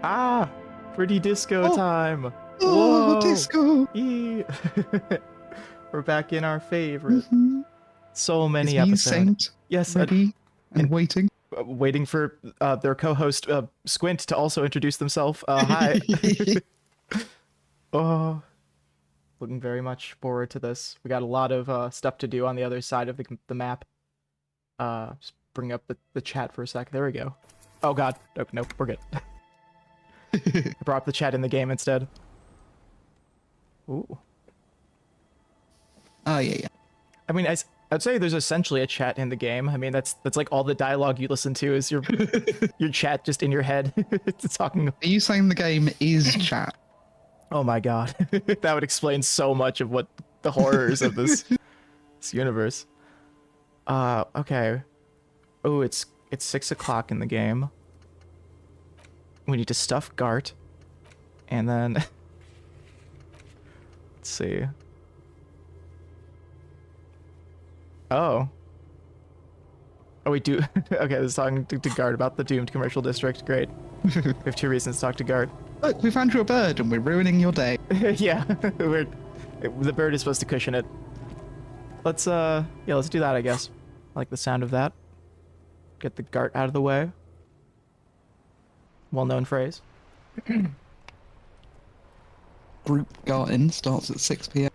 Ah, pretty disco time. Oh, Whoa. disco. Eee. We're back in our favorite. So many Is me, episodes. Saint, Yes, ready and waiting? waiting for their co-host Squint to also introduce themselves. Hi. Oh, looking very much forward to this. We got a lot of stuff to do on the other side of the map. Just bring up the chat for a sec. There we go. Oh god. Nope, we're good. I brought up the chat in the game instead. Ooh. Oh, yeah. I mean, I'd say there's essentially a chat in the game. I mean, that's like all the dialogue you listen to is your chat just in your head. It's talking. Are you saying the game is chat? Oh my god, that would explain so much of what the horrors of this universe. Okay. Oh, it's 6 o'clock in the game. We need to stuff Gart, and then let's see. Oh, we do. Okay, this is talking to Gart about the doomed commercial district. Great. We have 2 reasons to talk to Gart. Look, we found you a bird and we're ruining your day. Yeah, the bird is supposed to cushion it. Let's do that, I guess. I like the sound of that. Get the Gart out of the way. Well-known phrase. Group garden starts at 6 p.m.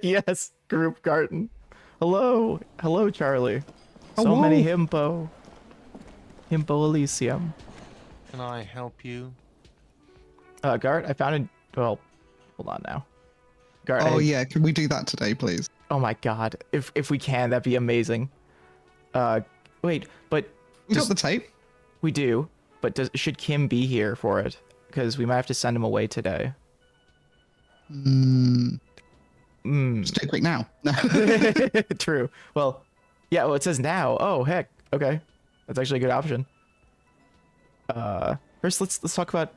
Yes, group garden. Hello, Charlie. So Hello. many Hippo Elysium. Can I help you? Gart, I found well, hold on now. Gart, Oh, yeah. Can we do that today, please? Oh my god, if we can, that'd be amazing. Wait, but We got the tape. we do, but should Kim be here for it? Because we might have to send him away today. Just do it quick now. No. True. Well, yeah. Well, it says now. Oh heck. Okay, that's actually a good option. First, let's talk about.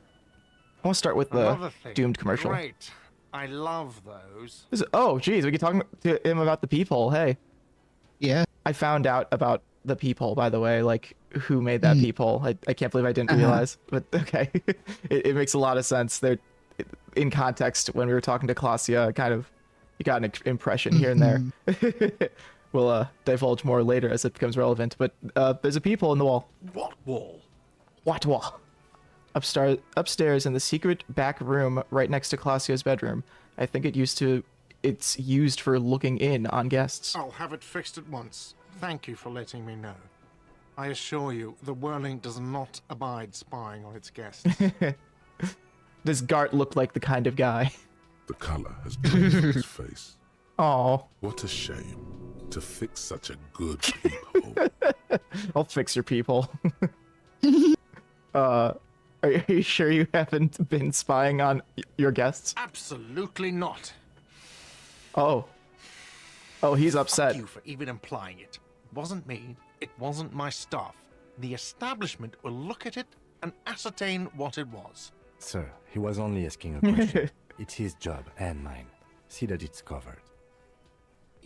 I want to start with the doomed commercial. Great. I love those. Oh, geez, we could talk to him about the peephole. Hey. Yeah. I found out about the peephole, by the way, like who made that peephole. I can't believe I didn't realize, but okay. it makes a lot of sense. They're in context when we were talking to Klasia, kind of, you got an impression here and there. We'll divulge more later as it becomes relevant, but there's a peephole in the wall. What wall? What wall? Upstairs in the secret back room right next to Klasia's bedroom. I think it's used for looking in on guests. I'll have it fixed at once. Thank you for letting me know. I assure you, the whirling does not abide spying on its guests. Does Gart look like the kind of guy? The color has drained from his face. Oh. What a shame to fix such a good peephole. I'll fix your people. Are you sure you haven't been spying on your guests? Absolutely not. Oh, he's upset. Fuck you for even implying it. It wasn't me. It wasn't my staff. The establishment will look at it and ascertain what it was. Sir, he was only asking a question. It's his job and mine. See that it's covered.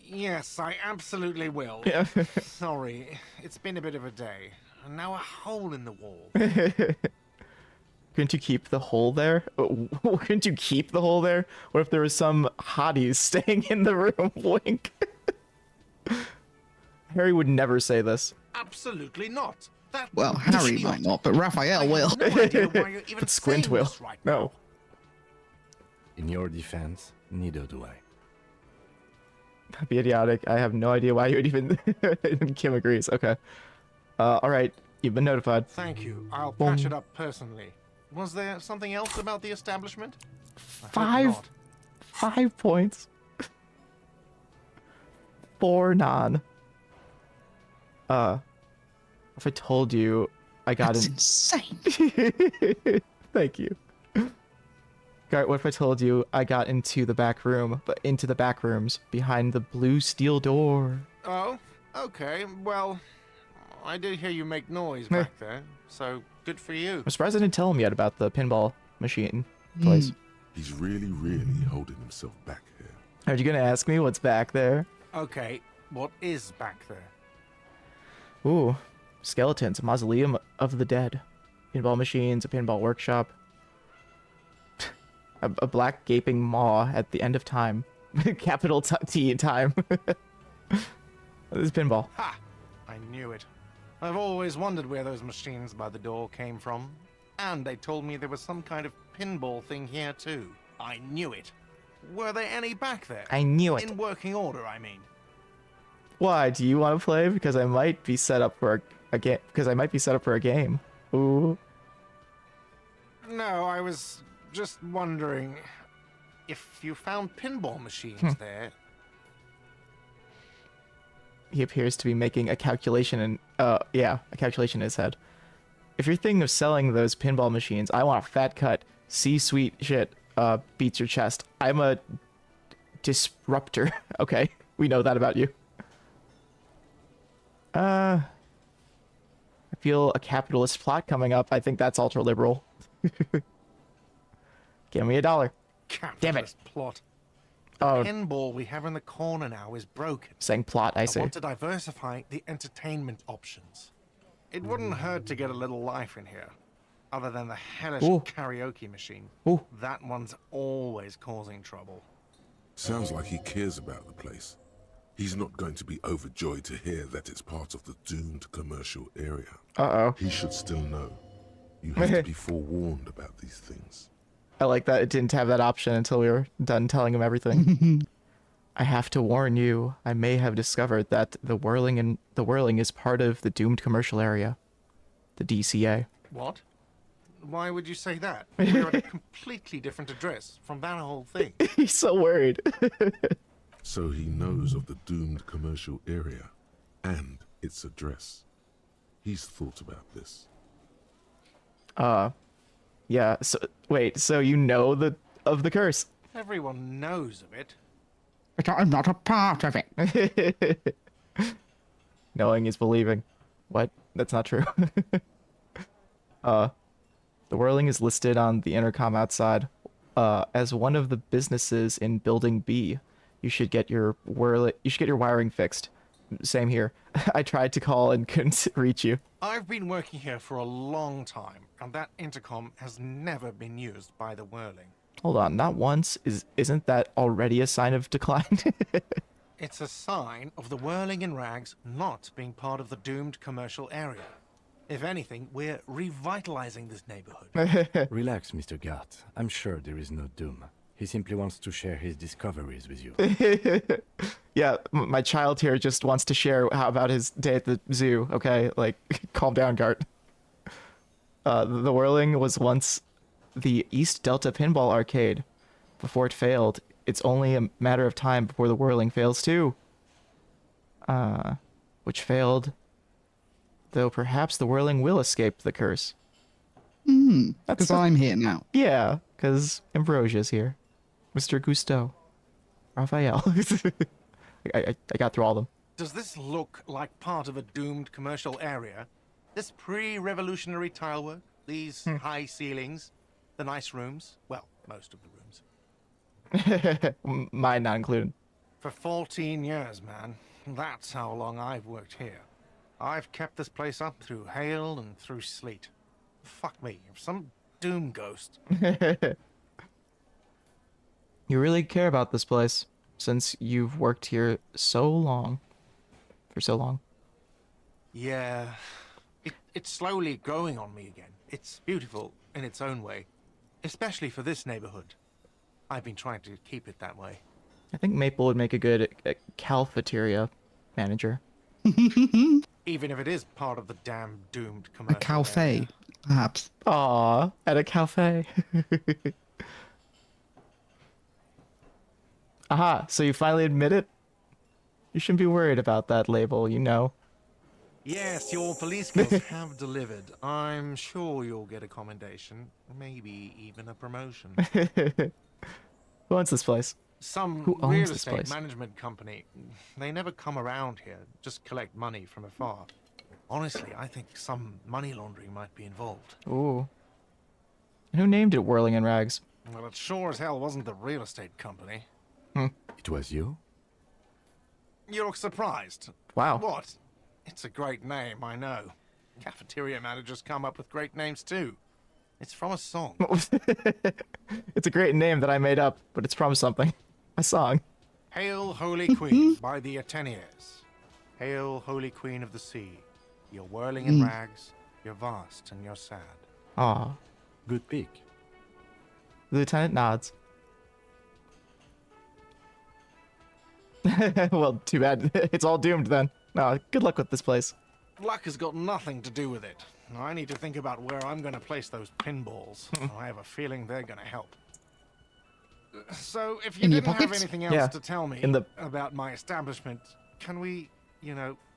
Yes, I absolutely will. Yeah. Sorry, it's been a bit of a day. And now a hole in the wall. Couldn't you keep the hole there? Couldn't you keep the hole there? What if there was some hotties staying in the room? Wink. Harry would never say this. Absolutely not. That Well, would Harry be might idiotic. not, but Raphael I will. have no idea why you're even But Squint saying will. this right No. now. In your defense, neither do I. That'd be idiotic. I have no idea why you would even... Kim agrees. Okay. All right. You've been notified. Thank you. I'll patch it up personally. Was there something else about the establishment? I hope not. 5 points. 4 non. If I told you I got That's in... insane. Thank you. Gart, what if I told you I got into the back room, but into the back rooms behind the blue steel door? Oh, okay. Well, I did hear you make noise back there, so good for you. I'm surprised I didn't tell him yet about the pinball machine place. He's really holding himself back here. Are you gonna ask me what's back there? Okay, what is back there? Ooh, skeletons, mausoleum of the dead. Pinball machines, a pinball workshop. A black gaping maw at the end of time. Capital T in time. This is pinball. Ha! I knew it. I've always wondered where those machines by the door came from. And they told me there was some kind of pinball thing here too. I knew it. Were there any back there? I knew it. In working order, I mean. Why? Do you want to play? Because I might be set up for a game. Because I might be set up for a game. Ooh. No, I was just wondering if you found pinball machines there. He appears to be making a calculation in, a calculation in his head. If you're thinking of selling those pinball machines, I want a fat cut. C-suite shit, beats your chest. I'm a disruptor. Okay, we know that about you. I feel a capitalist plot coming up. I think that's ultra-liberal. Give me $1. Damn it. Capitalist plot. Oh, Pinball we have in the corner now is broken. saying plot, I I see. want to diversify the entertainment options. It wouldn't hurt to get a little life in here. Other than the hellish Ooh. karaoke machine. Ooh. That one's always causing trouble. Sounds like he cares about the place. He's not going to be overjoyed to hear that it's part of the doomed commercial area. Uh-oh. He should still know. You have to be forewarned about these things. I like that it didn't have that option until we were done telling him everything. I have to warn you, I may have discovered that the whirling is part of the doomed commercial area. The DCA. What? Why would you say that? We're at a completely different address from that whole thing. He's so worried. So he knows of the doomed commercial area and its address. He's thought about this. Yeah, so wait, so you know of the curse. Everyone knows of it. But I'm not a part of it. Knowing is believing. What? That's not true. The whirling is listed on the intercom outside as one of the businesses in building B. You should get your wiring fixed. Same here. I tried to call and couldn't reach you. I've been working here for a long time, and that intercom has never been used by the whirling. Hold on, not once. Isn't that already a sign of decline? It's a sign of the whirling in rags not being part of the doomed commercial area. If anything, we're revitalizing this neighborhood. Relax, Mr. Gart. I'm sure there is no doom. He simply wants to share his discoveries with you. Yeah, my child here just wants to share how about his day at the zoo, okay? Like, calm down, Gart. The whirling was once the East Delta Pinball Arcade. Before it failed, it's only a matter of time before the whirling fails too. Which failed, though perhaps the whirling will escape the curse. Because I'm here now. Yeah, because Ambrosia's here. Mr. Gusteau. Raphael. I got through all of them. Does this look like part of a doomed commercial area? This pre-revolutionary tilework, these high ceilings, the nice rooms, well, most of the rooms. Mine not included. For 14 years, man. That's how long I've worked here. I've kept this place up through hail and through sleet. Fuck me, if some doom ghost. You really care about this place, since you've worked here so long. For so long. Yeah, it's slowly growing on me again. It's beautiful in its own way, especially for this neighborhood. I've been trying to keep it that way. I think Maple would make a good cafeteria manager. Even if it is part of the damn doomed A commercial cafe, area. perhaps. Aw, at a cafe. Aha, so you finally admit it? You shouldn't be worried about that label, you know. Yes, your police skills have delivered. I'm sure you'll get a commendation, maybe even a promotion. Who owns this place? Some Who owns real this estate place? management company. They never come around here, just collect money from afar. Honestly, I think some money laundering might be involved. Ooh. And who named it Whirling in Rags? Well, it sure as hell wasn't the real estate company. It was you? You look surprised. Wow. What? It's a great name, I know. Cafeteria managers come up with great names too. It's from a song. It's a great name that I made up, but it's from something. A song. Hail, Holy Queen, by the Ateniers. Hail, Holy Queen of the Sea. You're whirling in rags, you're vast and you're sad. Aw. Good pick. The lieutenant nods. Well, too bad. It's all doomed then. No, good luck with this place. Luck has got nothing to do with it. I need to think about where I'm going to place those pinballs. I have a feeling they're going to help. So, if you In your didn't have pockets? anything else Yeah, to tell me about my establishment, can we,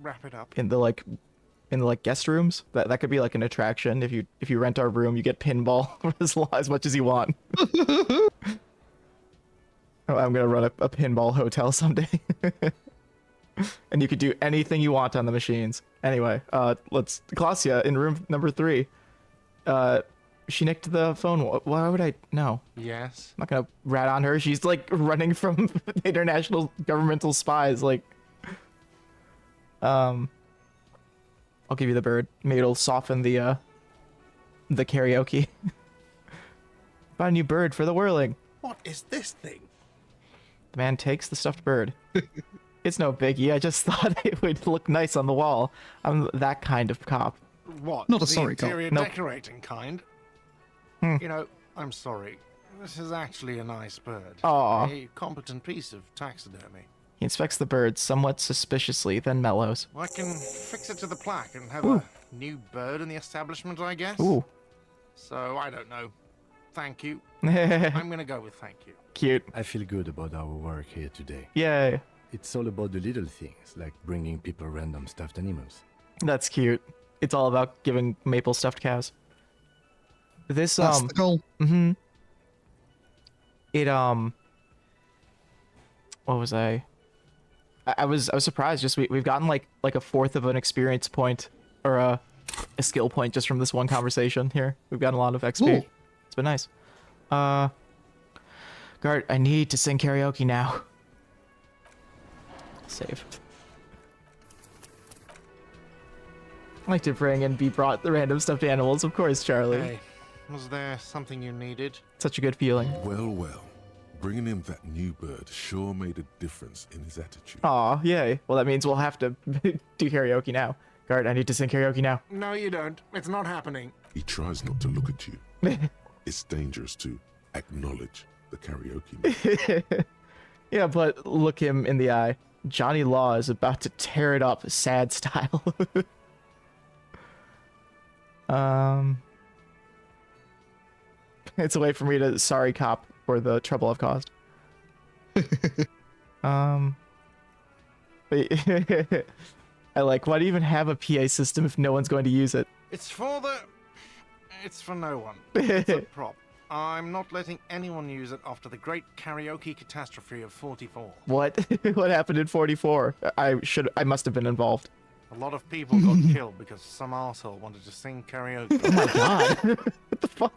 wrap it up? In the guest rooms. That could be like an attraction. If you rent our room, you get pinball for as much as you want. Oh, I'm gonna run a pinball hotel someday. And you could do anything you want on the machines. Anyway, Claudia in room number 3. She nicked the phone. Why would I? No. Yes. I'm not gonna rat on her. She's like running from international governmental spies. Like, I'll give you the bird. Maybe it'll soften the karaoke. Buy a new bird for the whirling. What is this thing? The man takes the stuffed bird. It's no biggie. I just thought it would look nice on the wall. I'm that kind of cop. What? Not a the sorry cop. interior Nope. decorating kind? I'm sorry. This is actually a nice bird. Aw. A competent piece of taxidermy. He inspects the bird somewhat suspiciously, then mellows. I can fix it to the plaque and have a new bird in the establishment, I guess. Ooh. So, I don't know. Thank you. Cute. I'm gonna go with thank you. I feel good about our work here today. Yay. It's all about the little things, like bringing people random stuffed animals. That's cute. It's all about giving Maple stuffed cows. This That's the goal. it what was I was surprised. Just we've gotten like a fourth of an experience point or a skill point just from this one conversation here. We've gotten a lot of XP. Ooh. It's been nice. Guard, I need to sing karaoke now. Save. I like to bring and be brought the random stuffed animals, of course, Charlie. Hey, was there something you needed? Such a good feeling. Well. Bringing him that new bird sure made a difference in his attitude. Aw, yay. Well, that means we'll have to do karaoke now. Guard, I need to sing karaoke now. No, you don't. It's not happening. He tries not to look at you. It's dangerous to acknowledge the karaoke man. Yeah, but look him in the eye. Johnny Law is about to tear it up, sad style. It's a way for me to sorry cop for the trouble I've caused. I like, why do you even have a PA system if no one's going to use it? It's for no one. It's a prop. I'm not letting anyone use it after the great karaoke catastrophe of 44. What? What happened in 44? I must have been involved. A lot of people got killed because some arsehole wanted to sing karaoke. Oh my god. What the fuck?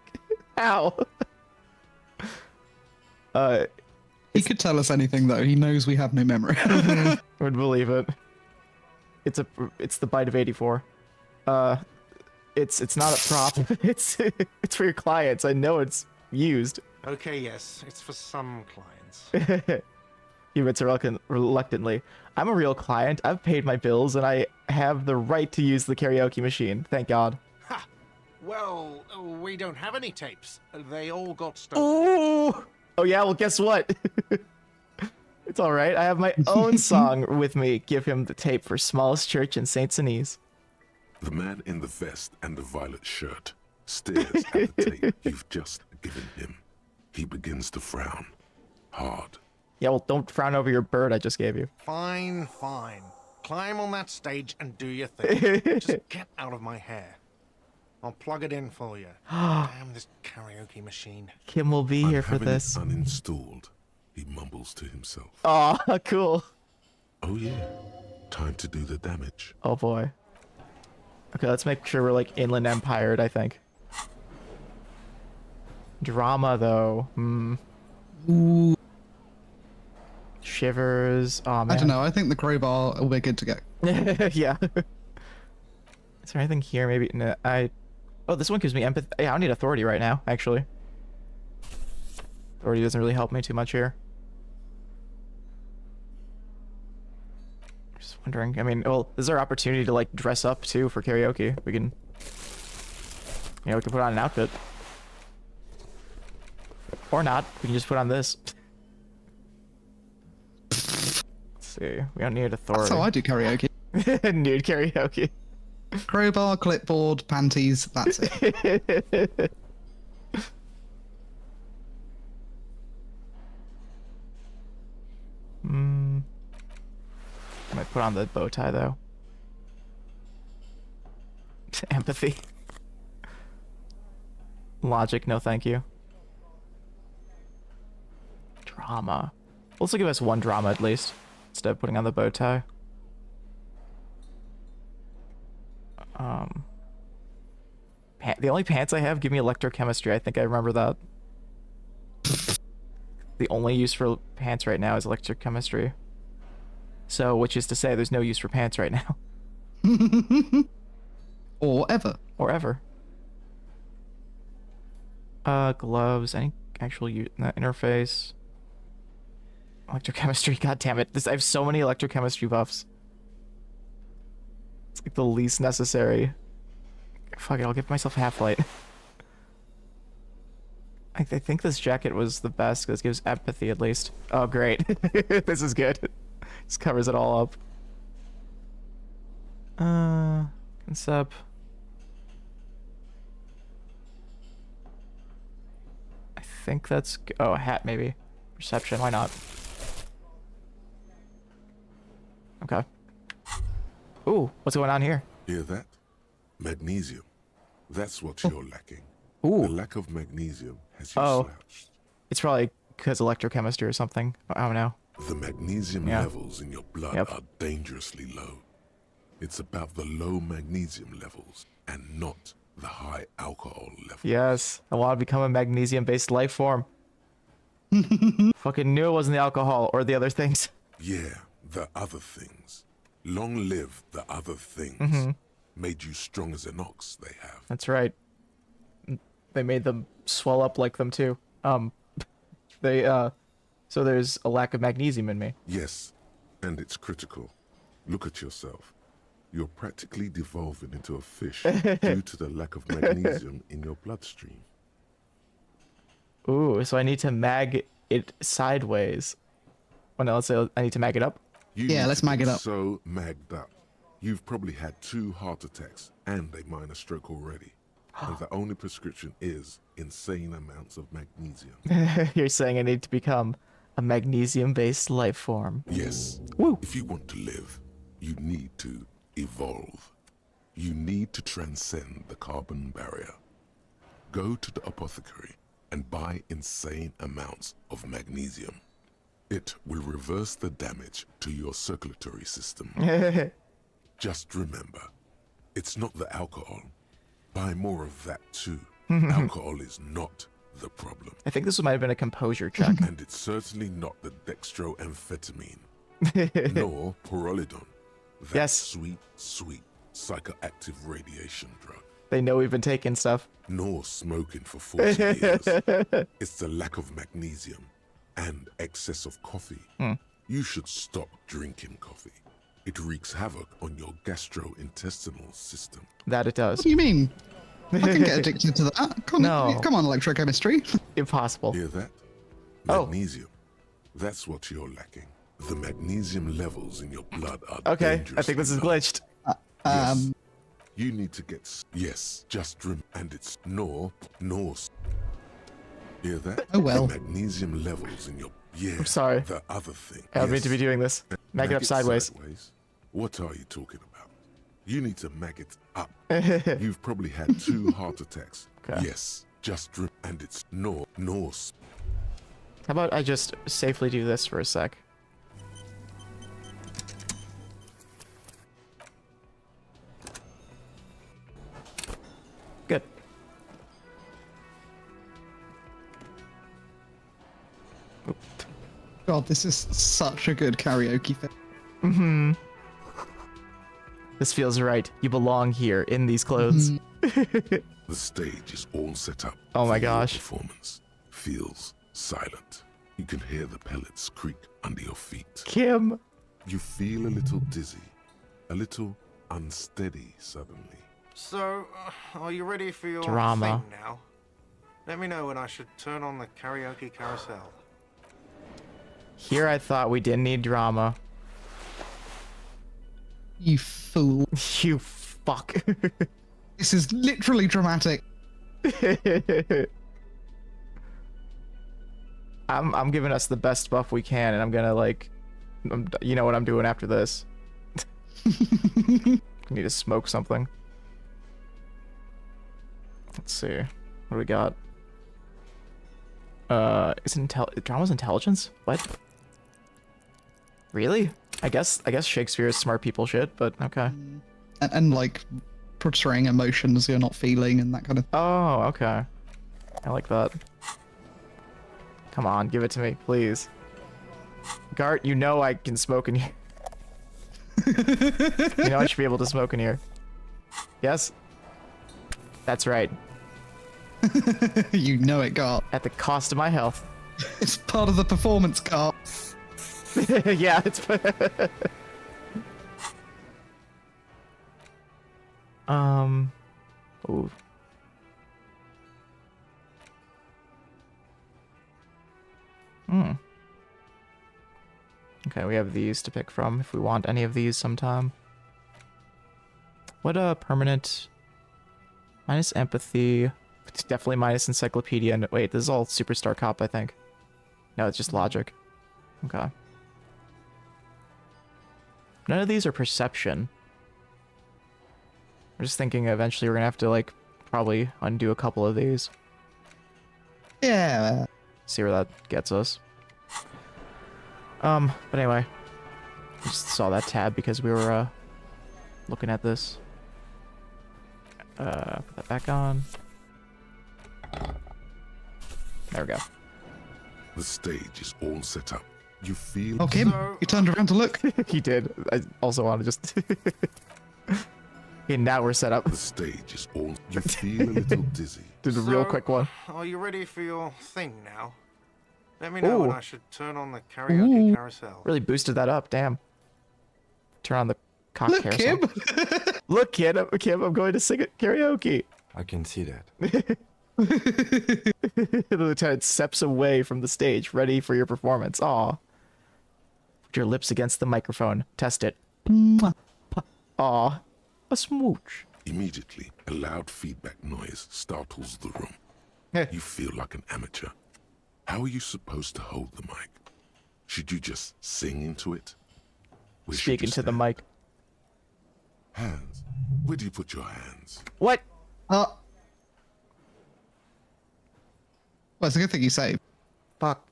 How? He could tell us anything though. He knows we have no memory. Would believe it. It's the bite of 84. It's not a prop. It's for your clients. I know it's used. Okay, yes, it's for some clients. He admits reluctantly. I'm a real client. I've paid my bills and I have the right to use the karaoke machine. Thank God. Ha! Well, we don't have any tapes. They all got stolen. Oh! Oh yeah, well guess what? It's alright. I have my own song with me. Give him the tape for smallest church in St. Denis. The man in the vest and the violet shirt stares at the tape you've just given him. He begins to frown. Hard. Yeah, well don't frown over your bird I just gave you. Fine. Climb on that stage and do your thing. Just get out of my hair. I'll plug it in for you. Damn this karaoke machine. Kim will be here for Having this. it uninstalled, he mumbles to himself. Aw, cool. Oh yeah, time to do the damage. Oh boy. Okay, let's make sure we're like Inland Empired, I think. Drama though. Ooh, Shivers. Oh man. I don't know. I think the crowbar will be good to go. Yeah. Is there anything here? Maybe no, oh, this one gives me empathy. Yeah, I don't need authority right now, actually. Authority doesn't really help me too much here. Just wondering. I mean, well, this is our opportunity to like dress up too for karaoke. We can, you know, we can put on an outfit. Or not. We can just put on this. Let's see. We don't need authority. That's how I do karaoke. Nude karaoke. Crowbar, clipboard, panties. That's it. I might put on the bow tie though. Empathy. Logic, no thank you. Drama. Let's give us one drama at least, instead of putting on the bow tie. The only pants I have give me electrochemistry. I think I remember that. The only use for pants right now is electrochemistry. So, which is to say, there's no use for pants right now. Or ever. Or ever. Gloves, any actual interface. Electrochemistry, god damn it. I have so many electrochemistry buffs. It's like the least necessary. Fuck it, I'll give myself half-light. I think this jacket was the best because it gives empathy at least. Oh, great. This is good. This covers it all up. Concept. I think that's... Oh, a hat maybe. Perception, why not? Okay. Ooh, what's going on here? Hear that? Magnesium. That's what you're lacking. Ooh. The lack of magnesium has you Oh. slouched. It's probably because electrochemistry or something. I don't know. The magnesium Yeah. levels in your blood Yep. are dangerously low. It's about the low magnesium levels and not the high alcohol levels. Yes, I want to become a magnesium-based life form. Fucking knew it wasn't the alcohol or the other things. Yeah, the other things. Long live the other things. Mm-hmm. Made you strong as an ox, they have. That's right. They made them swell up like them too. So there's a lack of magnesium in me. Yes, and it's critical. Look at yourself. You're practically devolving into a fish due to the lack of magnesium in your bloodstream. Ooh, so I need to mag it sideways. Well, no, let's say I need to mag it up. You Yeah, need let's to mag get it up. So magged up. You've probably had 2 heart attacks and a minor stroke already. And the only prescription is insane amounts of magnesium. You're saying I need to become a magnesium-based life form. Yes. Woo. If you want to live, you need to evolve. You need to transcend the carbon barrier. Go to the apothecary and buy insane amounts of magnesium. It will reverse the damage to your circulatory system. Just remember, it's not the alcohol. Buy more of that too. Alcohol is not the problem. I think this might have been a composure check. And it's certainly not the dextroamphetamine, nor porolidon. That Yes. sweet, sweet psychoactive radiation drug. They know we've been taking stuff. Nor smoking for 40 years. It's the lack of magnesium and excess of coffee. You should stop drinking coffee. It wreaks havoc on your gastrointestinal system. That it does. What do you mean? I can get addicted to that. Come No. on, electrochemistry. Impossible. Hear that? Oh. Magnesium. That's what you're lacking. The magnesium levels in your blood are Okay, I think this is dangerously low. glitched. Yes. You need to get... Yes, just and it's nor. Hear that? Oh, well. The magnesium levels in your... Yeah, I'm sorry. the other thing. I don't mean to be doing this. Mag it up sideways. What are you talking about? You need to mag it up. You've probably had 2 heart attacks. Okay. Yes, just and it's nor. How about I just safely do this for a sec? Good. God, this is such a good karaoke thing. This feels right. You belong here in these clothes. The stage is all set up. Oh my for your gosh. Performance feels silent. You can hear the pellets creak under your feet. Kim. You feel a little dizzy, a little unsteady suddenly. So, are you ready for your Drama. thing now? Let me know when I should turn on the karaoke carousel. Here I thought we didn't need drama. You fool. You fuck. This is literally dramatic. I'm giving us the best buff we can, and I'm gonna like, you know what I'm doing after this. Need to smoke something. Let's see. What do we got? Is drama's intelligence? What? Really? I guess Shakespeare is smart people shit, but okay. And like portraying emotions you're not feeling and that kind of. Oh, okay. I like that. Come on, give it to me, please. Gart, you know I can smoke in here. You know I should be able to smoke in here. Yes? That's right. You know it, Gart. At the cost of my health. It's part of the performance, Gart. Yeah, it's... Ooh. Okay, we have these to pick from if we want any of these sometime. What a permanent... Minus empathy. It's definitely minus encyclopedia. And wait, this is all Superstar Cop, I think. No, it's just logic. Okay. None of these are perception. I'm just thinking eventually we're gonna have to, like, probably undo a couple of these. Yeah. See where that gets us. But anyway. Just saw that tab because we were, looking at this. Put that back on. There we go. The stage is all set up. You feel... Oh, Kim, you turned around to look. He did. I also want to just... Okay, now we're set up. The stage is all... You feel a little dizzy. Did a real So, quick one. Are you ready for your thing now? Let me know when Ooh. I should turn on the karaoke carousel. Really boosted that up, damn. Turn on the cock Look, carousel. Kim. Look, Kim, I'm going to sing it karaoke. I can see that. The lieutenant steps away from the stage, ready for your performance. Aw. Put your lips against the microphone. Test it. Mwah. Aw. A smooch. Immediately, a loud feedback noise startles the room. You feel like an amateur. How are you supposed to hold the mic? Should you just sing into it? Where should Speak you into the stand? mic. Hands. Where do you put your hands? What? Well, it's a good thing you saved. Fuck.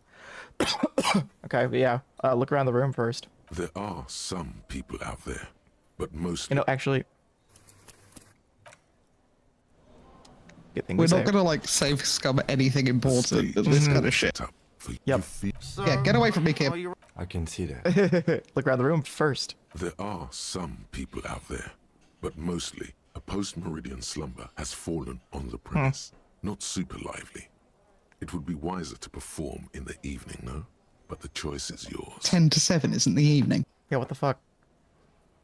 Okay, but yeah. Look around the room first. There are some people out there, but mostly... You know, actually... Good thing We're we not saved. gonna like save scum anything the important stage in is this kind all of shit. set up for you. Yep. You feel... So, Yeah, get away from me, Kim. Are you I can see that. Look around the room first. There are some people out there, but mostly a post-meridian slumber has fallen on the premise. Not super lively. It would be wiser to perform in the evening, no? But the choice is yours. 10 to 7 isn't the evening. Yeah, what the fuck?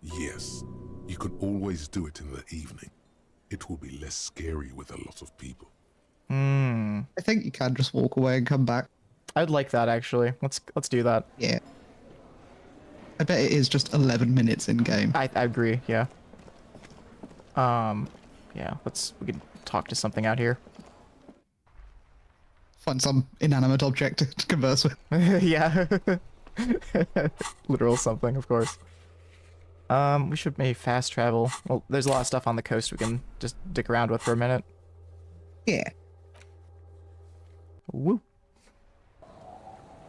Yes, you can always do it in the evening. It will be less scary with a lot of people. I think you can just walk away and come back. I'd like that, actually. Let's do that. Yeah. I bet it is just 11 minutes in game. I agree, yeah. Yeah, we could talk to something out here. Find some inanimate object to converse with. Yeah. Literal something, of course. We should maybe fast travel. Well, there's a lot of stuff on the coast we can just dick around with for a minute. Yeah. Woo.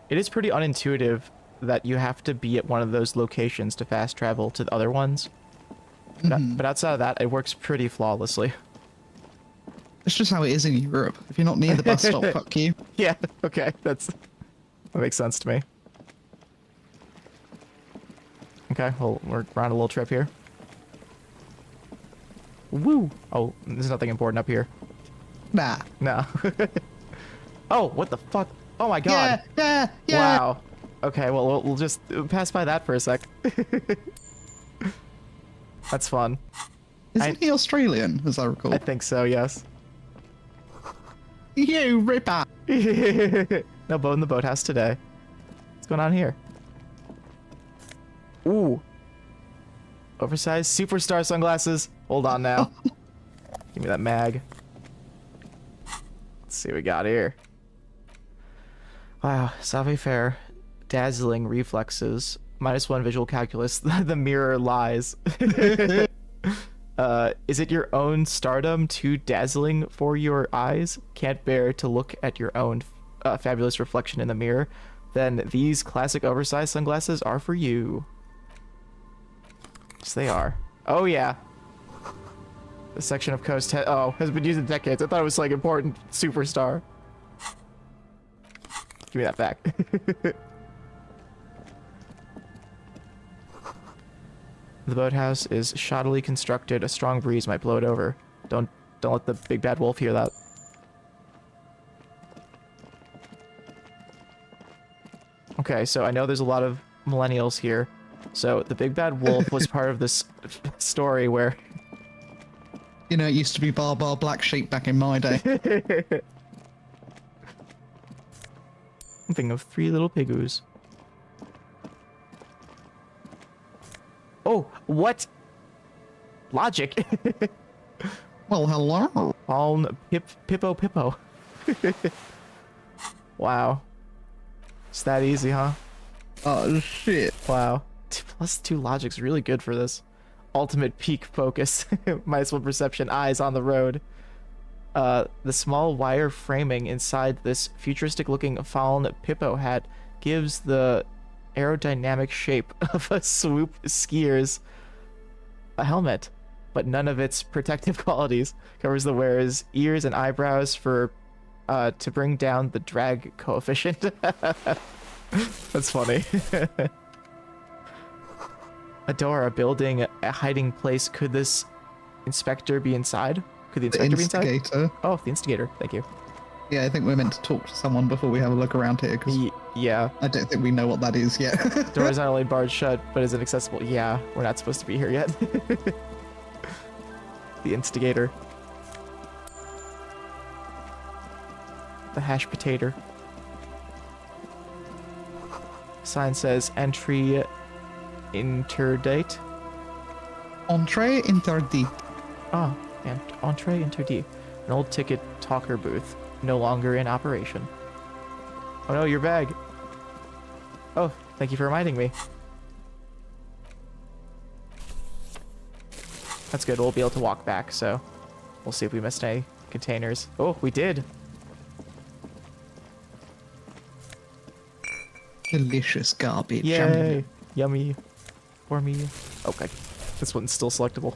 It is pretty unintuitive that you have to be at one of those locations to fast travel to the other ones. But outside of that, it works pretty flawlessly. It's just how it is in Europe. If you're not near the bus stop, fuck you. Yeah, okay, that makes sense to me. Okay, well, we're on a little trip here. Woo! Oh, there's nothing important up here. Nah. No. Oh, what the fuck? Oh my god. Yeah. Wow. Okay, well, we'll just pass by that for a sec. That's fun. Isn't he Australian, as I recall? I think so, yes. You ripper. No boat in the boathouse today. What's going on here? Ooh. Oversized superstar sunglasses. Hold on now. Give me that mag. Let's see what we got here. Wow, Save Fair. Dazzling reflexes. -1 visual calculus. The mirror lies. Is it your own stardom too dazzling for your eyes? Can't bear to look at your own fabulous reflection in the mirror? Then these classic oversized sunglasses are for you. Yes, they are. Oh yeah. The section of coast has been used in decades. I thought it was like important superstar. Give me that back. The boathouse is shoddily constructed. A strong breeze might blow it over. Don't let the big bad wolf hear that. Okay, so I know there's a lot of millennials here. So the big bad wolf was part of this story where... You know, it used to be Bar Black Sheep back in my day. Something of 3 little pigoos. Oh, what? Logic. Well, hello. All Hippo. Wow. It's that easy, huh? Oh, shit. Wow. +2 logic's really good for this. Ultimate peak focus. -1 perception, eyes on the road. The small wire framing inside this futuristic looking fallen Hippo hat gives the aerodynamic shape of a swoop skier's a helmet, but none of its protective qualities. Covers the wearer's ears and eyebrows for to bring down the drag coefficient. That's funny. Adora building a hiding place. Could this inspector be inside? Could the inspector be inside? Instigator. Oh, the instigator. Thank you. Yeah, I think we're meant to talk to someone before we have a look around here, because Yeah. I don't think we know what that is yet. Door's not only barred shut, but is inaccessible. Yeah, we're not supposed to be here yet. The instigator. The hash potato. Sign says entry interdate. Entree interdit. Ah, and entree interdit. An old ticket talker booth, no longer in operation. Oh no, your bag. Oh, thank you for reminding me. That's good, we'll be able to walk back, so we'll see if we missed any containers. Oh, we did. Delicious garbage. Yay! Yummy. For me. Okay. This one's still selectable.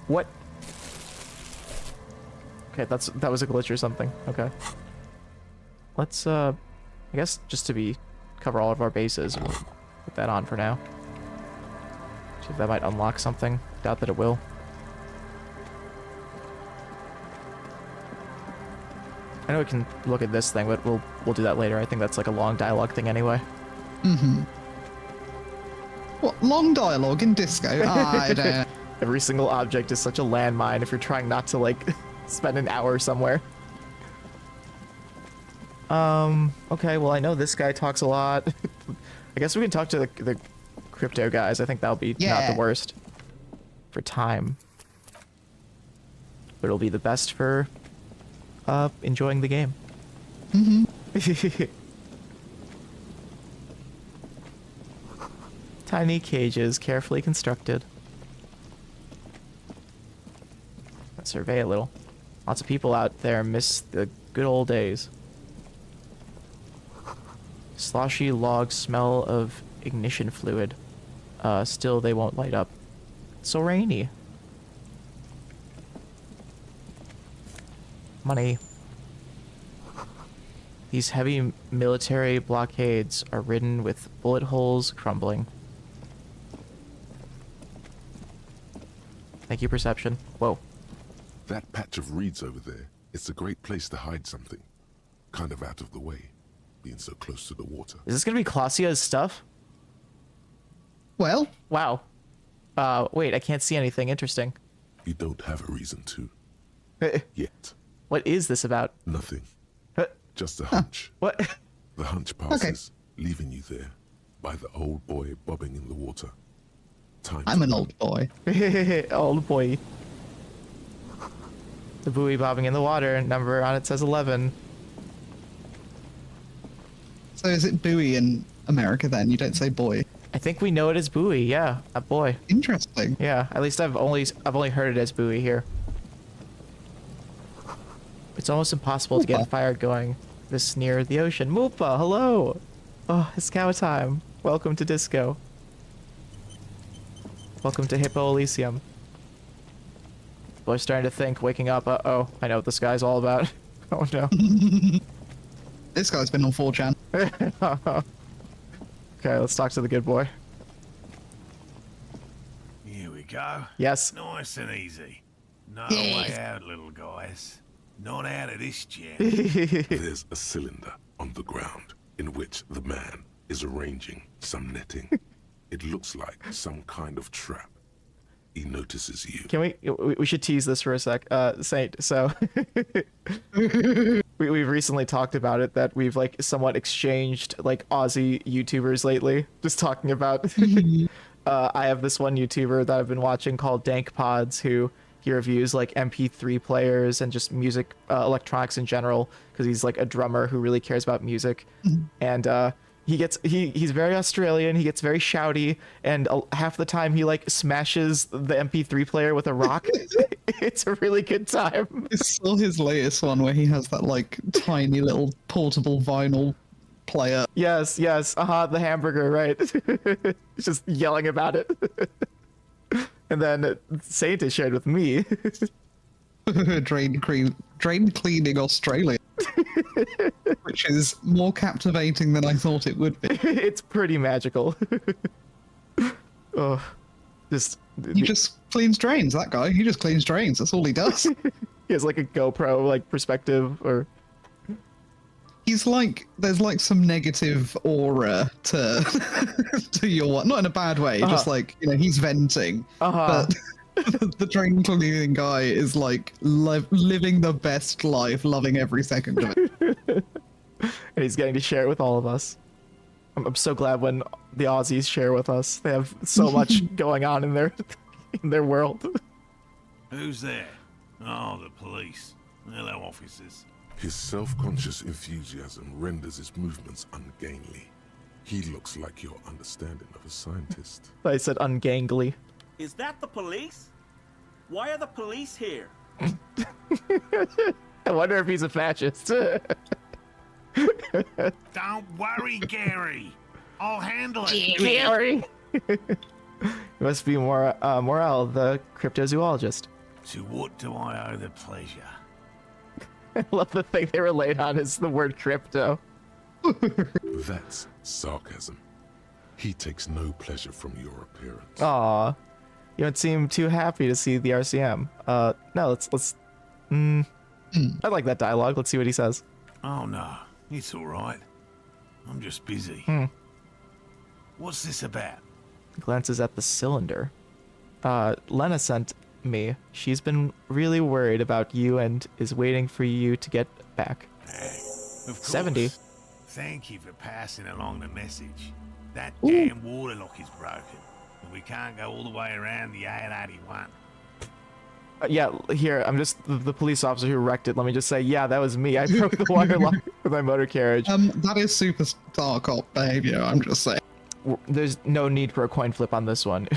What? Okay, that was a glitch or something. Okay. Let's I guess just to cover all of our bases, we'll put that on for now. See if that might unlock something. Doubt that it will. I know we can look at this thing, but we'll do that later. I think that's like a long dialogue thing anyway. Mm-hmm. What, long dialogue in Disco? I don't... Every single object is such a landmine if you're trying not to, like, spend an hour somewhere. Okay, well, I know this guy talks a lot. I guess we can talk to the crypto guys. I think that'll be not the worst for time. But it'll be the best for enjoying the game. Mm-hmm. Tiny cages, carefully constructed. Let's survey a little. Lots of people out there miss the good old days. Sloshy logs smell of ignition fluid. Still, they won't light up. It's so rainy. Money. These heavy military blockades are ridden with bullet holes crumbling. Thank you, perception. Whoa. That patch of reeds over there, it's a great place to hide something. Kind of out of the way, being so close to the water. Is this gonna be Clausia's stuff? Well, Wow. Wait, I can't see anything interesting. You don't have a reason to. Yet. What is this about? Nothing. Huh? Just a hunch. What? The hunch passes, leaving you there, by the old boy bobbing in the water. Time I'm to an run. old boy. Old boy. The buoy bobbing in the water. Number on it says 11. So is it buoy in America then? You don't say boy. I think we know it as buoy. Yeah, a boy. Interesting. Yeah, at least I've only heard it as buoy here. It's almost impossible to get a Moopa. fire going this near the ocean. Moopa, hello. Oh, it's cow time. Welcome to Disco. Welcome to Hippo Elysium. People are starting to think, waking up, uh-oh, I know what this guy's all about. Oh no. This guy's been on 4chan. Okay, let's talk to the good boy. Here we go. Yes. Nice and easy. No Yes. way out, little guys. Not out of this jam. There's a cylinder on the ground in which the man is arranging some netting. It looks like some kind of trap. He notices you. Can we should tease this for a sec, Saint. So we've recently talked about it, that we've like somewhat exchanged like Aussie YouTubers lately, just talking about I have this one YouTuber that I've been watching called Dank Pods, who he reviews like MP3 players and just music, electronics in general, because he's like a drummer who really cares about music. And he's very Australian. He gets very shouty, and half the time he like smashes the MP3 player with a rock. It's a really good time. I saw his latest one where he has that like tiny little portable vinyl player. Yes, the hamburger, right? He's just yelling about it. And then Saint is shared with me. drain cleaning Australia. Which is more captivating than I thought it would be. It's pretty magical. Oh, He just cleans drains, that guy. He just cleans drains. That's all he does. he has like a GoPro like perspective, or He's like, there's like some negative aura to to your, not in a bad way, just like, you know, he's venting. But the drain cleaning guy is like living the best life, loving every second of it. and he's getting to share it with all of us. I'm so glad when the Aussies share with us. They have so much going on in their world. Who's there? Oh, the police. Hello, officers. His self-conscious enthusiasm renders his movements ungainly. He looks like your understanding of a scientist. I said ungangly. Is that the police? Why are the police here? I wonder if he's a fascist. Don't worry, Gary. I'll handle it. Gary. It must be Morel, the cryptozoologist. To what do I owe the pleasure? I love the thing they relate on is the word crypto. That's sarcasm. He takes no pleasure from your appearance. Aw. You don't seem too happy to see the RCM. No, let's I like that dialogue. Let's see what he says. Oh, no. It's all right. I'm just busy. What's this about? He glances at the cylinder. Lena sent me. She's been really worried about you and is waiting for you to get back. Of course. 70. Thank you for passing along the message. That damn water lock is broken, and we can't go all the way around the 881. Yeah, here, I'm just the police officer who wrecked it. Let me just say, yeah, that was me. I broke the water lock with my motor carriage. That is super star cop behavior, I'm just saying. There's no need for a coin flip on this one.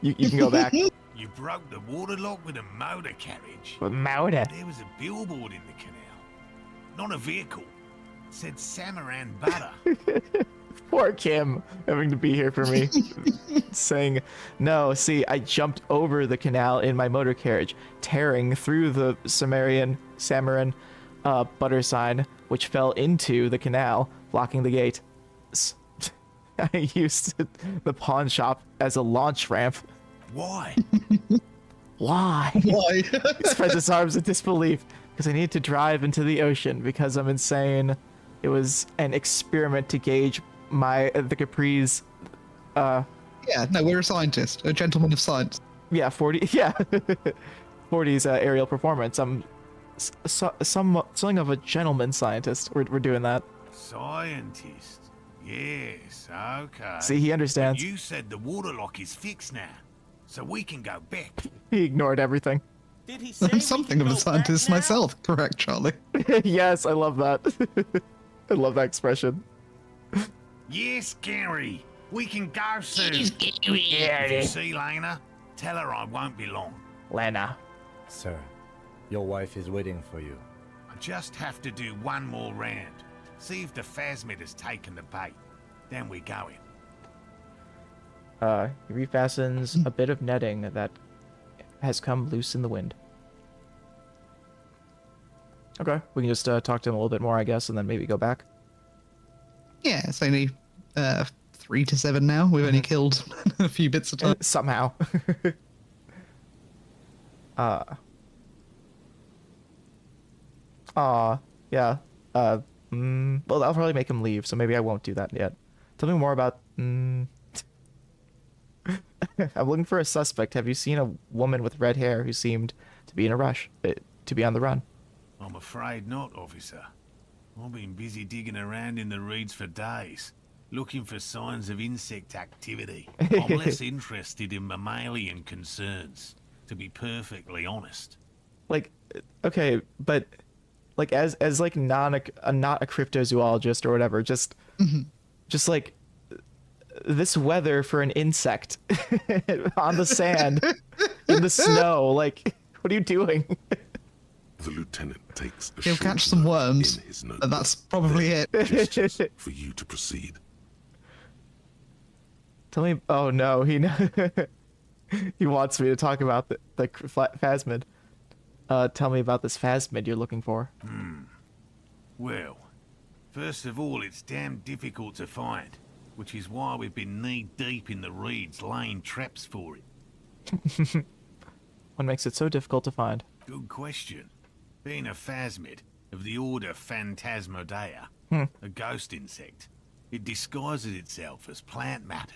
You can go back. You broke the water lock with a motor carriage. With motor. There was a billboard in the canal, not a vehicle. It said Samaran Butter. Poor Kim having to be here for me. Saying, no, see, I jumped over the canal in my motor carriage, tearing through the Samaran butter sign, which fell into the canal, blocking the gate. I used the pawn shop as a launch ramp. Why? Why? Why? He spreads his arms in disbelief. Because I need to drive into the ocean because I'm insane. It was an experiment to gauge the Capri's. Yeah, no, we're a scientist, a gentleman of science. Yeah, 40. Yeah, 40's aerial performance. I'm something of a gentleman scientist. We're doing that. Scientist. Yes, okay. See, he understands. But you said the water lock is fixed now, so we can go back. He ignored everything. Did he say I'm we something can of a go scientist back now? myself, correct, Charlie? Yes, I love that. I love that expression. Yes, Gary. We can go soon. If you see Lena, tell her I won't be long. Lena. Sir, your wife is waiting for you. I just have to do one more round. See if the phasmid has taken the bait. Then we're going. He refastens a bit of netting that has come loose in the wind. Okay, we can just talk to him a little bit more, I guess, and then maybe go back. Yeah, it's only 3 to 7 now. We've only killed a few bits of time. Somehow. Yeah. Well, that'll probably make him leave, so maybe I won't do that yet. Tell me more about... I'm looking for a suspect. Have you seen a woman with red hair who seemed to be in a rush, to be on the run? I'm afraid not, officer. I've been busy digging around in the reeds for days, looking for signs of insect activity. I'm less interested in mammalian concerns, to be perfectly honest. Like, okay, but like as like not a cryptozoologist or whatever, just like this weather for an insect on the sand in the snow, like what are you doing? The lieutenant takes a He'll short catch some note worms, in his and notebook, that's probably it. gestures for you to proceed. Tell me. Oh no, he he wants me to talk about the phasmid. Tell me about this phasmid you're looking for. Well, first of all, it's damn difficult to find, which is why we've been knee-deep in the reeds laying traps for it. What makes it so difficult to find? Good question. Being a phasmid of the order Phantasmodea, a ghost insect, it disguises itself as plant matter.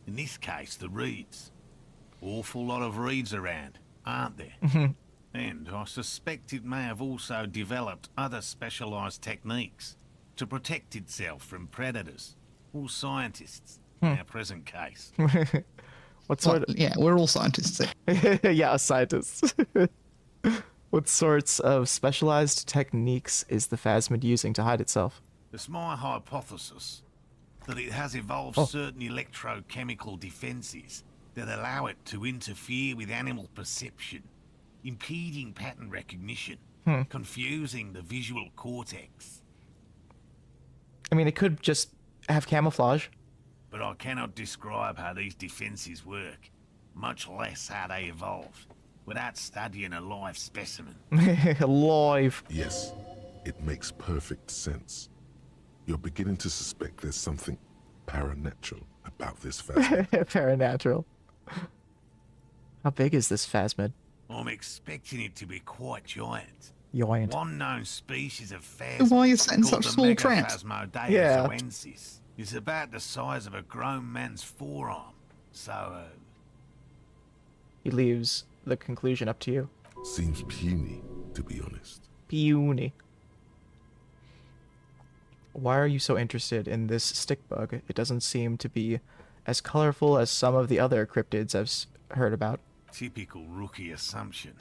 In this case, the reeds. Awful lot of reeds around, aren't there? And I suspect it may have also developed other specialised techniques to protect itself from predators or scientists in our present case. What sort Well, yeah, we're all scientists here. of... Yeah, a scientist. What sorts of specialized techniques is the phasmid using to hide itself? It's my hypothesis that it has evolved certain electrochemical defences that allow it to interfere with animal perception, impeding pattern recognition, confusing the visual cortex. I mean, it could just have camouflage. But I cannot describe how these defences work, much less how they evolved, without studying a live specimen. Live. Yes, it makes perfect sense. You're beginning to suspect there's something paranatural about this phasmid. Paranatural. How big is this phasmid? I'm expecting it to be quite giant. Giant. One known species of phasmid, Why are you setting called such the small traps? Megaphasmodea Yeah. zoensis, is about the size of a grown man's forearm. So, He leaves the conclusion up to you. Seems puny, to be honest. Puny. Why are you so interested in this stick bug? It doesn't seem to be as colorful as some of the other cryptids I've heard about. typical rookie assumption.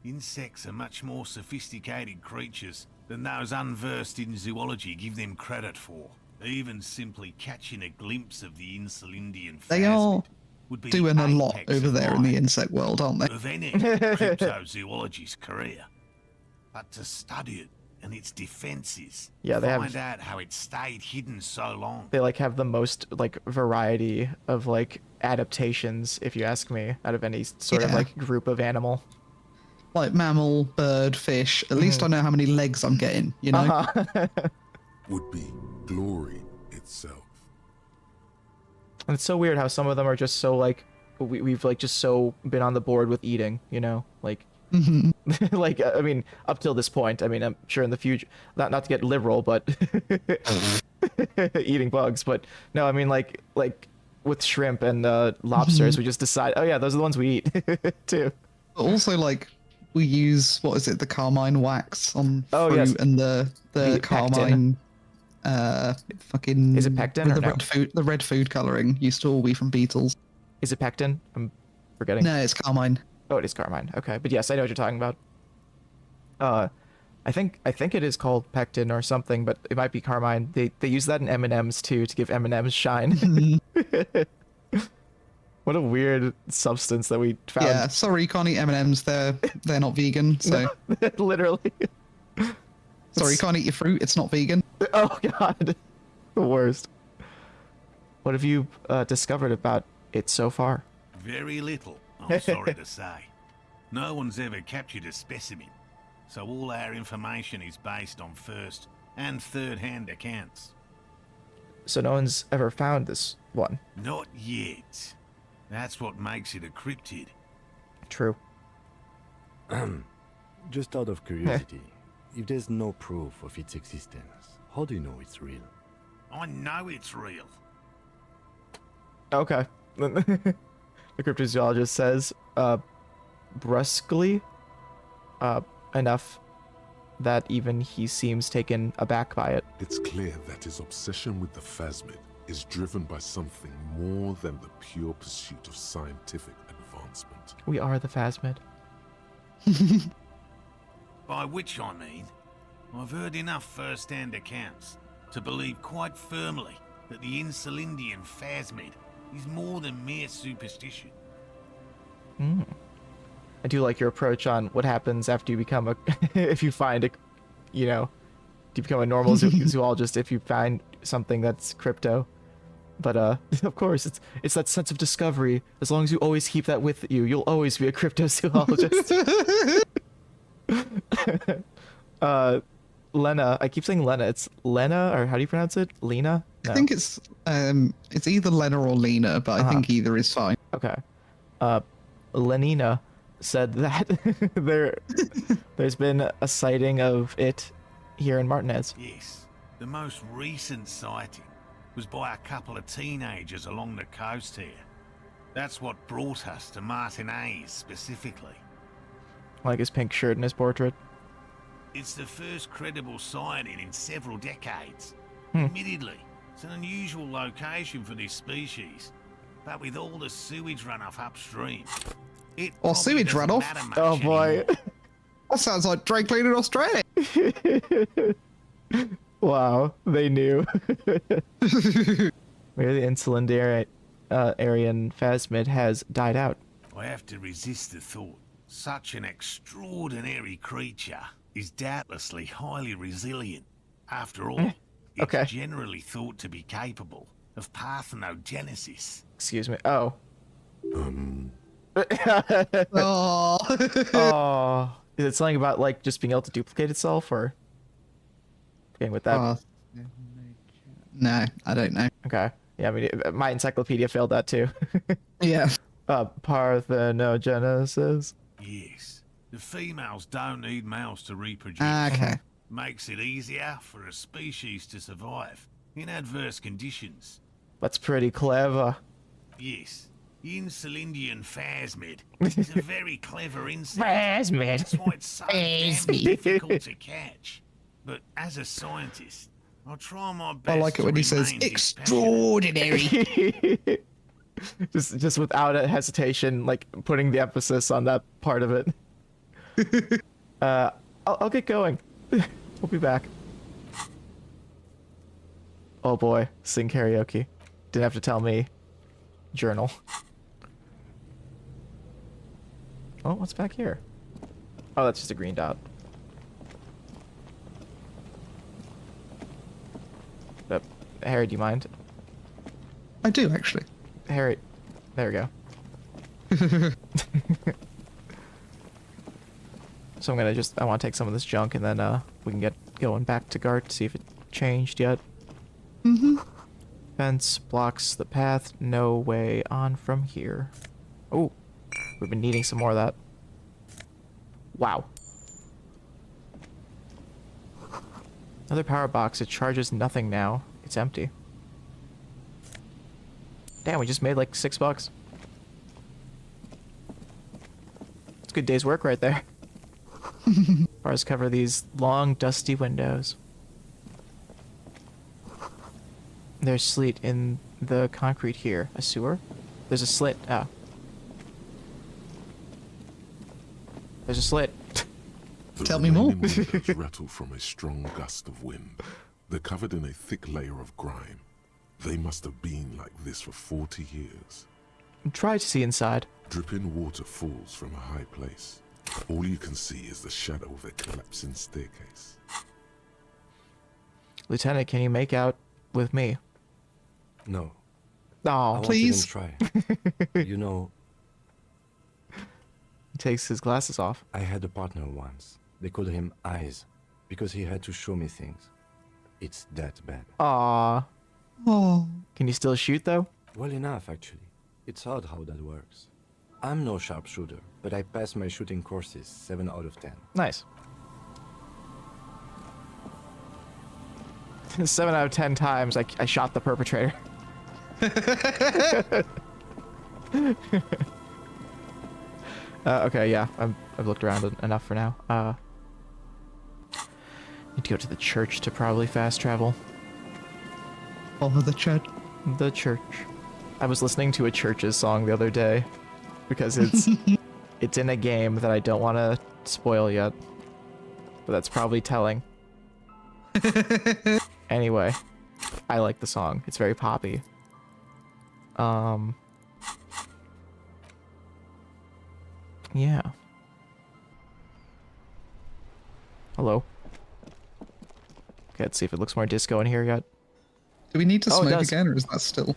Insects are much more sophisticated creatures than those unversed in zoology give them credit for. Even simply catching a glimpse of the Insulindian They are phasmid would be doing the a lot apex over of there in the mine insect world, aren't they? of any cryptozoologist's career. But to study it and its defenses, Yeah, they have- find out how it stayed hidden so long. They like have the most like variety of like adaptations, if you ask me, out of any sort of Yeah. like group of animal. Like mammal, bird, fish. At least I know how many legs I'm getting, you know? Uh-huh. Would be glory itself. And it's so weird how some of them are just so like we've like just so been on the board with eating, you know, like like I mean up till this point. I mean I'm sure in the future, not to get liberal, but eating bugs. But no, I mean like with shrimp and lobsters, we just decide, oh yeah, those are the ones we eat too. Also, like, we use, what is it, the carmine wax on fruit Oh, yes. and the The carmine fucking Is it pectin with or the no? red food coloring used to all be from beetles. Is it pectin? I'm forgetting. No, it's carmine. Oh, it is carmine. Okay, but yes, I know what you're talking about. I think it is called pectin or something, but it might be carmine. They use that in M&Ms too to give M&Ms shine. What a weird substance that we found. Yeah, sorry, you can't eat M&Ms. They're not vegan. So Literally. sorry, you can't eat your fruit. It's not vegan. Oh god, the worst. What have you discovered about it so far? Very little, I'm sorry to say. No one's ever captured a specimen, so all our information is based on first and third-hand accounts. So no one's ever found this one. Not yet. That's what makes it a cryptid. True. Just out of curiosity, if there's no proof of its existence, how do you know it's real? I know it's real. Okay. The cryptozoologist says, brusquely, enough that even he seems taken aback by it. It's clear that his obsession with the phasmid is driven by something more than the pure pursuit of scientific advancement. We are the phasmid. By which I mean, I've heard enough first-hand accounts to believe quite firmly that the Insulindian phasmid is more than mere superstition. I do like your approach on what happens after you become a, if you find a, you know, you become a normal zoologist if you find something that's crypto. But of course, it's that sense of discovery. As long as you always keep that with you, you'll always be a cryptozoologist. Lena, I keep saying Lena. It's Lena, or how do you pronounce it? Lena? No. I think it's either Lena or Lena, but I think either is fine. Okay. Lenina said that there's been a sighting of it here in Martinez. Yes, the most recent sighting was by a couple of teenagers along the coast here. That's what brought us to Martinez specifically. Like his pink shirt in his portrait. It's the first credible sighting in several decades. Admittedly, it's an unusual location for this species, but with all the sewage runoff upstream, it Or probably sewage doesn't runoff? matter much Oh boy. anymore. That sounds like dry cleaning Australia. Wow, they knew. Where the Insulindian Aryan phasmid has died out. I have to resist the thought. Such an extraordinary creature is doubtlessly highly resilient. After all, it's Okay. generally thought to be capable of parthenogenesis. Excuse me. Oh. Oh. Oh. Is it something about like just being able to duplicate itself, or getting with that? No, I don't know. Okay. Yeah, I mean, my encyclopedia failed that too. Yeah. Parthenogenesis. Yes, the females don't need males to reproduce. Okay. Makes it easier for a species to survive in adverse conditions. That's pretty clever. Yes, the Insulindian phasmid is a very clever insect. Phasmid. That's why it's so damn difficult to catch. But as a scientist, I'll try my best. I like it when he says to remain extraordinary. just without a hesitation, like putting the emphasis on that part of it. I'll get going. We'll be back. Oh boy, sing karaoke. Didn't have to tell me. Journal. Oh, what's back here? Oh, that's just a green dot. Harry, do you mind? I do, actually. Harry, there we go. So I'm gonna I want to take some of this junk and then we can get going back to Gart, see if it changed yet. Fence blocks the path, no way on from here. Oh, we've been needing some more of that. Wow. Another power box. It charges nothing now. It's empty. Damn, we just made like $6. It's a good day's work right there. Bars cover these long, dusty windows. There's sleet in the concrete here. A sewer? There's a slit. Oh. There's a slit. The Tell me more. remaining windows rattle from a strong gust of wind. They're covered in a thick layer of grime. They must have been like this for 40 years. Try to see inside. Dripping water falls from a high place. All you can see is the shadow of a collapsing staircase. Lieutenant, can you make out with me? No. Oh, I won't please. even try. You know, he takes his glasses off. I had a partner once. They called him Eyes because he had to show me things. It's that bad. Aw. Oh. Can you still shoot, though? Well enough, actually. It's odd how that works. I'm no sharpshooter, but I passed my shooting courses 7 out of 10. Nice. 7 out of 10 times I shot the perpetrator. Okay, yeah, I've looked around enough for now. Need to go to the church to probably fast travel. Over the church. The church. I was listening to a Church's song the other day because it's in a game that I don't want to spoil yet, but that's probably telling. Anyway, I like the song. It's very poppy. Yeah. Hello. Okay, let's see if it looks more disco in here yet. Do we need to Oh, it smoke does. again, or is that still?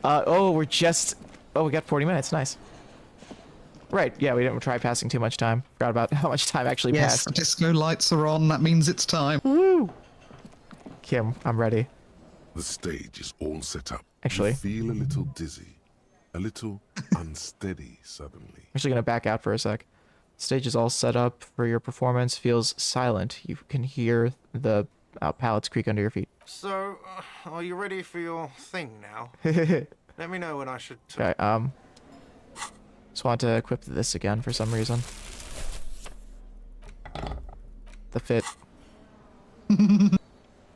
Oh, we got 40 minutes. Nice. Right, yeah, we didn't try passing too much time. Forgot about how much time actually Yes, passed. disco lights are on. That means it's time. Woo! Kim, I'm ready. The stage is all set up. Actually. You feel a little dizzy, a little unsteady suddenly. I'm actually gonna back out for a sec. Stage is all set up for your performance. Feels silent. You can hear the pallets creak under your feet. So, are you ready for your thing now? Let me know when I should. Okay, just want to equip this again for some reason. The fit.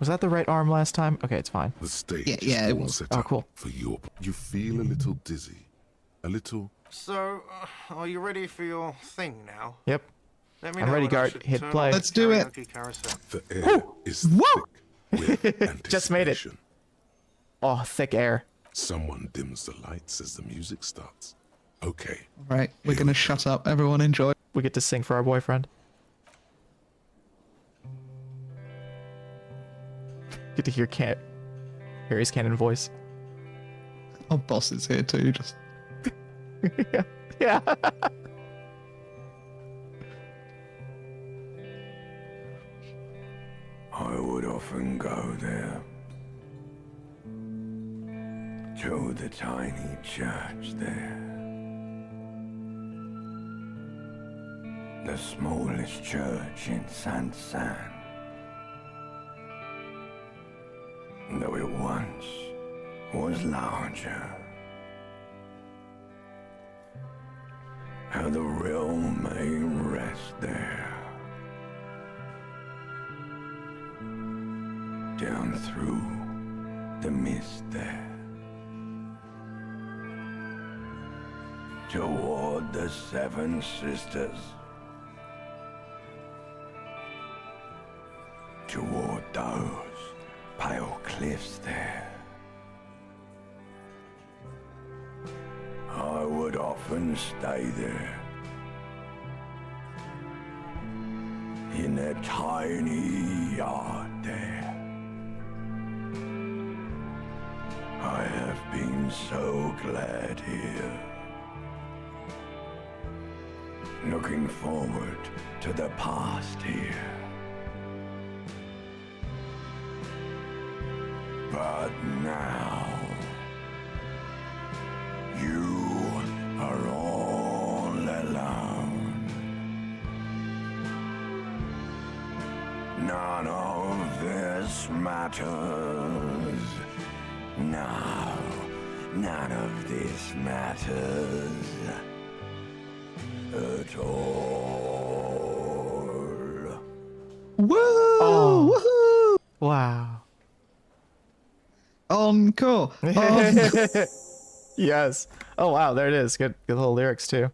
Was that the right arm last time? Okay, it's fine. The stage Yeah, is it all was. set Oh, up cool. for your. You feel a little dizzy, a little. So, are you ready for your thing now? Yep. Let me I'm know ready, when I Gart. should Hit turn play. off Let's the do it. karaoke carousel. The air is thick with anticipation. Just made it. Oh, thick air. Someone dims the lights as the music starts. Okay. Right, we're gonna shut up. Everyone enjoy. We get to sing for our boyfriend. Get to hear Harry's canon voice. Our boss is here too. Just Yeah. I would often go there to the tiny church there, the smallest church in San, though it once was larger. How the realm may rest there. Down through the mist there, toward the Seven Sisters, toward those pale cliffs there. I would often stay there, in that tiny yard there. I have been so glad here. Looking forward to the past here. But now, you are None of this matters. Now, none of this matters at all. Woo! Oh. Woohoo! Wow. Encore. Yes. Oh wow, there it is. Good little lyrics too.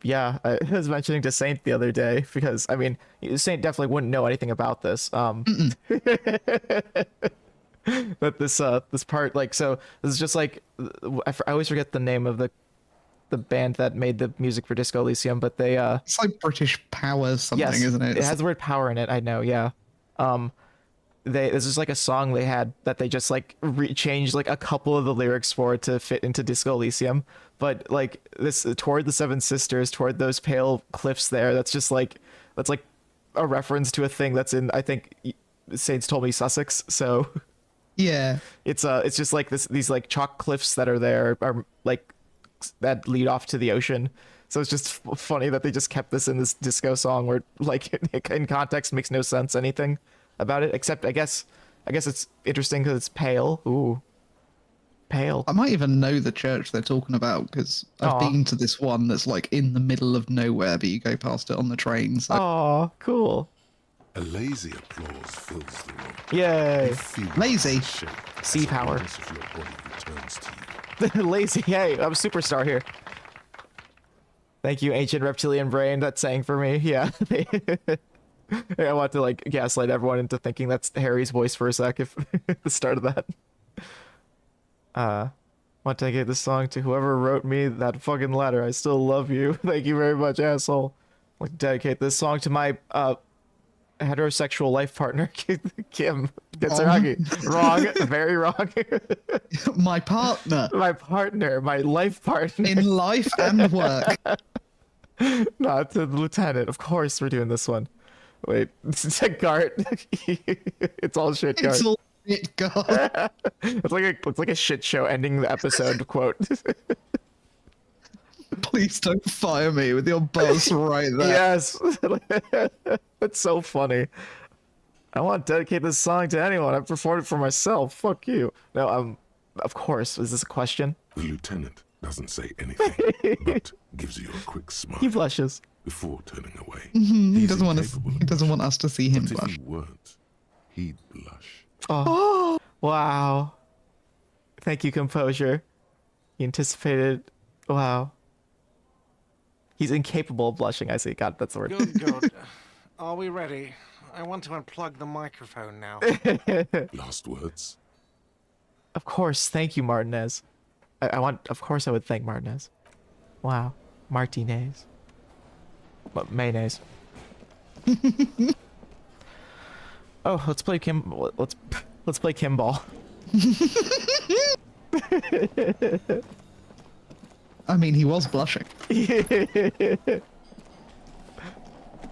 Yeah, I was mentioning to Saint the other day because I mean Saint definitely wouldn't know anything about this. But this part, like, so this is just like I always forget the name of the band that made the music for Disco Elysium, but they It's like British Power something, yes, isn't it? it has the word power in it. I know, yeah. This is like a song they had that they just like changed like a couple of the lyrics for it to fit into Disco Elysium, but like this toward the Seven Sisters, toward those pale cliffs there, that's like a reference to a thing that's in, I think Saints told me, Sussex. So Yeah. it's just like these like chalk cliffs that are there are like that lead off to the ocean. So it's just funny that they just kept this in this disco song where like in context makes no sense anything about it, except I guess it's interesting because it's pale. Ooh, pale. I might even know the church they're talking about because I've been to this one that's like in the middle of nowhere, but you go past it on the train. So. Oh, cool. A lazy applause fills the room. Yay. You feel Lazy. the shake as Sea the power. awareness of your body returns to you. Lazy. Hey, I'm a superstar here. Thank you, ancient reptilian brain. That's saying for me. Yeah. I want to like gaslight everyone into thinking that's Harry's voice for a sec. If the start of that. Want to dedicate this song to whoever wrote me that fucking letter. I still love you. Thank you very much, asshole. I'd like to dedicate this song to my heterosexual life partner, Kim Getsaragi. Wrong. Very wrong. My partner My partner, my life partner. in life and work. Not to the lieutenant. Of course we're doing this one. Wait, it's a Gart. It's all shit, Gart. It's all it, God. It's like a shit show ending the episode quote. Please don't fire me with your boss right there. Yes. That's so funny. I want to dedicate this song to anyone. I performed it for myself. Fuck you. No, of course. Is this a question? The lieutenant doesn't say anything, but gives you a quick smile He blushes. before turning away. He doesn't want us. He doesn't want us to see him But if blush. he weren't, he'd blush. Oh. Wow. Thank you, composure. He anticipated. Wow. He's incapable of blushing. I see. God, that's the word. Good. Are we ready? I want to unplug the microphone now. Last words? Of course. Thank you, Martinez. Of course I would thank Martinez. Wow. Martinez. Mayonnaise. Oh, let's play let's play Kimball. I mean, he was blushing.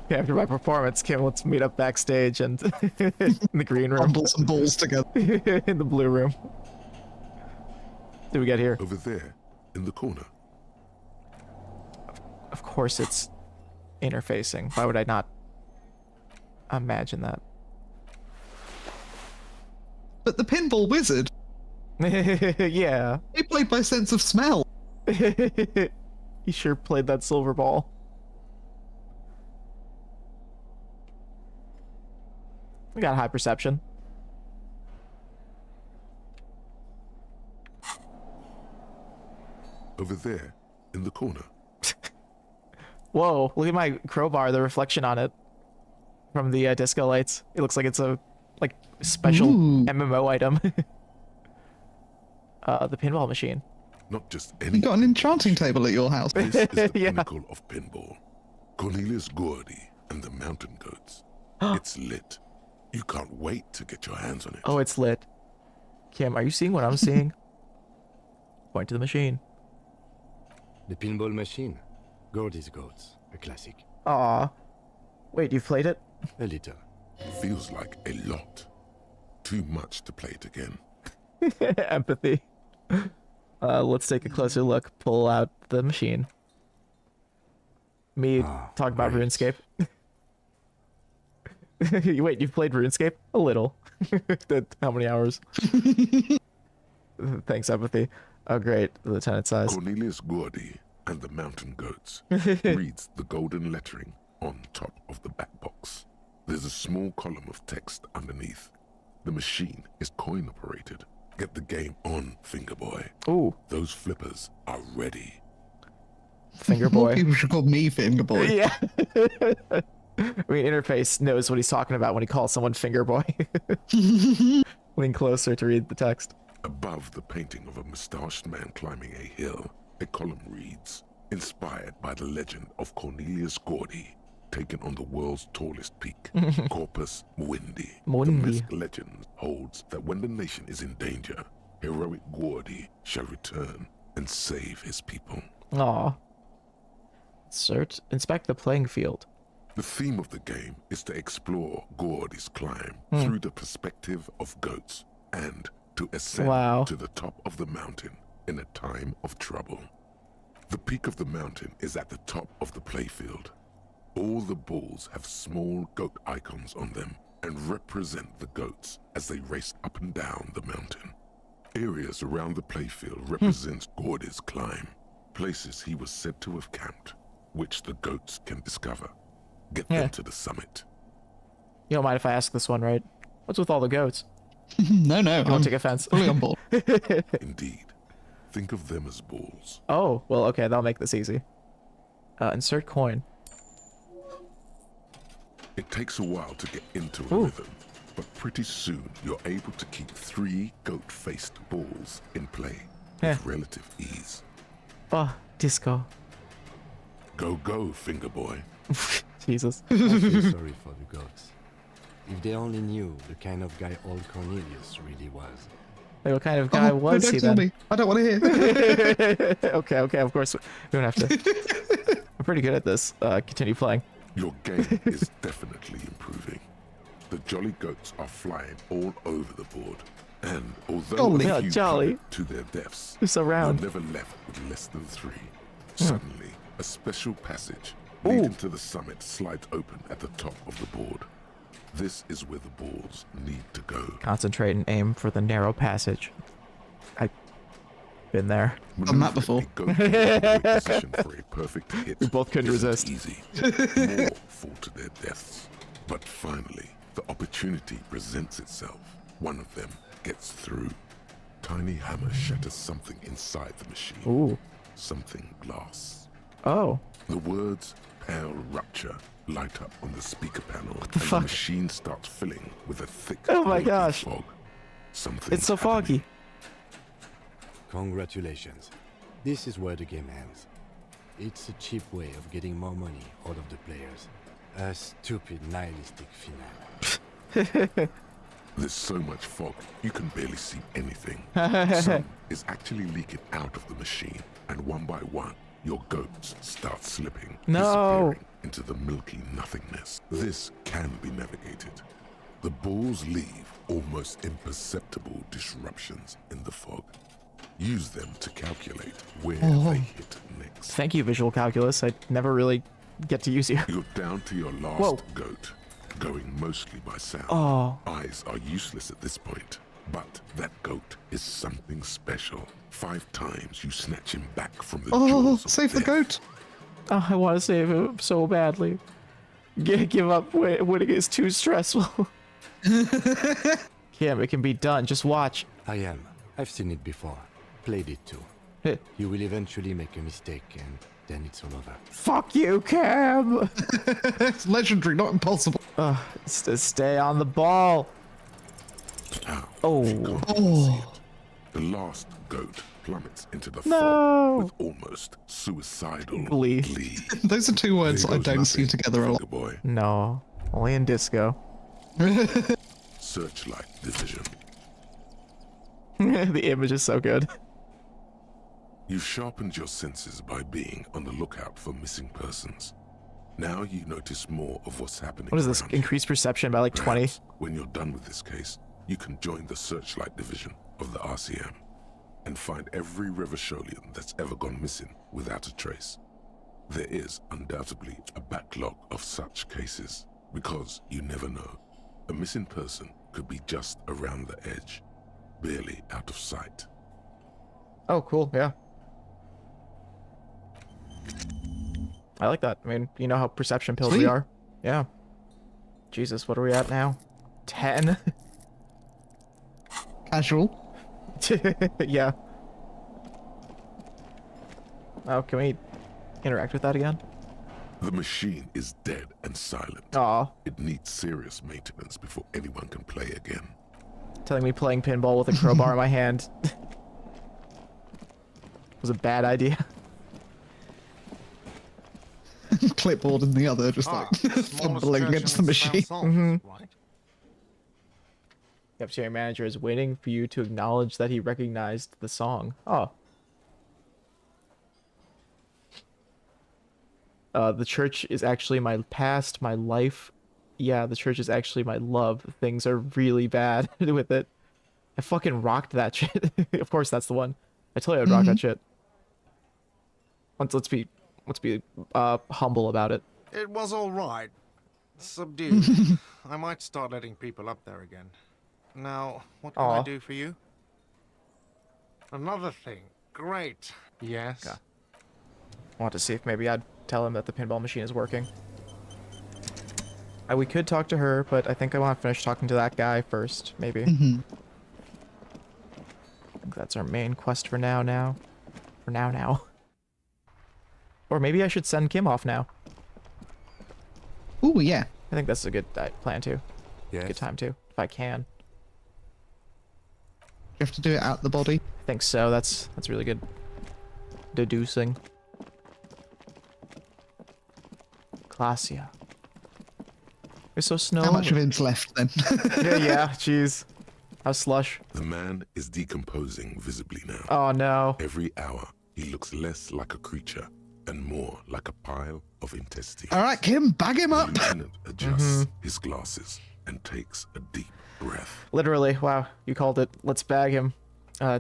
Yeah, after my performance, Kim, let's meet up backstage and in the green room. Bundle some balls together. In the blue room. What do we get here? Over there, in the corner. Of course it's interfacing. Why would I not imagine that? But the pinball wizard, Yeah. he played by sense of smell. He sure played that silver ball. We got high perception. Over there, in the corner. Whoa, look at my crowbar, the reflection on it from the disco lights. It looks like it's a like special Ooh. MMO item. The pinball machine. Not just any. You got an enchanting table at your house. This is the Yeah. pinnacle of pinball. Cornelius Gordy and the Mountain Goats. It's lit. You can't wait to get your hands on it. Oh, it's lit. Kim, are you seeing what I'm seeing? Point to the machine. The pinball machine. Gordy's Goats. A classic. Aw. Wait, you've played it? A little. Feels like a lot. Too much to play it again. Empathy. Let's take a closer look. Pull out the machine. Me talk about great. RuneScape. Wait, you've played RuneScape? A little. How many hours? Thanks, empathy. Oh, great. The lieutenant size. Cornelius Gordy and the Mountain Goats reads the golden lettering on top of the back box. There's a small column of text underneath. The machine is coin operated. Get the game on, Finger Boy. Ooh. Those flippers are ready. Finger More boy. people should call me Finger Boy. Yeah. I mean, Interface knows what he's talking about when he calls someone Finger Boy. Lean closer to read the text. Above the painting of a mustached man climbing a hill, a column reads, inspired by the legend of Cornelius Gordy, taken on the world's tallest peak, Corpus Muindi. The Muindi. myth legend holds that when the nation is in danger, heroic Gordy shall return and save his people. Aw. Inspect the playing field. The theme of the game is to explore Gordy's climb through the perspective of goats and to ascend to the top of the mountain in a time of trouble. The peak of the mountain is at the top of the playfield. All the balls have small goat icons on them and represent the goats as they race up and down the mountain. Areas around the playfield represent Gordy's climb, places he was said to have camped, which the goats can discover. Get them to the summit. You don't mind if I ask this one, right? What's with all the goats? No, You won't take offense. fully on board. Indeed. Think of them as balls. Oh, well, okay, that'll make this easy. Insert coin. It takes a while to get into a rhythm, but pretty soon you're able to keep 3 goat-faced balls in play with relative ease. Oh, disco. Go, go, Finger Boy. Jesus. I feel sorry for the goats. If they only knew the kind of guy old Cornelius really was. Like, what kind of guy was don't he tell then? me. I don't want to hear. Okay, of course. We don't have to. I'm pretty good at this. Continue playing. Your game is definitely improving. The jolly goats are flying all over the board. And although Jolly. a Yeah, few jolly. plummet to their deaths, Who's around? you're never left with less than 3. Suddenly, a special passage leading to the summit slides open at the top of the board. This is where the balls need to go. Concentrate and aim for the narrow passage. I've been there. Done that before. A goat in a great position for a perfect hit. We both couldn't isn't resist. Easy. More fall to their deaths. But finally, the opportunity presents itself. One of them gets through. Tiny hammer shatters something inside the machine. Ooh. Something glass. Oh. The words "pale rupture" light up on the speaker panel, the and fuck? the machine starts filling with a thick, Oh my milky gosh. fog. Something. It's so foggy. Congratulations. This is where the game ends. It's a cheap way of getting more money out of the players. A stupid nihilistic finale. There's so much fog, you can barely see anything. Some is actually leaking out of the machine, and one by one, your goats start slipping, No. disappearing into the milky nothingness. This can be navigated. The balls leave almost imperceptible disruptions in the fog. Use them to calculate where they hit next. Thank you, visual calculus. I never really get to use you. You're down to your last Whoa. goat, going mostly by sound. Oh. Eyes are useless at this point, but that goat is something special. 5 times you snatch him back from the Oh, jaws of save the death. goat. Oh, I want to save him so badly. Give up. Winning is too stressful. Kim, it can be done. Just watch. I am. I've seen it before. Played it too. Heh. You will eventually make a mistake and then it's all over. Fuck you, Cam. It's legendary, not impossible. Stay on the ball. Ow, Oh. she can't see it. The last goat plummets into the No. fog with almost suicidal Glee. Those are 2 words There I goes don't see nothing, together a lot. Finger Boy. No, only in disco. Searchlight Division. The image is so good. You've sharpened your senses by being on the lookout for missing persons. Now you notice more of what's happening. What is this? around you. Increased perception by like 20? Perhaps when you're done with this case, you can join the Searchlight Division of the RCM and find every Revacholian that's ever gone missing without a trace. There is undoubtedly a backlog of such cases, Because you never know. A missing person could be just around the edge, barely out of sight. Oh, cool. Yeah. I like that. I mean, you know how perception pills we Sweet. are. Yeah. Jesus, what are we at now? 10? Casual. Yeah. Oh, can we interact with that again? The machine is dead and silent. Aw. It needs serious maintenance before anyone can play again. Telling me playing pinball with a crowbar in my hand was a bad idea. Clipboard in the other, just like fumbling against the machine. Right. Cafeteria manager is waiting for you to acknowledge that he recognized the song. Oh. The church is actually my past, my life. Yeah, the church is actually my love. Things are really bad with it. I fucking rocked that shit. Of course, that's the one. I told you I'd rock that shit. Let's be humble about it. It was all right. Subdued. I might start letting people up there again. Now, what can I do for you? Another thing. Great. Yes. Okay. I want to see if maybe I'd tell him that the pinball machine is working. We could talk to her, but I think I want to finish talking to that guy first, maybe. I think that's our main quest for now. For now. Or maybe I should send Kim off now. Ooh, yeah. I think that's a good plan too. Yes. Good time too, if I can. You have to do it out the body. I think so. That's really good. Deducing. Glacia. It's so snow. How much of it's left then? yeah. Jeez. How slush. The man is decomposing visibly now. Oh no. Every hour, he looks less like a creature and more like a pile of intestines. All right, Kim, bag him The up. lieutenant adjusts his glasses and takes a deep breath. Literally. Wow. You called it. Let's bag him.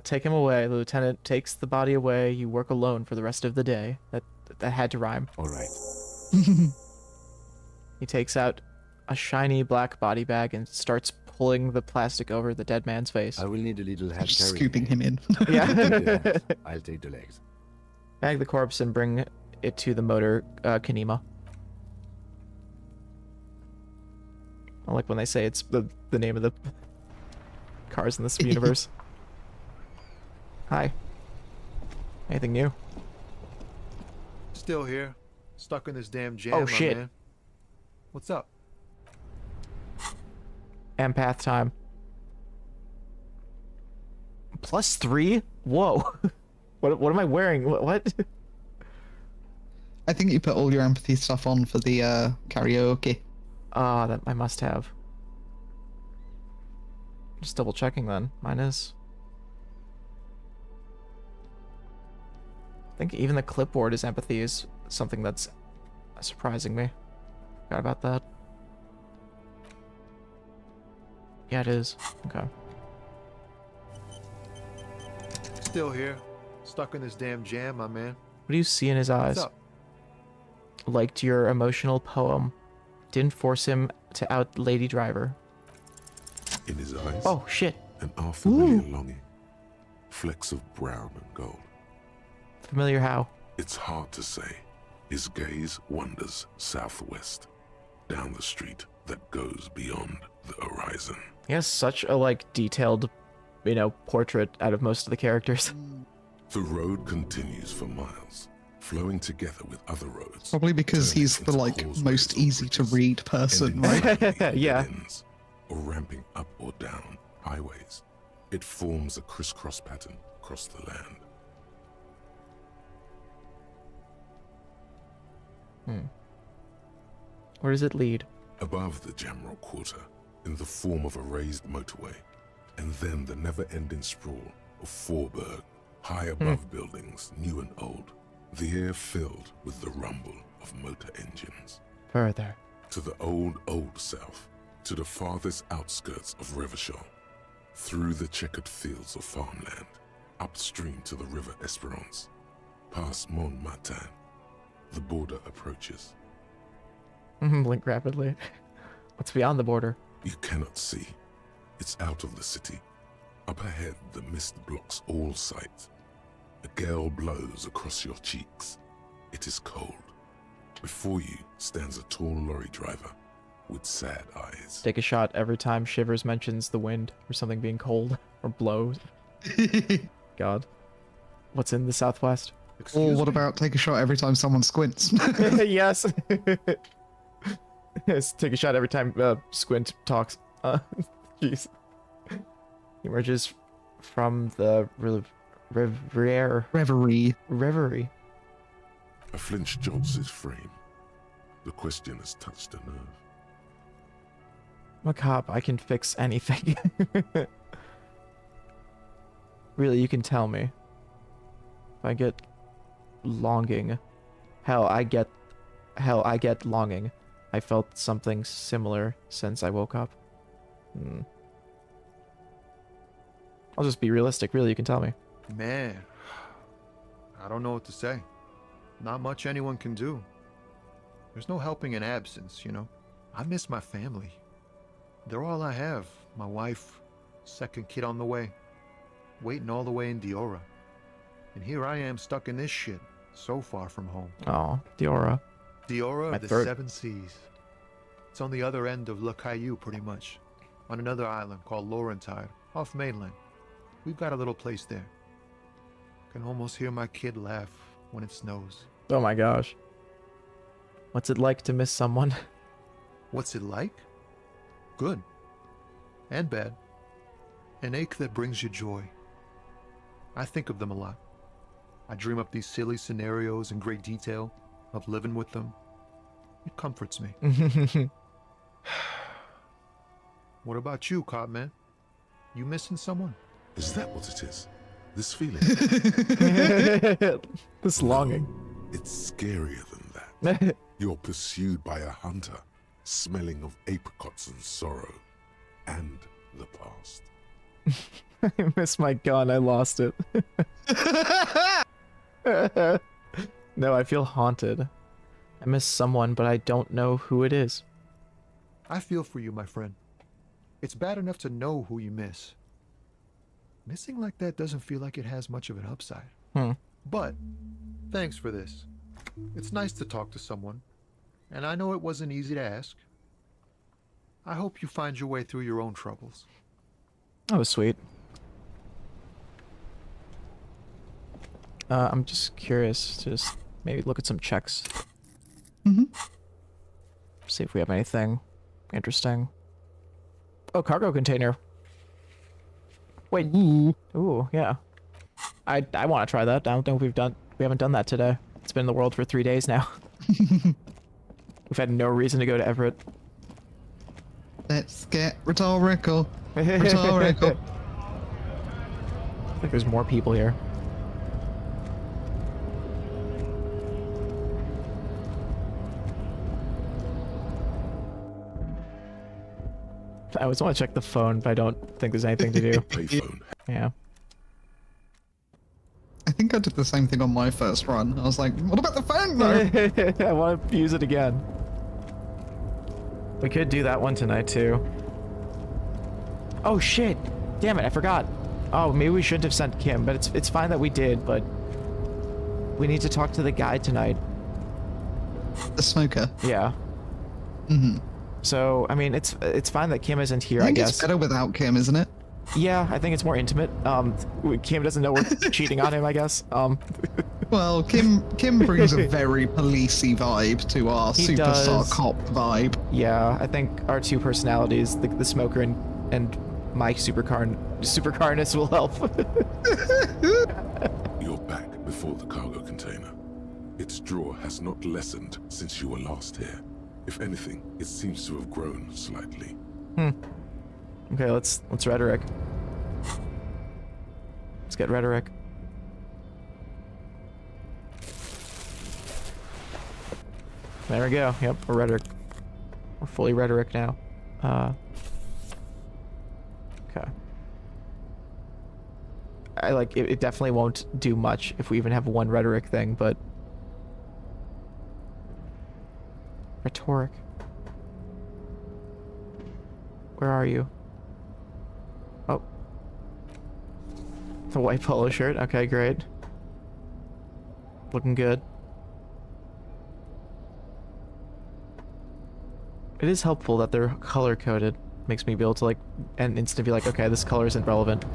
Take him away. The lieutenant takes the body away. You work alone for the rest of the day. That had to rhyme. All right. He takes out a shiny black body bag and starts pulling the plastic over the dead man's face. I will need a little help Just carrying scooping him in. Yeah. I'll take the legs. Bag the corpse and bring it to the motor Kanema. I like when they say it's the name of the cars in this universe. Hi. Anything new? Still here. Stuck in this damn jam, Oh, my shit. man. What's up? Empath time. +3? Whoa. What am I wearing? What? I think you put all your empathy stuff on for the karaoke. Ah, that I must have. Just double checking then. Mine is. I think even the clipboard is empathy is something that's surprising me. Forgot about that. Yeah, it is. Okay. Still here. Stuck in this damn jam, my man. What do you see in his eyes? What's up? Liked your emotional poem. Didn't force him to out Lady Driver. In his eyes, Oh, shit. an unfamiliar longing. Flecks of brown and gold. Familiar how? It's hard to say. His gaze wanders southwest, down the street that goes beyond the horizon. He has such a, like, detailed, portrait out of most of the characters. The road continues for miles, flowing together with other roads. Probably because turning he's the into like causeways most or easy to bridges, read person, ending right? suddenly in Yeah. dead ends, or ramping up or down highways. It forms a crisscross pattern across the land. Where does it lead? Above the Jamrock Quarter, in the form of a raised motorway, and then the never-ending sprawl of Forberg, high above buildings, new and old, the air filled with the rumble of motor engines. Further. To the old south, to the farthest outskirts of Revachol, through the checkered fields of farmland, upstream to the river Esperance, past Montmartin, the border approaches. Blink rapidly. What's beyond the border? You cannot see. It's out of the city. Up ahead, the mist blocks all sight. A gale blows across your cheeks. It is cold. Before you stands a tall lorry driver with sad eyes. Take a shot every time Shivers mentions the wind or something being cold or blows. God. What's in the southwest? Or what about take a shot every time someone squints? Yes. Yes, take a shot every time Squint talks. Jeez. He emerges from the Reverie. reverie. A flinch jolts his frame. The question has touched a nerve. I'm a cop. I can fix anything. Really, you can tell me. If I get longing. Hell, I get longing. I felt something similar since I woke up. I'll just be realistic. Really, you can tell me. Man, I don't know what to say. Not much anyone can do. There's no helping in absence, you know. I miss my family. They're all I have. My wife, second kid on the way, waiting all the way in Diora. And here I am stuck in this shit, so far from home. Oh, Diora. Diora My of the throat. Seven Seas. It's on the other end of Le Caillou, pretty much. On another island called Laurentide, off mainland. We've got a little place there. Can almost hear my kid laugh when it snows. Oh my gosh. What's it like to miss someone? What's it like? Good. And bad. An ache that brings you joy. I think of them a lot. I dream up these silly scenarios in great detail of living with them. It comforts me. What about you, cop man? You missing someone? Is that what it is? This feeling? This longing. It's scarier than that. You're pursued by a hunter, smelling of apricots and sorrow, and the past. I miss my gun. I lost it. No, I feel haunted. I miss someone, but I don't know who it is. I feel for you, my friend. It's bad enough to know who you miss. Missing like that doesn't feel like it has much of an upside. But, thanks for this. It's nice to talk to someone, and I know it wasn't easy to ask. I hope you find your way through your own troubles. That was sweet. I'm just curious to just maybe look at some checks. See if we have anything interesting. Oh, cargo container. Wait. Ooh, yeah. I want to try that. I don't think we haven't done that today. It's been in the world for 3 days now. We've had no reason to go to Everett. Let's get rhetorical. Rhetorical. I think there's more people here. I always want to check the phone, but I don't think there's anything to do. Payphone. Yeah. I think I did the same thing on my first run. I was like, what about the phone though? I want to use it again. We could do that one tonight too. Oh shit! Damn it, I forgot. Oh, maybe we shouldn't have sent Kim, but it's fine that we did, but we need to talk to the guy tonight. The smoker. Yeah. So, I mean, it's fine that Kim isn't here, I I think guess. it's better without Kim, isn't it? Yeah, I think it's more intimate. Kim doesn't know we're cheating on him, I guess. Well, Kim brings a very policey vibe to our He superstar does. cop vibe. Yeah, I think our two personalities, the smoker and my supercarness will help. You're back before the cargo container. Its draw has not lessened since you were last here. If anything, it seems to have grown slightly. Okay, let's rhetoric. Let's get rhetoric. There we go. Yep, we're rhetoric. We're fully rhetoric now. Okay. I like it definitely won't do much if we even have one rhetoric thing, but rhetoric. Where are you? Oh. The white polo shirt. Okay, great. Looking good. It is helpful that they're color coded. Makes me be able to like, and instantly be like, okay, this color isn't relevant.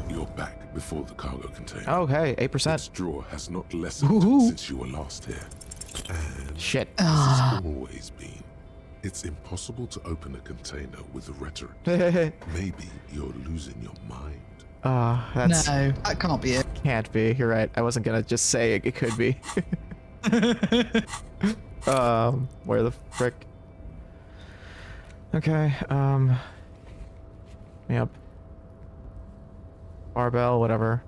You're back before the cargo container. Oh, hey, 8%. Its drawer has not lessened Woohoo. since you were last here. And Shit. this has always been. It's impossible to open a container with rhetoric. Maybe you're losing your mind. That's... No, that can't be it. Can't be. You're right. I wasn't gonna just say it could be. Where the frick? Okay, yep. Barbell, whatever.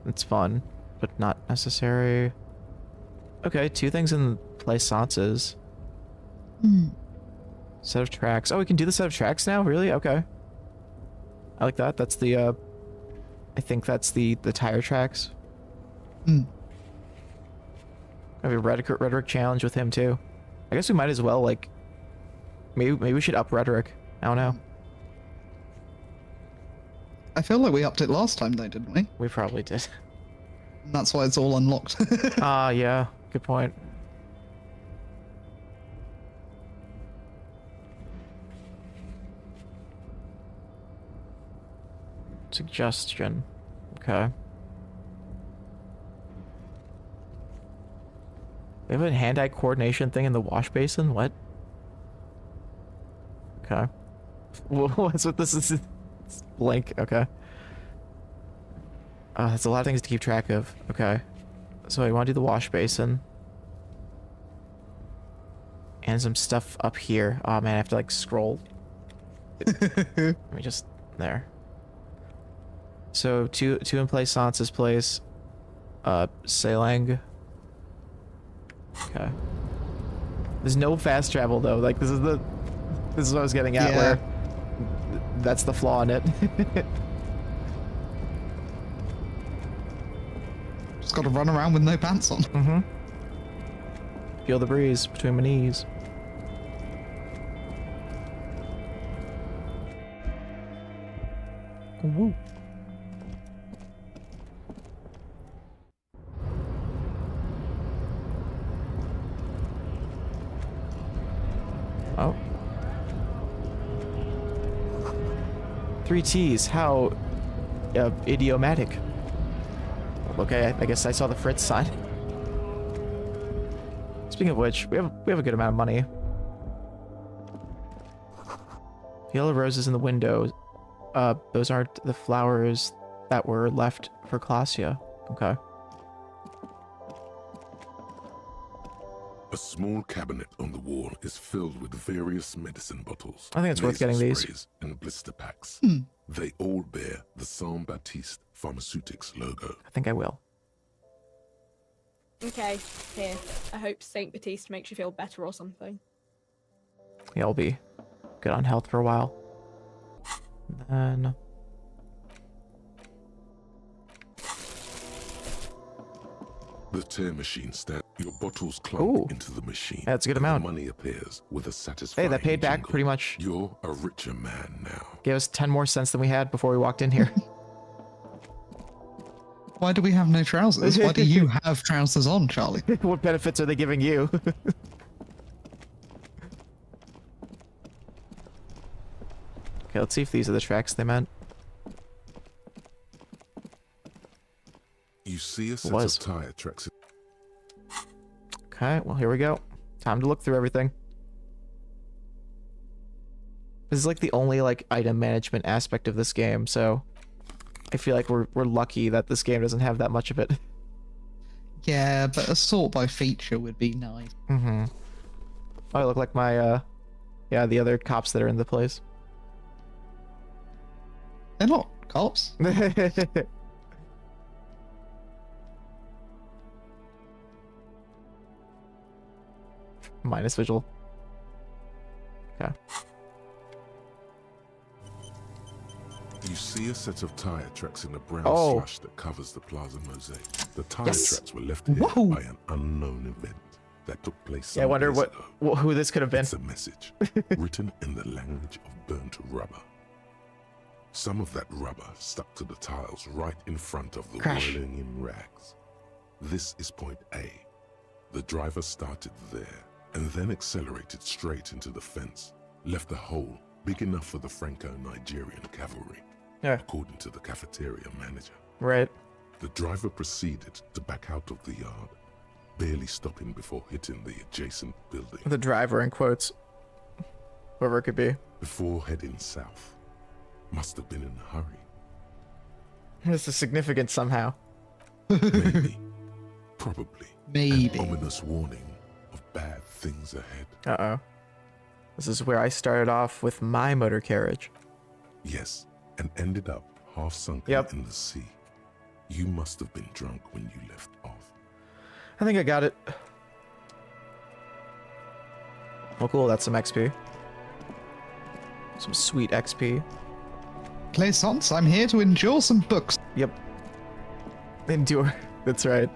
It's fun, but not necessary. Okay, 2 things in plaissances. Set of tracks. Oh, we can do the set of tracks now? Really? Okay. I like that. That's the, I think that's the tire tracks. I have a rhetoric challenge with him, too. I guess we might as well, like, maybe we should up rhetoric. I don't know. I feel like we upped it last time, though, didn't we? We probably did. And that's why it's all unlocked. Yeah. Good point. Suggestion. Okay. We have a hand-eye coordination thing in the wash basin? What? Okay. What's with this? It's blank. Okay. That's a lot of things to keep track of. Okay. So I want to do the wash basin. And some stuff up here. Oh man, I have to like scroll. Let me just... There. So, two in place, Sansa's place. Selang. Okay. There's no fast travel though. Like this is what I was getting at, where that's the flaw in it. Just got to run around with no pants on. Feel the breeze between my knees. Woo. Oh. 3 T's. How idiomatic. Okay, I guess I saw the Fritz sign. Speaking of which, we have a good amount of money. Yellow roses in the window. Those aren't the flowers that were left for Clausia. Okay. A small cabinet on the wall is filled with various medicine bottles. I think it's worth getting these. Sprays and blister packs. They all bear the Saint Baptiste Pharmaceutics logo. I think I will. Okay, here. I hope Saint Baptiste makes you feel better or something. Yeah, I'll be good on health for a while. And then... The tear machine stands. Your bottles clunk into the machine. That's a good and amount. The money appears with a satisfying Hey, that paid back jingle. pretty much. You're a richer man now. Gave us 10 more cents than we had before we walked in here. Why do we have no trousers? Why do you have trousers on, Charlie? What benefits are they giving you? Okay, let's see if these are the tracks they meant. You see a set Was. of tire tracks. Okay, well, here we go. Time to look through everything. This is like the only like item management aspect of this game, so I feel like we're lucky that this game doesn't have that much of it. Yeah, but a sort by feature would be nice. Oh, I look like my yeah, the other cops that are in the place. They're not cops. Minus visual. Okay. You see a set of tire tracks in the brown Oh. slush that covers the plaza mosaic. The tire Yes. tracks were left here Whoa. by an unknown event. that took place. Yeah, I wonder some days ago. who this could have been. It's a message written in the language of burnt rubber. Some of that rubber stuck to the tiles right in front of the Crash. whirling in rags. This is point A. The driver started there and then accelerated straight into the fence, left a hole big enough for the Franco-Nigerian cavalry, Yeah. according to the cafeteria manager. Right. The driver proceeded to back out of the yard, barely stopping before hitting the adjacent building. The driver in quotes. Whoever it could be. Before heading south. Must have been in a hurry. This is significant somehow. Maybe. Probably. Maybe. An ominous warning of bad things ahead. Uh-oh. This is where I started off with my motor carriage. Yes, and ended up half sunken Yep. in the sea. You must have been drunk when you left off. I think I got it. Oh, cool. That's some XP. Some sweet XP. Plaisance, I'm here to endure some books. Yep. Endure. That's right.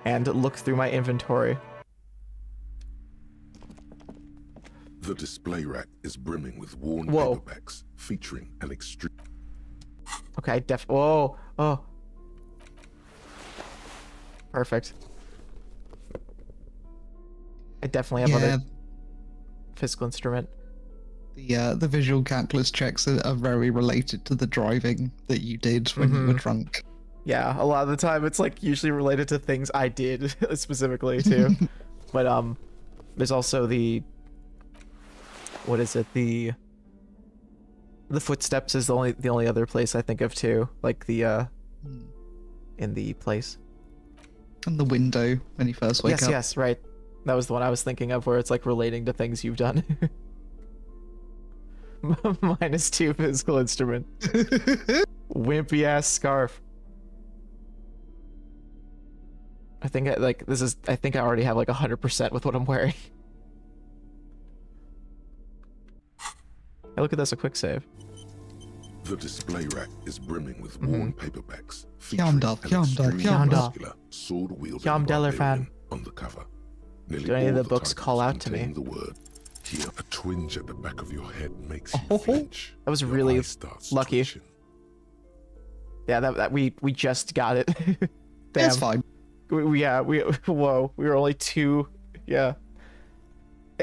And look through my inventory. The display rack is brimming with worn Whoa. paperbacks featuring an extreme. Okay, oh. Perfect. I definitely have Yeah, other physical instrument. the visual calculus checks are very related to the driving that you did when you were drunk. Yeah, a lot of the time it's like usually related to things I did specifically too. But there's also the what is it? The footsteps is the only other place I think of too. Like the in the place. And the window when you first wake up. Yes, right. That was the one I was thinking of where it's like relating to things you've done. -2 physical instrument. Wimpy ass scarf. I think I think I already have like 100% with what I'm wearing. Hey, look at this, a quick save. The display rack is brimming with worn paperbacks Yonder, featuring an extremely yonder. muscular sword-wielding Yum Deller fan. barbarian on the cover. Nearly Do any of all the books titles call out to me? contain the word. Here, a twinge at the back of your head makes you Oh, flinch. that was Your really eye starts lucky. twitching. Yeah, that we just got it. Damn. That's fine. We whoa, we were only 2. Yeah.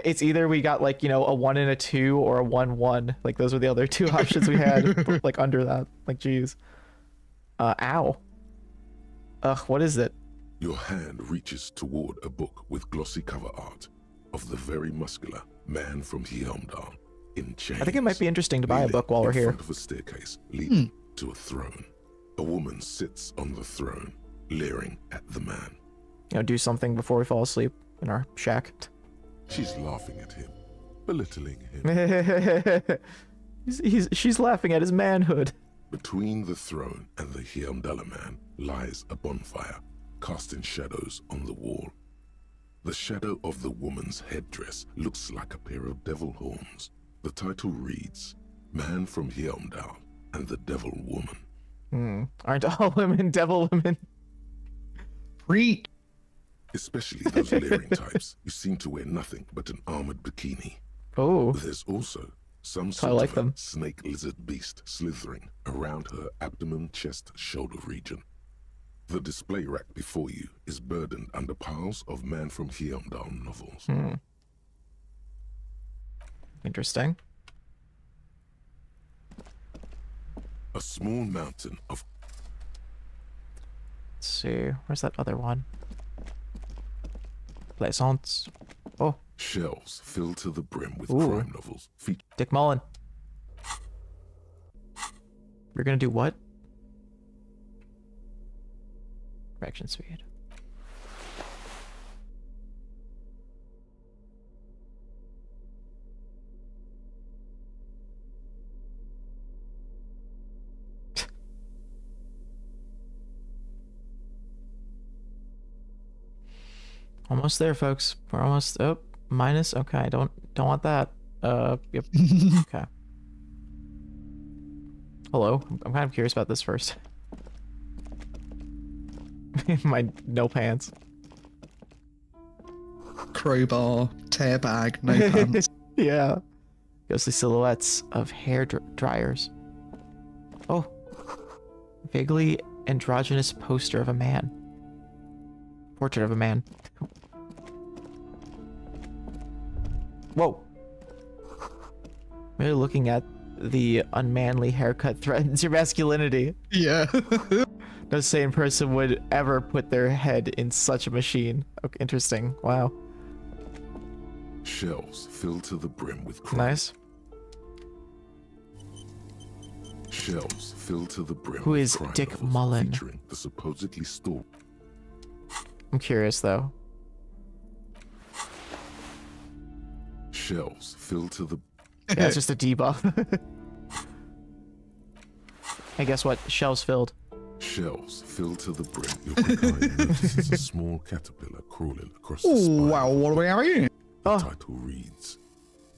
It's either we got like, you know, a 1 and a 2 or a 1-1. Like those were the other 2 options we had. But, like under that. Like geez. Ow. Ugh, what is it? Your hand reaches toward a book with glossy cover art of the very muscular man from Hjelmdal in chains. I think it might be interesting to buy a kneeling book while we're in here. front of a staircase leading to a throne. A woman sits on the throne, leering at the man. You know, do something before we fall asleep in our shack. She's laughing at him, belittling him. She's laughing at his manhood. Between the throne and the Hjelmdala man lies a bonfire, casting shadows on the wall. The shadow of the woman's headdress looks like a pair of devil horns. The title reads, Man from Hjelmdal and the Devil Woman. Aren't all women devil women? Preach. Especially those leering types who seem to wear nothing but an armored bikini. Oh. There's also some I sort like of them. a snake lizard beast slithering around her abdomen, chest, shoulder region. The display rack before you is burdened under piles of Man from Hjelmdal novels. Interesting. A small mountain of Let's see. Where's that other one? Plaisance. Oh, shelves filled to the brim with Ooh. crime novels. Dick Mullen. We're gonna do what? Reaction speed. Almost there, folks. We're almost minus. Okay, don't want that. Yep. Okay. Hello. I'm kind of curious about this first. My no pants. crowbar, tear bag, no pants. Yeah. Ghostly silhouettes of hair dryers. Oh. Vaguely androgynous poster of a man. Portrait of a man. Whoa. Really looking at the unmanly haircut threatens your masculinity. Yeah. No sane person would ever put their head in such a machine. Okay, interesting. Wow. Shelves filled to the brim with crime. Nice. Shelves filled to the brim. Who with is crime Dick novels Mullen? Featuring the supposedly stalked. I'm curious though. Shelves filled to the. Yeah, it's just a debuff. Hey, guess what? Shelves filled. Shelves filled to the brim. Your quick eye notices a small caterpillar crawling across the spine. Wow, what do we have here? The Oh. title reads,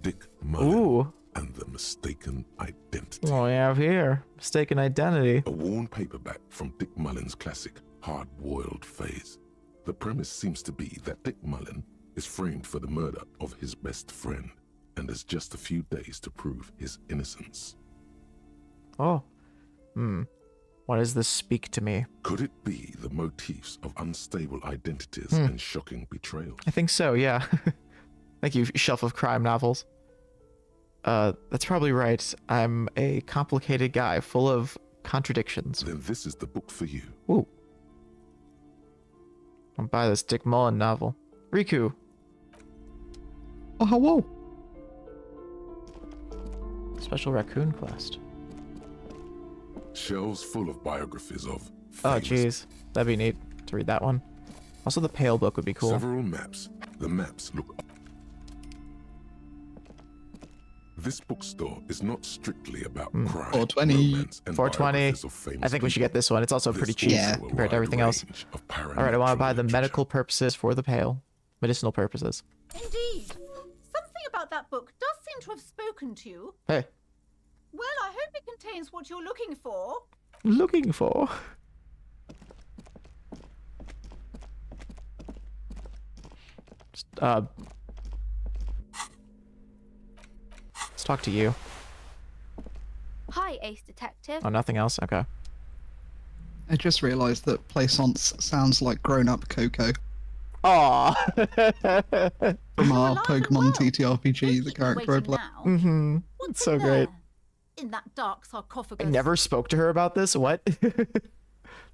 Dick Mullen Ooh. and the Mistaken Identity. What do we have here? Mistaken identity. A worn paperback from Dick Mullen's classic hard-boiled phase. The premise seems to be that Dick Mullen is framed for the murder of his best friend and has just a few days to prove his innocence. Oh. What does this speak to me? Could it be the motifs of unstable identities and shocking betrayals? I think so, yeah. Thank you, Shelf of Crime novels. That's probably right. I'm a complicated guy full of contradictions. Then this is the book for you. Ooh. I'll buy this Dick Mullen novel. Riku. Oh, hello. Special raccoon quest. Shelves full of biographies of Oh, famous jeez. That'd be neat to read that one. Also, the Pale book would be cool. Several maps. The maps look. This bookstore is not strictly about crime, 420. romance, and 420. biographies of famous I think we should get people. this one. It's also pretty There's cheap Yeah. also a compared to wide everything else. range of All right, I want to buy the paranormal medical literature. purposes for the Pale. Medicinal purposes. Indeed. Something about that book does seem to have spoken to you. Hey, Well, I hope it contains what you're looking for. looking for. Just, let's talk to you. Hi, Ace Detective. Oh, nothing else? Okay. I just realised that Plaisance sounds like grown-up Coco Aw. from our alive and Pokemon well. TTRPG, Don't the keep me character I waiting play. now. Mm-hmm. What's It's so in great. there? In that dark sarcophagus. I never spoke to her about this. What?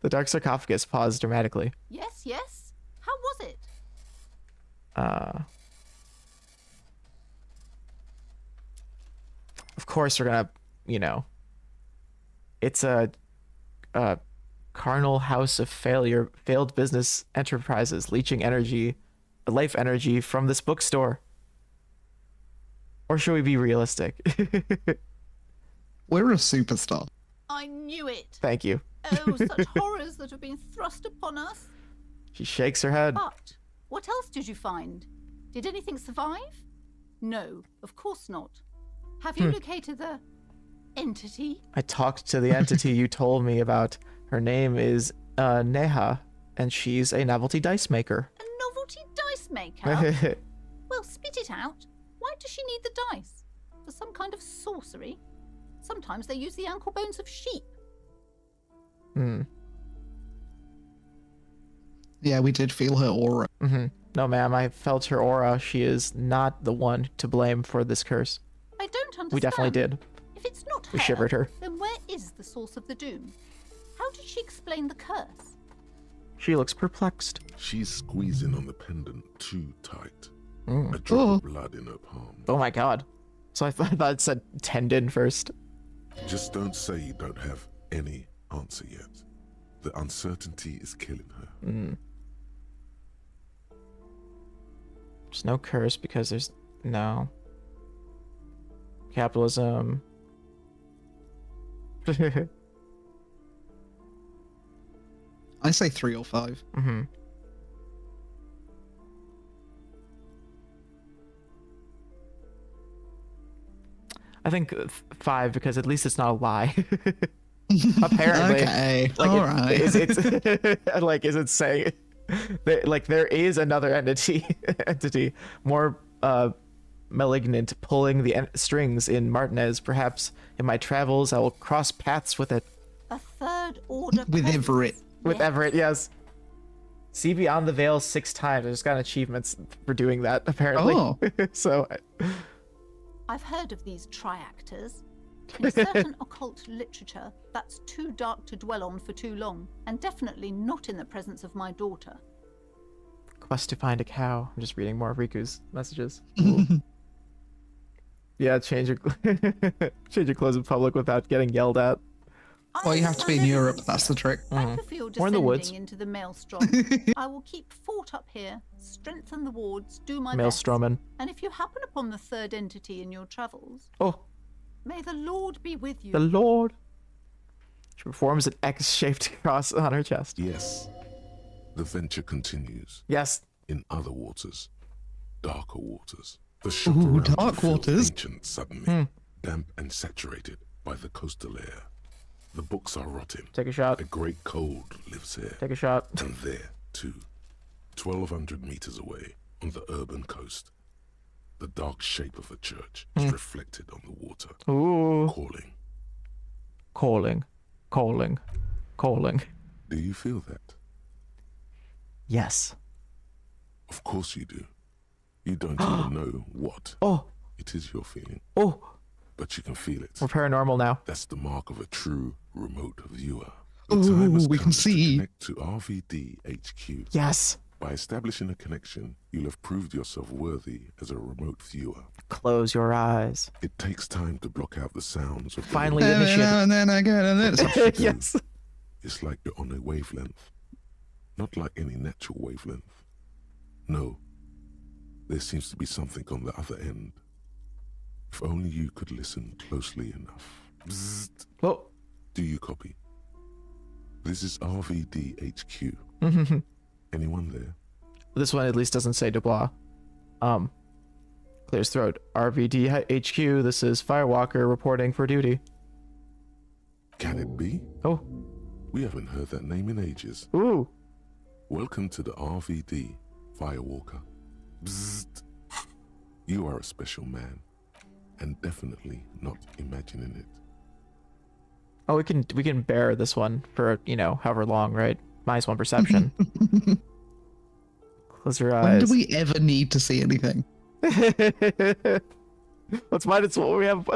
The dark sarcophagus paused dramatically. Yes, yes. How was it? Of course we're gonna, you know, it's a carnal house of failed business enterprises, leeching energy, life energy from this bookstore. Or should we be realistic? We're a superstar. I knew it. Thank you. Oh, such horrors that have been thrust upon us. She shakes her head. But what else did you find? Did anything survive? No, of course not. Have you located the entity? I talked to the entity you told me about. Her name is Neha, and she's a novelty dice maker. A novelty dice maker? Well, spit it out. Why does she need the dice? For some kind of sorcery? Sometimes they use the ankle bones of sheep. Yeah, we did feel her aura. No, ma'am, I felt her aura. She is not the one to blame for this curse. I don't understand. We definitely did. If it's not We shivered her. then where is the source of the doom? How did she explain the curse? She looks perplexed. She's squeezing on the pendant too tight. Mm. A drop of blood in her palm. Oh my god. So I thought it said tendon first. Just don't say you don't have any answer yet. The uncertainty is killing her. There's no curse because there's no capitalism. I say 3 or 5. I think 5 because at least it's not a lie. Apparently. Okay, Like all right. it's like, is it saying There is another entity more malignant pulling the strings in Martinez. Perhaps in my travels I will cross paths with it. A third order With presence. Everett. With Everett, yes. See Beyond the Veil 6 times. I just got achievements for doing that, apparently. Oh. So I've heard of these triactors. In certain occult literature, that's too dark to dwell on for too long, and definitely not in the presence of my daughter. quest to find a cow. I'm just reading more of Riku's messages. Yeah, change your change your clothes in public without getting yelled at. Well, you have to be in Europe. That's the trick. Thank you for your Or in the woods. descending into the maelstrom. I will keep fort up here, strengthen the wards, do my best. Maelstromen. And if you happen upon the third entity in your travels, Oh, may the Lord be with you. the Lord. She performs an X-shaped cross on her chest. Yes, the venture continues. Yes. In other waters, darker waters. The shop around you dark feels waters. ancient suddenly, damp and saturated by the coastal air. The books are rotting. Take a shot. A great cold lives here. Take a shot. And there, too, 1,200 meters away, on the urban coast, the dark shape of a church is reflected on the water, Ooh. calling. Calling. Calling. Calling. Do you feel that? Yes. Of course you do. You don't even know what it is you're feeling. Oh. But you can feel it. We're paranormal now. That's the mark of a true remote viewer. Ooh, we can see. Connect to RVD HQ. Yes. By establishing a connection, you'll have proved yourself worthy as a remote viewer. Close your eyes. It takes time to block out the sounds of the Finally world. initiate. And then I get it. Yes. It's like you're on a wavelength. Not like any natural wavelength. No. There seems to be something on the other end. If only you could listen closely enough. Bzzzt. Oh. Do you copy? This is RVD HQ. Anyone there? This one at least doesn't say Dubois. Clears throat. RVD HQ. This is Firewalker reporting for duty. Can it be? Oh. We haven't heard that name in ages. Ooh. Welcome to the RVD, Firewalker. Bzzzt. You are a special man, and definitely not imagining it. Oh, we can bear this one for, however long, right? -1 perception. Close your eyes. When do we ever need to see anything? Let's minus what we have.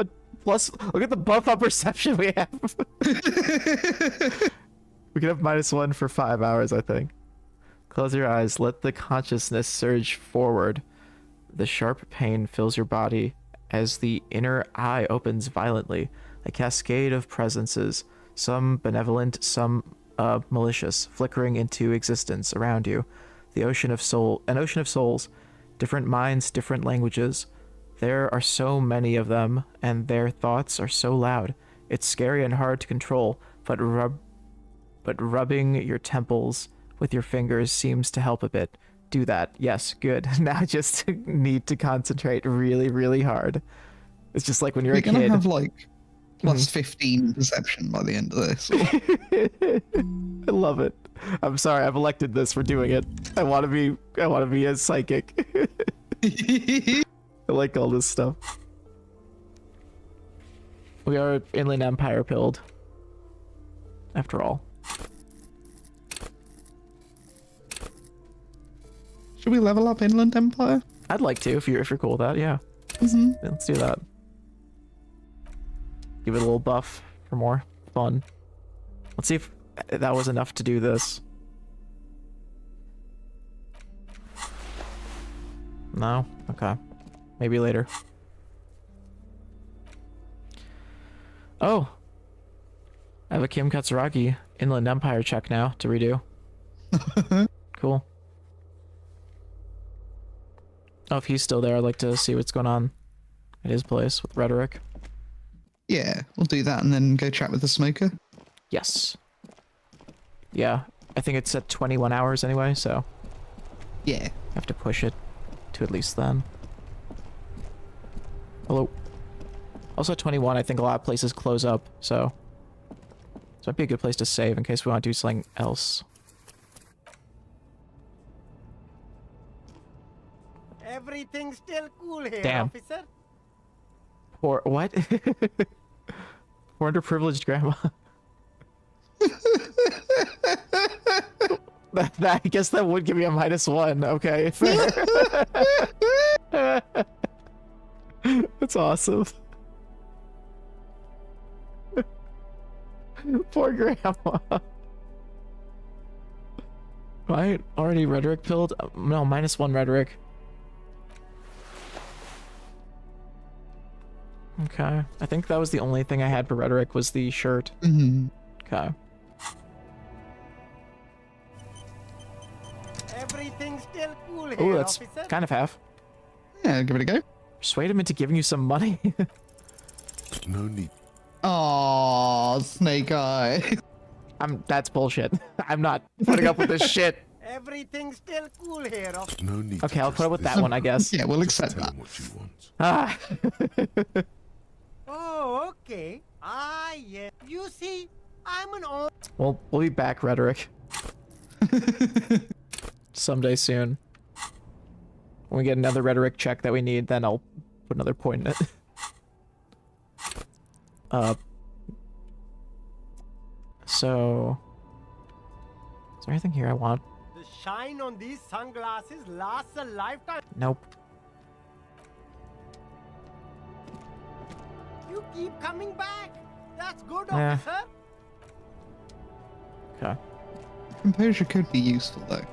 Plus, look at the buff on perception we have. We can have -1 for 5 hours, I think. Close your eyes. Let the consciousness surge forward. The sharp pain fills your body as the inner eye opens violently. A cascade of presences, some benevolent, some malicious, flickering into existence around you. An ocean of souls, different minds, different languages. There are so many of them, and their thoughts are so loud. It's scary and hard to control, but rubbing your temples with your fingers seems to help a bit. Do that. Yes, good. Now just need to concentrate really, really hard. It's just like when you're a kid. We're gonna have like plus 15 perception by the end of this. I love it. I'm sorry, I've elected this for doing it. I want to be a psychic. I like all this stuff. We are Inland Empire pilled. After all. Should we level up Inland Empire? I'd like to if you're cool with that, yeah. Mm-hmm. Yeah, let's do that. Give it a little buff for more fun. Let's see if that was enough to do this. No? Okay. Maybe later. Oh! I have a Kim Katsuragi Inland Empire check now to redo. Cool. Oh, if he's still there, I'd like to see what's going on at his place with Rhetoric. Yeah, we'll do that and then go chat with the smoker. Yes. Yeah, I think it's at 21 hours anyway, so... Yeah. Have to push it to at least then. Hello. Also at 21, I think a lot of places close up, so... This might be a good place to save in case we want to do something else. Everything's still cool here, Damn. officer. Poor what? Poor underprivileged grandma. I guess that would give me a -1. Okay, fair. That's awesome. Poor grandma. Right? Already rhetoric pilled? No, -1 rhetoric. Okay. I think that was the only thing I had for rhetoric was the shirt. Mm-hmm. Okay. Everything's still cool here, Oh, that's officer. kind of half. Yeah, give it a go. Persuade him into giving you some money. No need. Oh, Snake Eye. That's bullshit. I'm not putting up with this shit. Everything's still cool here, officer. No need. Okay, to I'll put up with just that one, I guess. Yeah, we'll Just accept tell that. him what you want. Ah. Oh, okay. Ah, yeah. You see, I'm an old... Well, we'll be back, rhetoric. Someday soon. When we get another rhetoric check that we need, then I'll put another point in it. So... Is there anything here I want? The shine on these sunglasses lasts a lifetime. Nope. You keep coming back. That's good, Yeah. officer. Okay. Composure could be useful, though.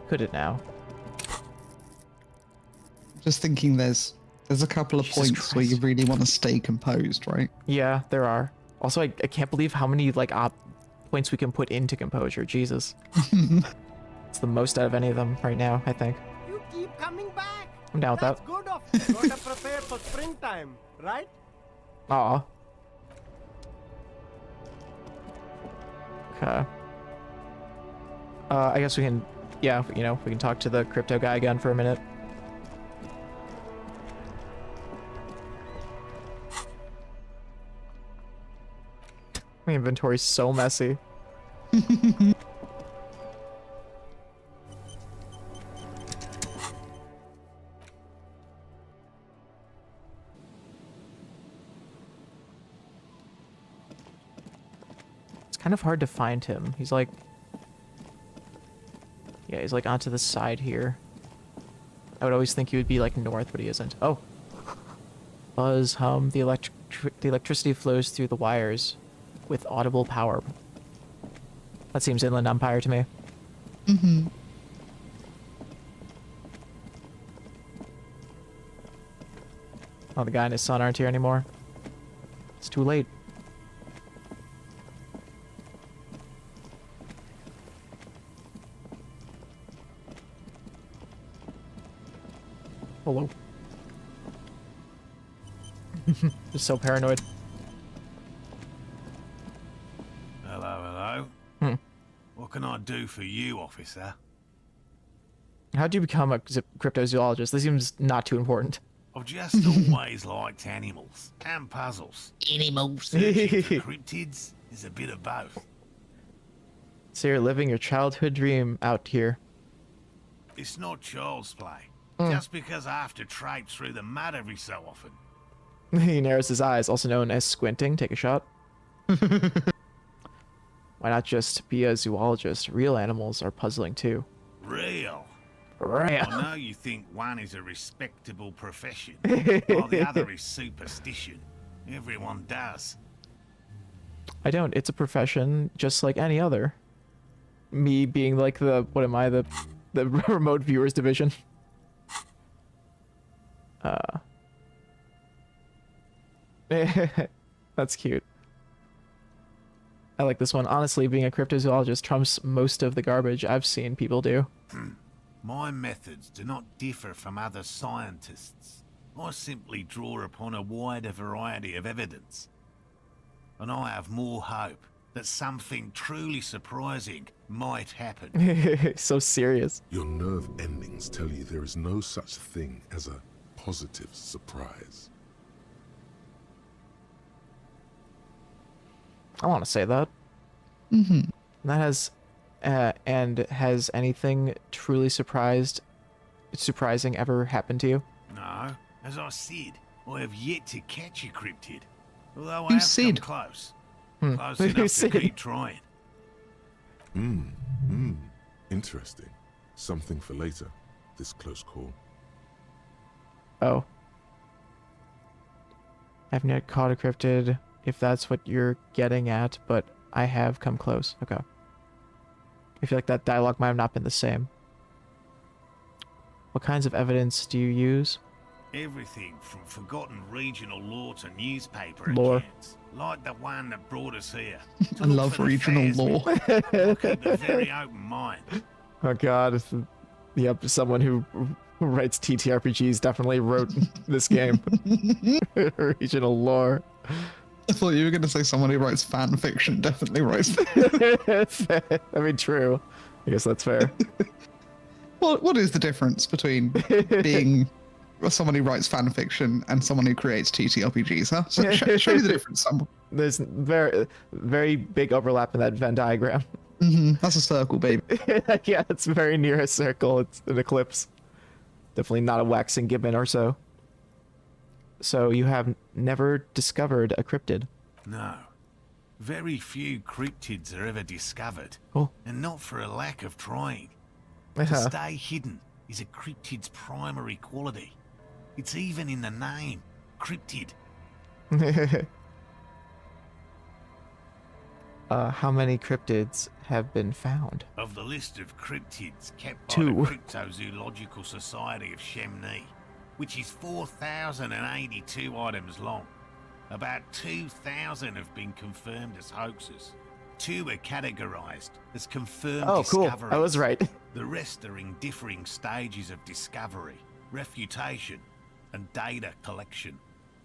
Could it now? Just thinking there's a couple of Jesus points where you Christ. really want to stay composed, right? Yeah, there are. Also, I can't believe how many, like, points we can put into composure. Jesus. It's the most out of any of them right now, I think. You keep coming back. I'm down with That's that. good, officer. Gotta prepare for springtime, right? Aw. Okay. I guess we can, yeah, you know, we can talk to the crypto guy again for a minute. My inventory's so messy. It's kind of hard to find him. He's like... Yeah, he's like onto the side here. I would always think he would be like north, but he isn't. Oh! Buzz, hum, the electricity flows through the wires with audible power. That seems Inland Empire to me. Mm-hmm. Oh, the guy and his son aren't here anymore. It's too late. Hello. Just so paranoid. Hello. Hmm. What can I do for you, officer? How'd you become a cryptozoologist? This seems not too important. I've just always liked animals and puzzles. Animals. Searching for cryptids is a bit of both. So you're living your childhood dream out here. It's not child's play. Mm. Just because I have to traipse through the mud every so often. He narrows his eyes, also known as squinting. Take a shot. Why not just be a zoologist? Real animals are puzzling too. Real. Real. I know you think one is a respectable profession, while the other is superstition. Everyone does. I don't. It's a profession just like any other. Me being like the, what am I, the remote viewers division. That's cute. I like this one. Honestly, being a cryptozoologist trumps most of the garbage I've seen people do. My methods do not differ from other scientists. I simply draw upon a wider variety of evidence. And I have more hope that something truly surprising might happen. So serious. Your nerve endings tell you there is no such thing as a positive surprise. I want to say that. Mm-hmm. That has, and has anything truly surprised surprising ever happened to you? No, as I said, I have yet to catch a cryptid. Although I Who's have Sid? come close. Hmm. Close Who's enough to Sid? keep trying. Interesting. Something for later. This close call. Oh. I haven't yet caught a cryptid, if that's what you're getting at, but I have come close. Okay. I feel like that dialogue might have not been the same. What kinds of evidence do you use? Everything from forgotten regional lore to newspaper Lore. accounts, like the one that brought us here. I love regional lore. Keep a very open mind. Oh god. Yep, someone who writes TTRPGs definitely wrote this game. Regional lore. I thought you were going to say someone who writes fan fiction definitely writes. I mean, true. I guess that's fair. What is the difference between being someone who writes fan fiction and someone who creates TTRPGs, huh? So show me the difference, Sam. There's very big overlap in that Venn diagram. That's a circle, baby. Yeah, it's very near a circle. It's an ellipse. Definitely not a waxing gibbon or so. So you have never discovered a cryptid? No. Very few cryptids are ever discovered. Oh. And not for a lack of trying. To stay hidden is a cryptid's primary quality. It's even in the name, cryptid. How many cryptids have been found? Of the list of cryptids kept by 2. the Cryptozoological Society of Chemney, which is 4,082 items long, about 2,000 have been confirmed as hoaxes. 2 are categorized as confirmed cool. discoveries. I was right. The rest are in differing stages of discovery, refutation, and data collection.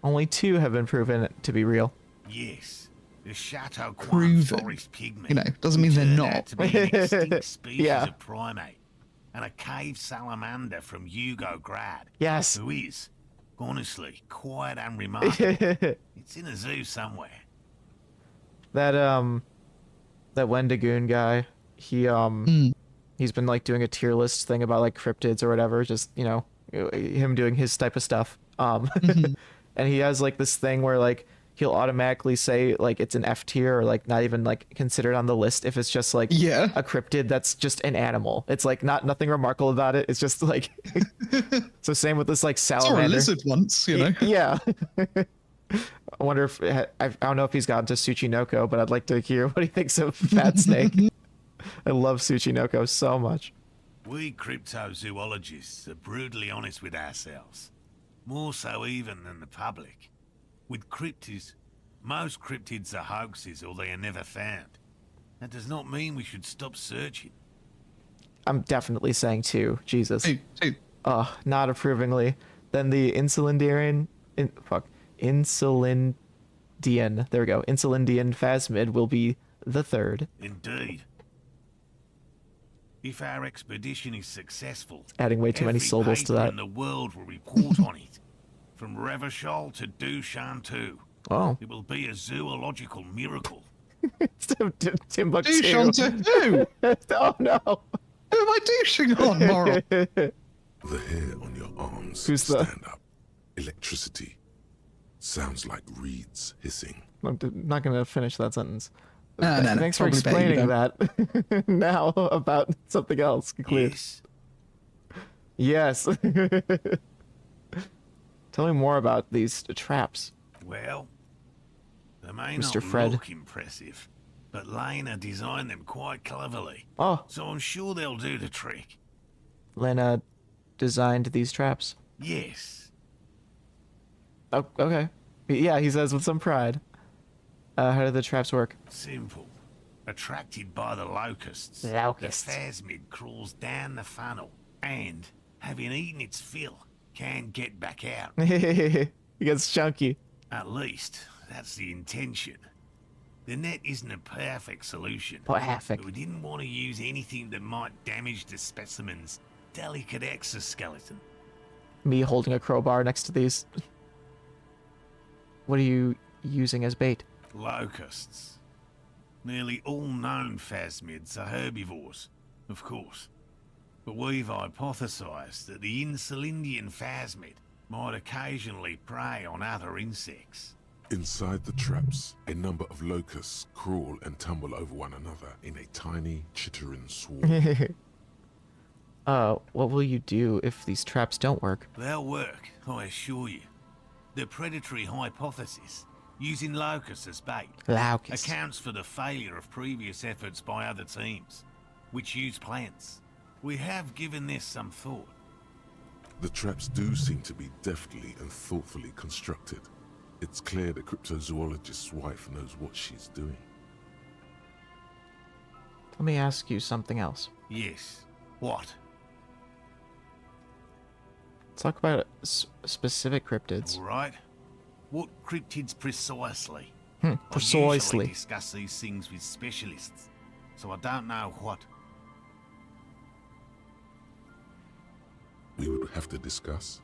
Only 2 have been proven to be real. Yes. The Chateau Quan Proven. forest pygmy. You know, doesn't mean they're turned not. out to be an extinct species Yeah. of primate, and a cave salamander from Yugograd. Yes. Who is, honestly, quite unremarkable. It's in a zoo somewhere. That Wendigoon guy, he's been like doing a tier list thing about like cryptids or whatever, just, you know, him doing his type of stuff. And he has like this thing where like he'll automatically say like it's an F tier or like not even like considered on the list if it's just like a cryptid that's just an animal. It's like nothing remarkable about it. It's just like so same with this like salamander. Saw a lizard once, you know. Yeah. I wonder if I don't know if he's gotten to Tsuchinoko, but I'd like to hear what he thinks of Fat Snake. I love Tsuchinoko so much. We cryptozoologists are brutally honest with ourselves. More so even than the public. With cryptids, most cryptids are hoaxes or they are never found. That does not mean we should stop searching. I'm definitely saying 2. Jesus. 2. Not approvingly. Then the Insulindian, Insulindian, there we go. Insulindian phasmid will be the 3rd. Indeed. If our expedition is successful, Adding way too many every syllables to paper that. in the world will report on it. From Revachol to Dushantu. Oh. It will be a zoological miracle. Timbuktu. Dushantu who? Oh no. Who am I douching on, Moral? The hair on your arms stand up. Electricity. Sounds like reeds hissing. I'm not going to finish that sentence. No, Thanks for probably better you explaining don't. that. Now about something else. Conclude. Yes. Tell me more about these traps. Well, they may Mr. not Fred. look impressive, but Lena designed them quite cleverly. Oh. So I'm sure they'll do the trick. Lena designed these traps. Yes. Oh, okay. Yeah, he says with some pride. How do the traps work? Simple. Attracted by the locusts, Locusts. the phasmid crawls down the funnel and, having eaten its fill, can get back out. He gets chunky. At least, that's the intention. The net isn't a perfect solution. Perfect. But we didn't want to use anything that might damage the specimen's delicate exoskeleton. Me holding a crowbar next to these. What are you using as bait? Locusts. Nearly all known phasmids are herbivores, of course. But we've hypothesized that the Insulindian phasmid might occasionally prey on other insects. Inside the traps, a number of locusts crawl and tumble over one another in a tiny, chittering swarm. What will you do if these traps don't work? They'll work, I assure you. The predatory hypothesis, using locusts as bait, accounts for the failure of previous efforts by other teams, which use plants. We have given this some thought. The traps do seem to be deftly and thoughtfully constructed. It's clear the cryptozoologist's wife knows what she's doing. Let me ask you something else. Yes. What? Let's talk about specific cryptids. All right. What cryptids precisely? Precisely. I usually discuss these things with specialists, so I don't know what. We would have to discuss.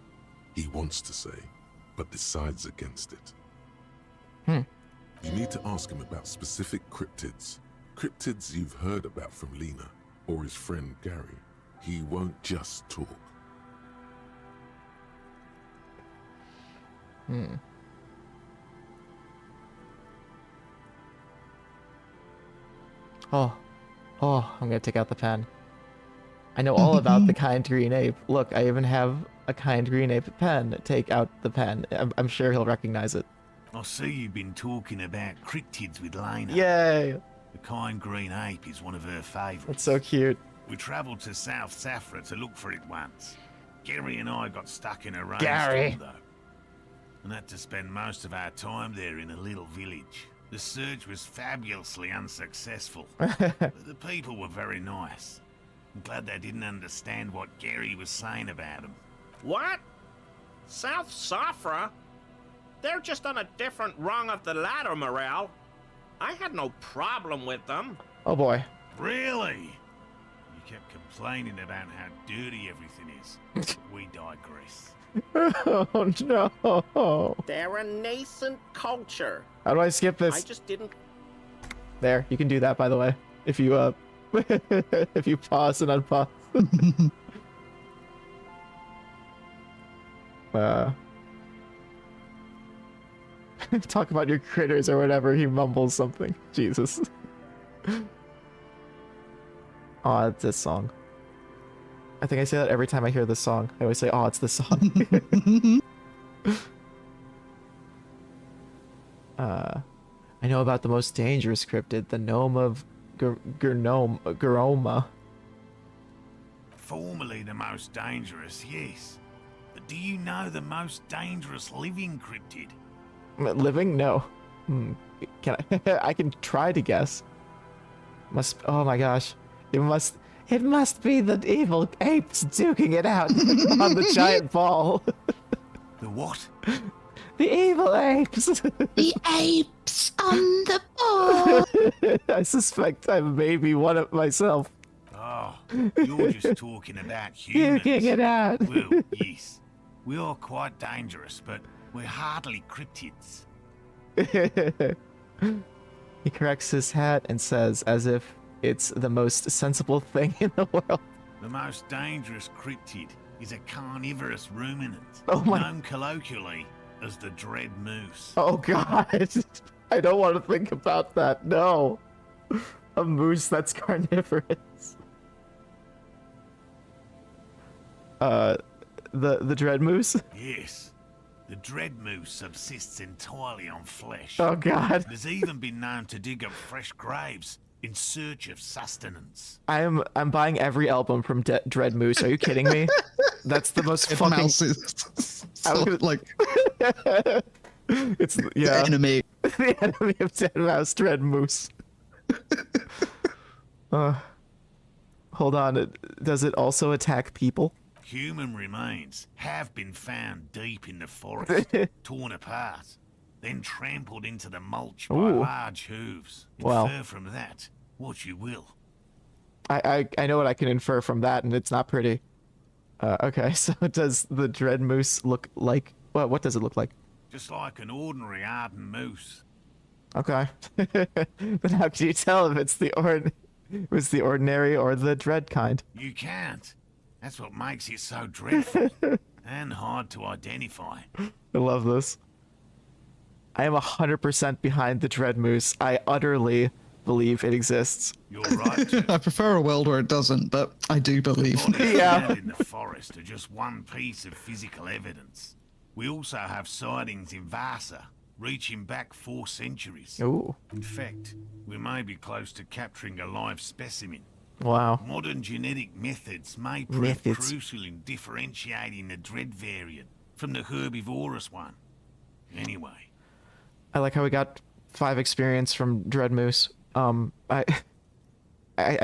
He wants to say, but decides against it. You need to ask him about specific cryptids. Cryptids you've heard about from Lena or his friend Gary. He won't just talk. Oh, I'm gonna take out the pen. I know all about the kind green ape. Look, I even have a kind green ape pen. Take out the pen. I'm sure he'll recognize it. I see you've been talking about cryptids with Lena. Yay! The kind green ape is one of her favourites. That's so cute. We travelled to South Safra to look for it once. Gary and I got stuck in a Gary. rainstorm, though, and had to spend most of our time there in a little village. The search was fabulously unsuccessful, but the people were very nice. I'm glad they didn't understand what Gary was saying about them. What? South Safra? They're just on a different rung of the ladder, Morale. I had no problem with them. Oh boy. Really? You kept complaining about how dirty everything is. We digress. Oh no. They're a nascent culture. How do I skip this? I just didn't... There, you can do that, by the way. If you, if you pause and unpause. Talk about your critters or whatever, he mumbles something. Jesus. Oh, it's this song. I think I say that every time I hear this song. I always say, oh, it's this song. I know about the most dangerous cryptid, the gnome of Garoma. Formerly the most dangerous, yes. But do you know the most dangerous living cryptid? Living? No. Can I? I can try to guess. Oh my gosh. It must be the evil apes duking it out on the giant ball. The what? The evil apes. The apes on the ball. I suspect I'm maybe one of myself. Oh, you're just talking about humans. Duking it out. Well, yes. We are quite dangerous, but we're hardly cryptids. He corrects his hat and says, as if it's the most sensible thing in the world. The most dangerous cryptid is a carnivorous ruminant, known colloquially as the dread moose. Oh god, I don't want to think about that. No, a moose that's carnivorous. The dread moose? Yes. The dread moose subsists entirely on flesh. Oh god. It has even been known to dig up fresh graves in search of sustenance. I'm buying every album from Dread Moose. Are you kidding me? That's the most fucking. Mouse is like it's the enemy. The enemy of Dead Mouse, Dread Moose. Hold on. Does it also attack people? Human remains have been found deep in the forest, torn apart, then trampled into the mulch by large hooves. Infer from that what you will. I know what I can infer from that, and it's not pretty. Okay, so does the dread moose look like... What does it look like? Just like an ordinary Arden moose. Okay. But how can you tell if it's the ordinary or the dread kind? You can't. That's what makes it so dreadful and hard to identify. I love this. I am 100% behind the dread moose. I utterly believe it exists. You're right. Jeff. I prefer a world where it doesn't, but I do believe. Bodies Yeah. found in the forest are just one piece of physical evidence. We also have sightings in Vasa, reaching back 4 centuries. Ooh. In fact, we may be close to capturing a live specimen. Wow. Modern genetic methods may prove crucial in differentiating the dread variant from the herbivorous one. Anyway. I like how we got 5 experience from Dread Moose. I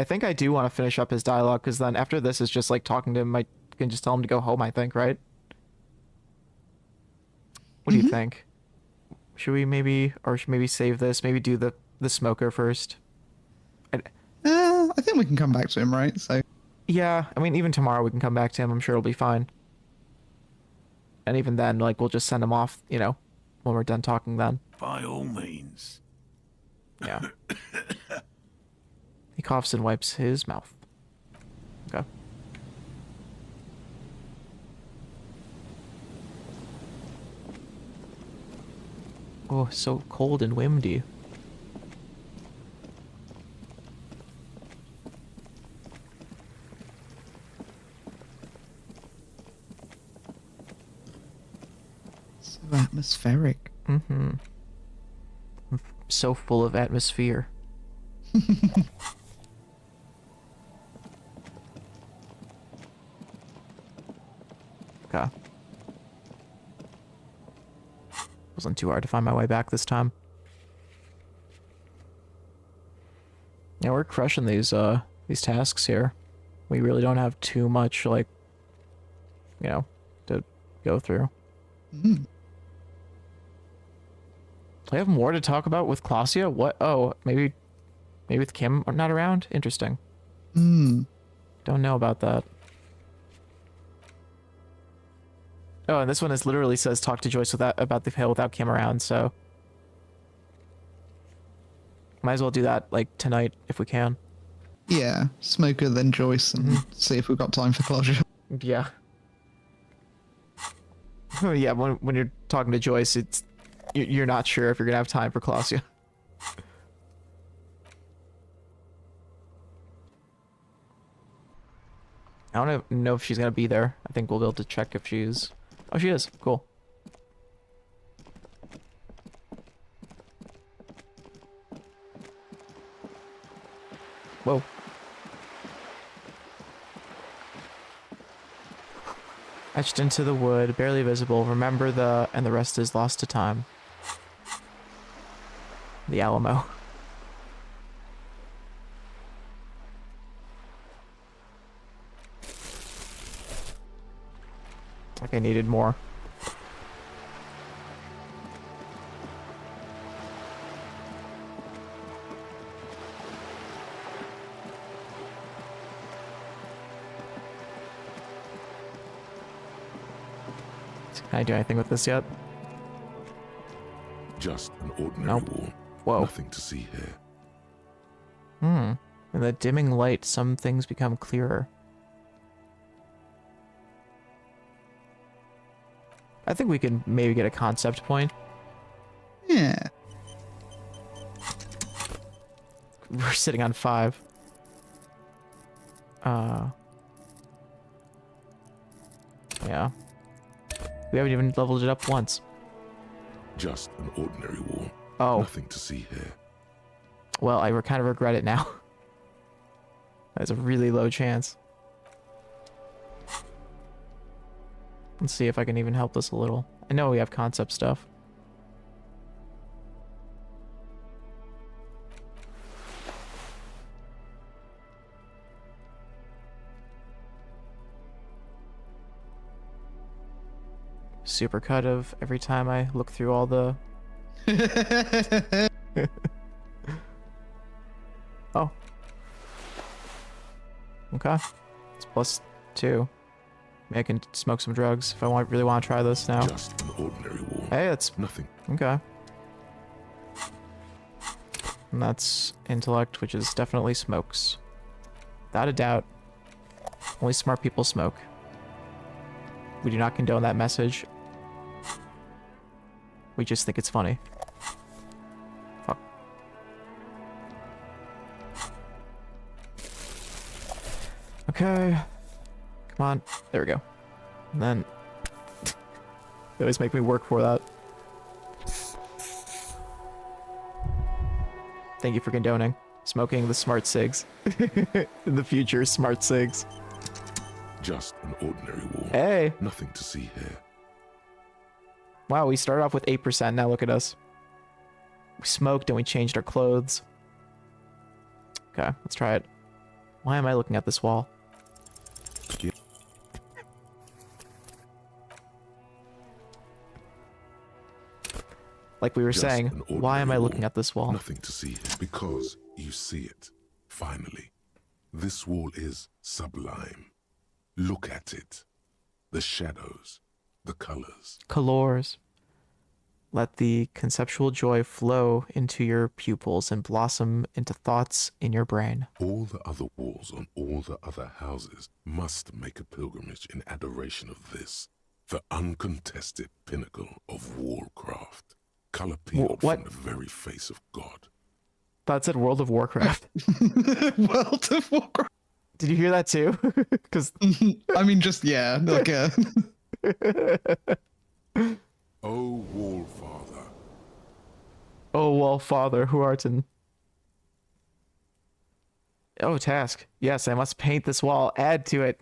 think I do want to finish up his dialogue, because then after this is just like talking to him. I can just tell him to go home, I think, right? What do you think? Should we maybe save this? Maybe do the smoker first? I think we can come back to him, right? So. Yeah, I mean, even tomorrow we can come back to him. I'm sure it'll be fine. And even then, like, we'll just send him off, you know, when we're done talking then. By all means. Yeah. He coughs and wipes his mouth. Okay. Oh, so cold and windy. So atmospheric. Mm-hmm. So full of atmosphere. Okay. Wasn't too hard to find my way back this time. Yeah, we're crushing these tasks here. We really don't have too much, like, you know, to go through. Mm. Do I have more to talk about with Klasia? What? Oh, maybe with Kim not around? Interesting. Hmm. Don't know about that. Oh, and this one is literally says talk to Joyce about the hill without Kim around, so might as well do that like tonight if we can. Yeah, Smoker then Joyce, and see if we've got time for closure. Yeah. Yeah, when you're talking to Joyce, you're not sure if you're gonna have time for Klasia. I don't know if she's gonna be there. I think we'll be able to check if she's... Oh, she is. Cool. Whoa. Etched into the wood, barely visible. Remember and the rest is lost to time. The Alamo. Like I needed more. Can I do anything with this yet? Just an ordinary wall. Whoa. Nothing to see here. In the dimming light, some things become clearer. I think we can maybe get a concept point. Yeah. We're sitting on 5. Yeah. We haven't even leveled it up once. Just an ordinary wall. Oh. Nothing to see here. Well, I kind of regret it now. That's a really low chance. Let's see if I can even help this a little. I know we have concept stuff. Supercut of every time I look through all the... Oh. Okay. It's +2. Maybe I can smoke some drugs if I really want to try this now. Just an ordinary wall. Hey, that's... Nothing. Okay. And that's intellect, which is definitely smokes. Without a doubt. Only smart people smoke. We do not condone that message. We just think it's funny. Fuck. Okay. Come on. There we go. And then... they always make me work for that. Thank you for condoning smoking the smart cigs. In the future, smart cigs. Just an ordinary wall. Hey! Nothing to see here. Wow, we started off with 8%, now look at us. We smoked and we changed our clothes. Okay, let's try it. Why am I looking at this wall? Like we were Just saying, an why am I ordinary looking wall. at this wall? Nothing to see here. Because you see it. Finally. This wall is sublime. Look at it. The shadows. The colors. Colors. Let the conceptual joy flow into your pupils and blossom into thoughts in your brain. All the other walls on all the other houses must make a pilgrimage in adoration of this, the uncontested pinnacle of wallcraft, color peeled What? from the very face of God. That said World of Warcraft. World of Warcraft. Did you hear that too? Because I mean, just yeah, like O Wall Father. Oh, well, Father, who art in... Oh, task. Yes, I must paint this wall. Add to it.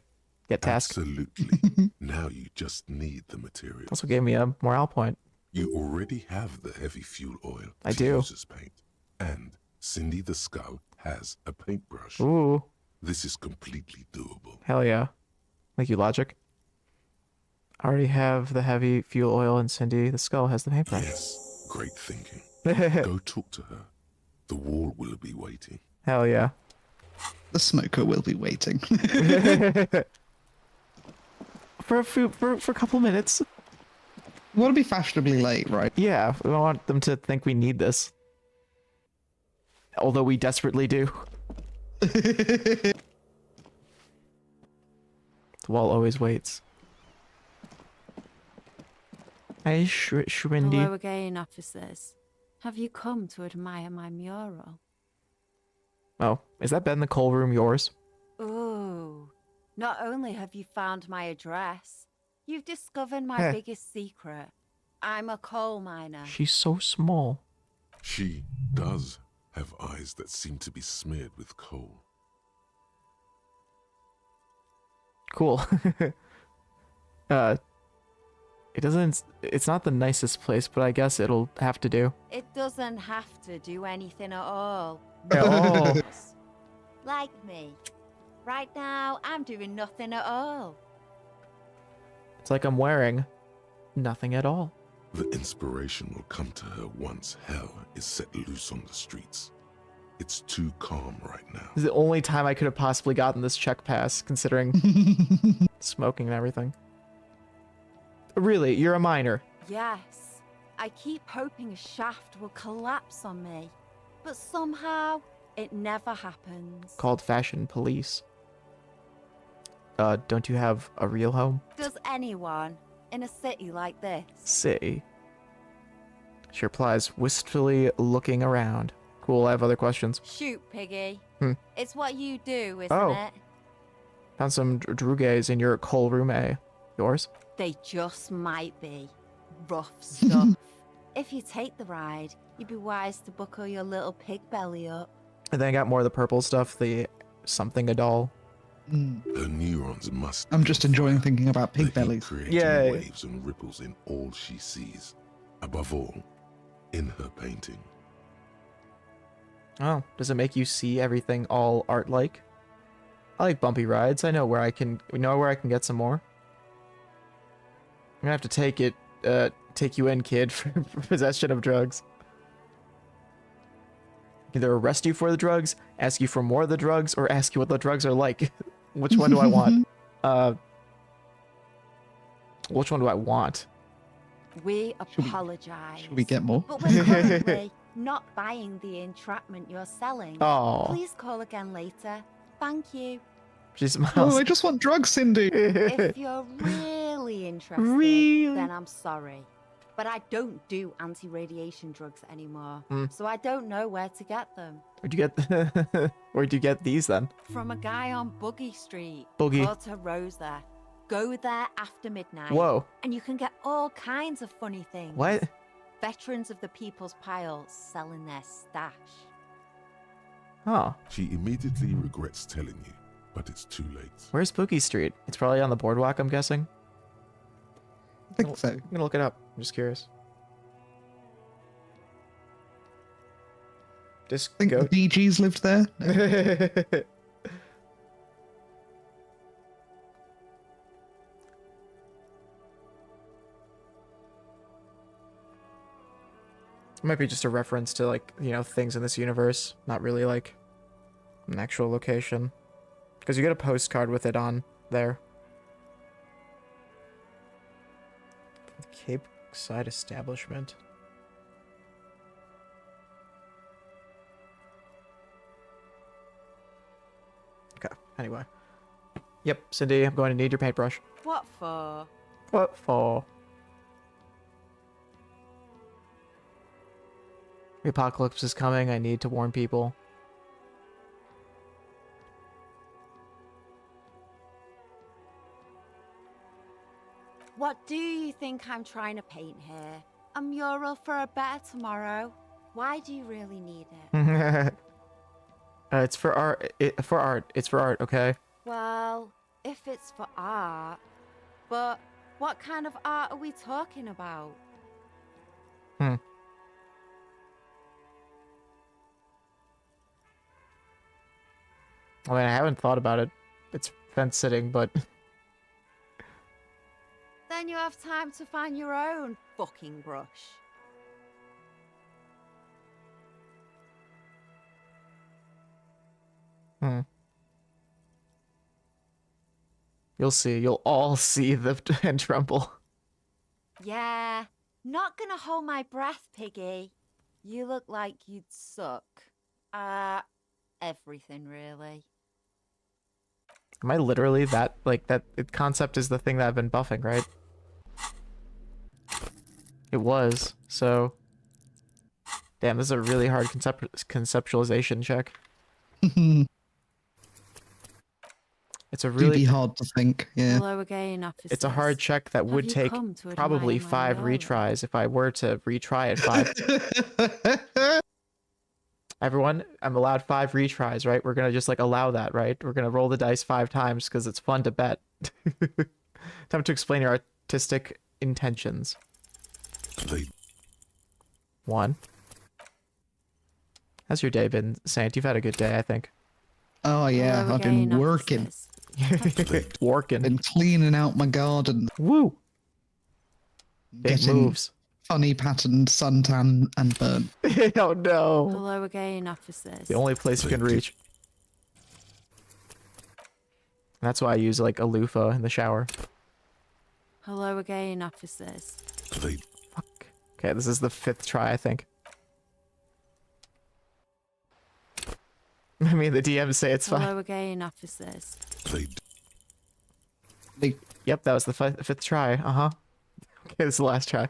Get task. Absolutely. Now you just need the materials. Also gave me a morale point. You already have the heavy fuel oil I to do. use as paint. And Cindy the Skull has a paintbrush. Ooh, This is completely doable. hell yeah. Thank you, Logic. I already have the heavy fuel oil and Cindy the Skull has the paintbrush. Yes, great thinking. Go talk to her. The wall will be waiting. Hell yeah. the smoker will be waiting. for a couple minutes. We want to be fashionably late, right? Yeah, we don't want them to think we need this. Although we desperately do. The wall always waits. Hey, Shrindy. Hello again, officers. Have you come to admire my mural? Oh, is that bed in the coal room yours? Ooh. Not only have you found my address, you've discovered my biggest secret. I'm a coal miner. She's so small. She does have eyes that seem to be smeared with coal. Cool. It's not the nicest place, but I guess it'll have to do. It doesn't have to do anything at all. At all. Like me. Right now, I'm doing nothing at all. It's like I'm wearing nothing at all. The inspiration will come to her once hell is set loose on the streets. It's too calm right now. This is the only time I could have possibly gotten this check pass, considering smoking and everything. Really, you're a miner. Yes. I keep hoping a shaft will collapse on me. But somehow, it never happens. Called Fashion Police. Don't you have a real home? Does anyone in a city like this? City. She replies, wistfully looking around. Cool, I have other questions. Shoot, Piggy. Hmm. It's what you do, isn't Oh. it? Found some drugays in your coal room A. Yours? They just might be. Rough stuff. If you take the ride, you'd be wise to buckle your little pig belly up. And then I got more of the purple stuff, the something a doll. Her neurons must. I'm just enjoying thinking about pig bellies. Creating Yay. waves and ripples in all she sees. Above all, in her painting. Oh, does it make you see everything all art-like? I like bumpy rides. I know where I can get some more. I'm gonna have to take you in, kid, for possession of drugs. Either arrest you for the drugs, ask you for more of the drugs, or ask you what the drugs are like. Which one do I want? Which one do I want? We apologize. Should we get more? But we're currently not buying the entrapment you're selling. Oh. Please call again later. Thank you. She smiles. Oh, I just want drugs, Cindy. If you're really interested, then I'm sorry. But I don't do anti-radiation drugs anymore, so I don't know where to get them. Where'd you get these then? From a guy on Buggy Street. Buggy. Porter Rosa. Go there after midnight. Whoa. And you can get all kinds of funny things. What? Veterans of the People's Pile selling their stash. Oh. She immediately regrets telling you, but it's too late. Where's Boogie Street? It's probably on the boardwalk, I'm guessing. I think so. I'm gonna look it up. I'm just curious. I think the DGs lived there. No. It might be just a reference to, like, you know, things in this universe, not really like an actual location. Because you get a postcard with it on there. Cape Side Establishment. Okay, anyway. Yep, Cindy, I'm going to need your paintbrush. What for? What for? The apocalypse is coming. I need to warn people. What do you think I'm trying to paint here? A mural for a better tomorrow? Why do you really need it? It's for art. It's for art, okay? Well, if it's for art, but what kind of art are we talking about? I mean, I haven't thought about it. It's fence sitting, but... Then you have time to find your own fucking brush. You'll see. You'll all see the and tremble. Yeah, not gonna hold my breath, Piggy. You look like you'd suck. Everything, really. Am I literally that, like, that concept is the thing that I've been buffing, right? It was, so... Damn, this is a really hard conceptualization check. It's a really... It'd be hard to think, yeah. Hello again, officers. It's a hard check that would take probably 5 retries if I were to retry it 5. Everyone, I'm allowed 5 retries, right? We're gonna just, like, allow that, right? We're gonna roll the dice 5 times because it's fun to bet. Time to explain your artistic intentions. 1. How's your day been, Saint? You've had a good day, I think. Oh yeah, I've been working. Working. Been cleaning out my garden. Woo! Big Getting moves. Funny patterned suntan and burn. Oh no. Hello again, officers. The only place you can reach. That's why I use, like, a loofah in the shower. Hello again, officers. Fuck. Okay, this is the 5th try, I think. I mean, the DMs say it's fine. Hello again, officers. Yep, that was the 5th try. Uh-huh. Okay, this is the last try.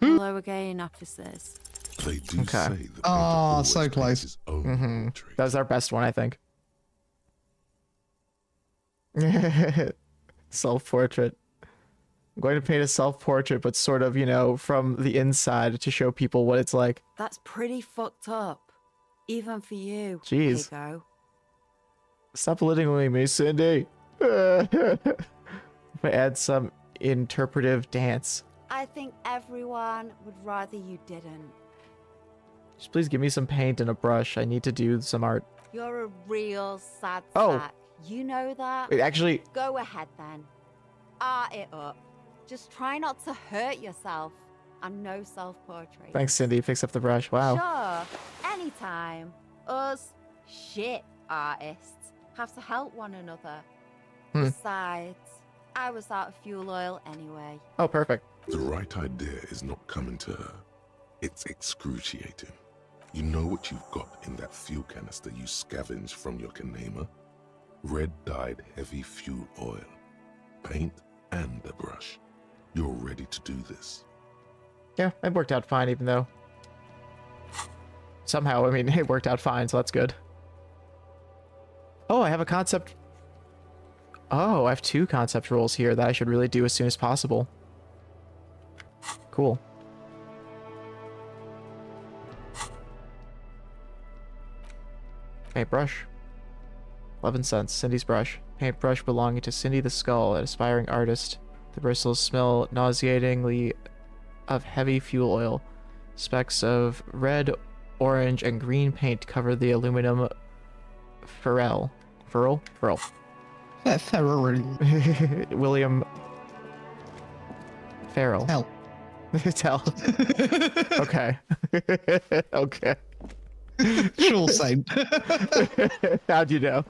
Hello again, officers. They do Okay. say that Oh, so close. his own portrait. That was our best one, I think. Self-portrait. I'm going to paint a self-portrait, but sort of, you know, from the inside to show people what it's like. That's pretty fucked up. Even for you, Jeez. Piggo. Stop belittling me, Cindy. If I add some interpretive dance. I think everyone would rather you didn't. Just please give me some paint and a brush. I need to do some art. You're a real sad Oh. sack. You know that? Wait, actually... Go ahead then. Art it up. Just try not to hurt yourself. And no self-portrait. Thanks, Cindy. Fix up the brush. Wow. Sure. Anytime. Us shit artists have to help one another. Besides, I was out of fuel oil anyway. Oh, perfect. The right idea is not coming to her. It's excruciating. You know what you've got in that fuel canister you scavenged from your Kanema? red-dyed heavy fuel oil, paint, and a brush. You're ready to do this. Yeah, it worked out fine, even though somehow, I mean, it worked out fine, so that's good. Oh, I have a concept. Oh, I have 2 concept roles here that I should really do as soon as possible. Cool. Paintbrush. 11 cents. Cindy's brush. Paintbrush belonging to Cindy the Skull, an aspiring artist. The bristles smell nauseatingly of heavy fuel oil. Specks of red, orange, and green paint cover the aluminum ferrule. Ferrule? Ferrule. William Farrell. Hell. Tell. Okay. Okay. Sure, same. How'd you know?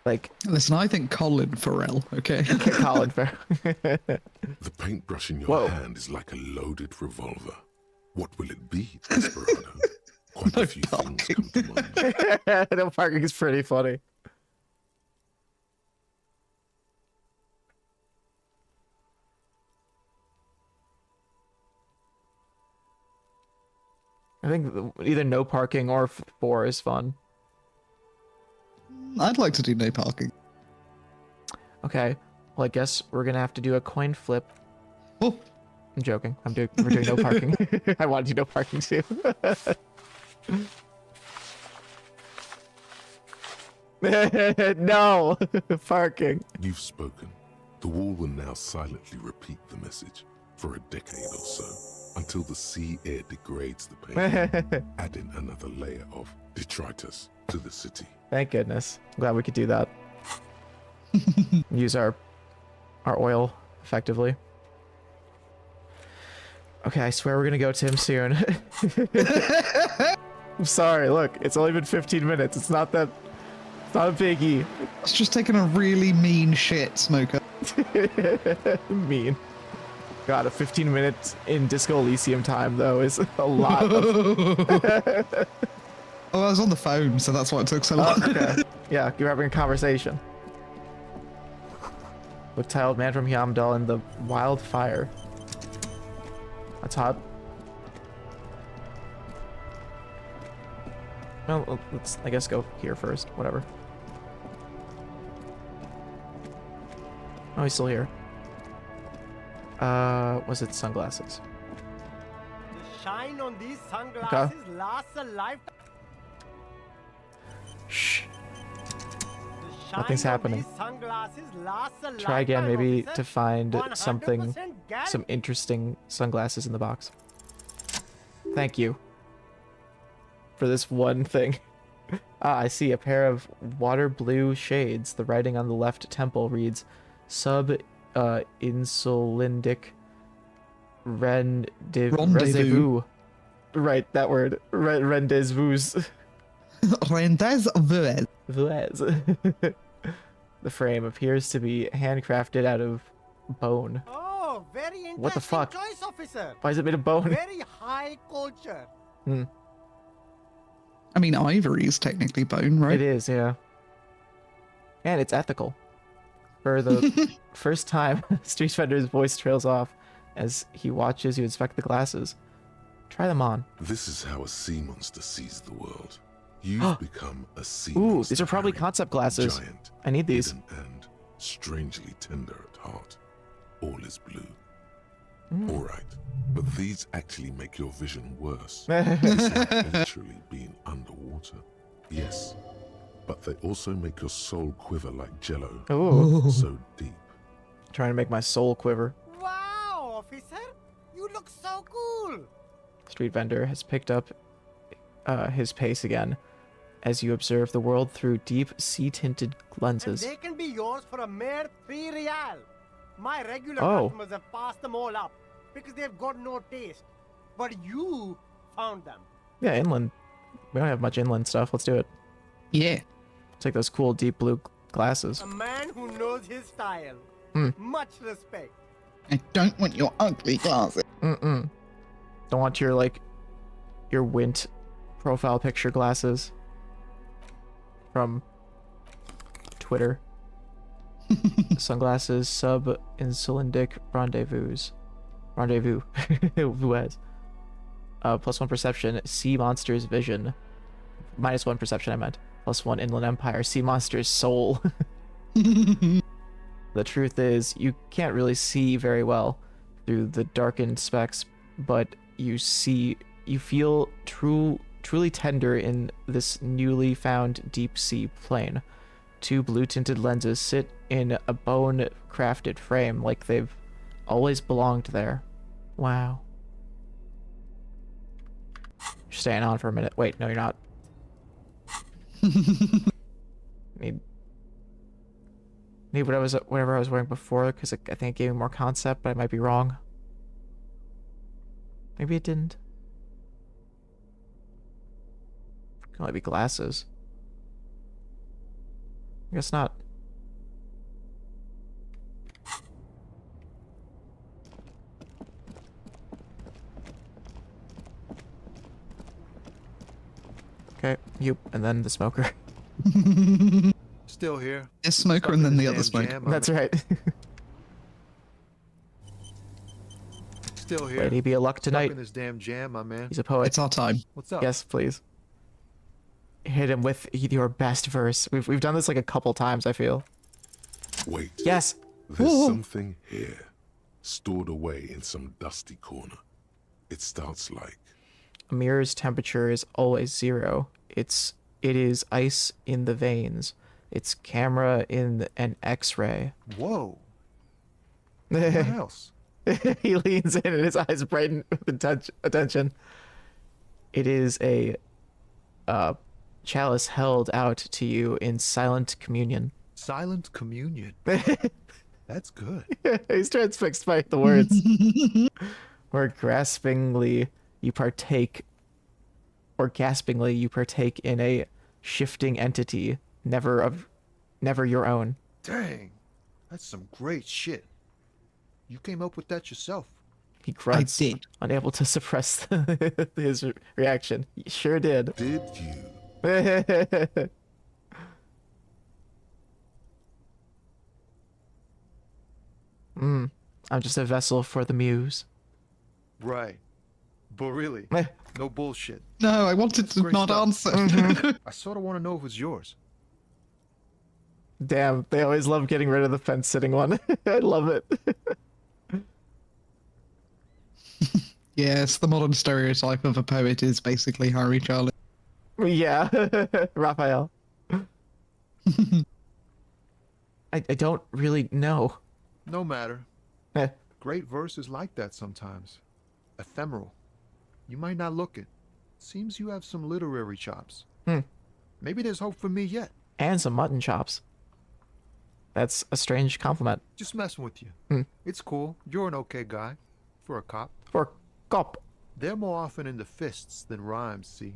Like, listen, I think Colin Farrell, okay? Colin Farrell. The paintbrush in your hand is like a loaded revolver. What will it be, Desperado? Quite a few things come to mind. No parking is pretty funny. I think either no parking or 4 is fun. I'd like to do no parking. Okay. Well, I guess we're gonna have to do a coin flip. Oh, I'm joking. We're doing no parking. I wanted to do no parking too. No parking. You've spoken. The wall will now silently repeat the message for a decade or so, until the sea air degrades the paint, adding another layer of detritus to the city. Thank goodness. I'm glad we could do that. Use our oil effectively. Okay, I swear we're gonna go to him soon. I'm sorry, look, it's only been 15 minutes. It's not a biggie. It's just taking a really mean shit, Smoker. Mean. God, a 15 minutes in Disco Elysium time, though, is a lot of... Oh, I was on the phone, so that's why it took so long. Okay. Yeah, you're having a conversation. Look, tiled man from Yamdal in the wildfire. That's hot. Well, let's, I guess, go here first. Whatever. Oh, he's still here. Was it sunglasses? The shine on these sunglasses lasts a lifetime. Shh. Nothing's happening. Try again, maybe, to find something, some interesting sunglasses in the box. Thank you for this one thing. Ah, I see a pair of water blue shades. The writing on the left temple reads insulindic rendezvous. Right, that word. Rendezvous. Rendezvous. The frame appears to be handcrafted out of bone. Oh, very interesting. What the fuck? Choice, officer. Why is it made of bone? Very high culture. I mean, ivory is technically bone, right? It is, yeah. And it's ethical. For the first time, Street Vendor's voice trails off as he watches you inspect the glasses. Try them on. This is how a sea monster sees the world. You've become a sea monster. Ooh, these are probably concept glasses. Giant, I need these. And strangely tender at heart. All is blue. All right, but these actually make your vision worse. It's like literally being underwater. Yes, but they also make your soul quiver like jello. Ooh. So deep. Trying to make my soul quiver. Wow, officer, you look so cool. Street Vendor has picked up his pace again as you observe the world through deep sea-tinted lenses. And they can be yours for a mere 3 real. My regular Oh. customers have passed them all up because they've got no taste. But you found them. Yeah, inland. We don't have much inland stuff. Let's do it. Yeah. Take those cool deep blue glasses. A man who knows his style. Much respect. I don't want your ugly glasses. Don't want your, like, your Wint profile picture glasses. from Twitter. Sunglasses, sub insulindic rendezvous. Rendezvous. Vuez. +1 perception, sea monster's vision. -1 perception, I meant. +1 inland empire, sea monster's soul. The truth is, you can't really see very well through the darkened specks, but you feel truly tender in this newly found deep sea plane. 2 blue-tinted lenses sit in a bone-crafted frame like they've always belonged there. Wow. You're staying on for a minute. Wait, no, you're not. Need whatever I was wearing before, because I think it gave me more concept, but I might be wrong. Maybe it didn't. Can only be glasses. I guess not. Okay, you, and then the smoker. Still here. A smoker and then the other smoker. That's right. Still here. Lady be a luck tonight. Stuck in this damn jam, my man. He's a poet. It's our time. What's up? Yes, please. Hit him with your best verse. We've done this like a couple times, I feel. Wait. Yes. There's Ooh. something here, stored away in some dusty corner. It starts like... A mirror's temperature is always 0. It is ice in the veins. It's camera in an X-ray. Whoa. What else? He leans in and his eyes brighten with attention. It is a chalice held out to you in silent communion. Silent communion. That's good. He's transfixed by the words. Or gaspingly you partake in a shifting entity, never your own. Dang. That's some great shit. You came up with that yourself. He grunts, I did. unable to suppress his reaction. He sure did. Did you? I'm just a vessel for the muse. Right. But really, no bullshit. No, I wanted to Great not stuff. answer. I sort of want to know if it's yours. Damn, they always love getting rid of the fence-sitting one. I love it. Yes, the modern stereotype of a poet is basically Harry Charlie. Yeah, Raphael. I don't really know. No matter. Eh. Great verse is like that sometimes. Ephemeral. You might not look it. Seems you have some literary chops. Maybe there's hope for me yet. And some mutton chops. That's a strange compliment. Just messing with you. It's cool. You're an okay guy. For a cop. For a cop. They're more often into fists than rhymes, see?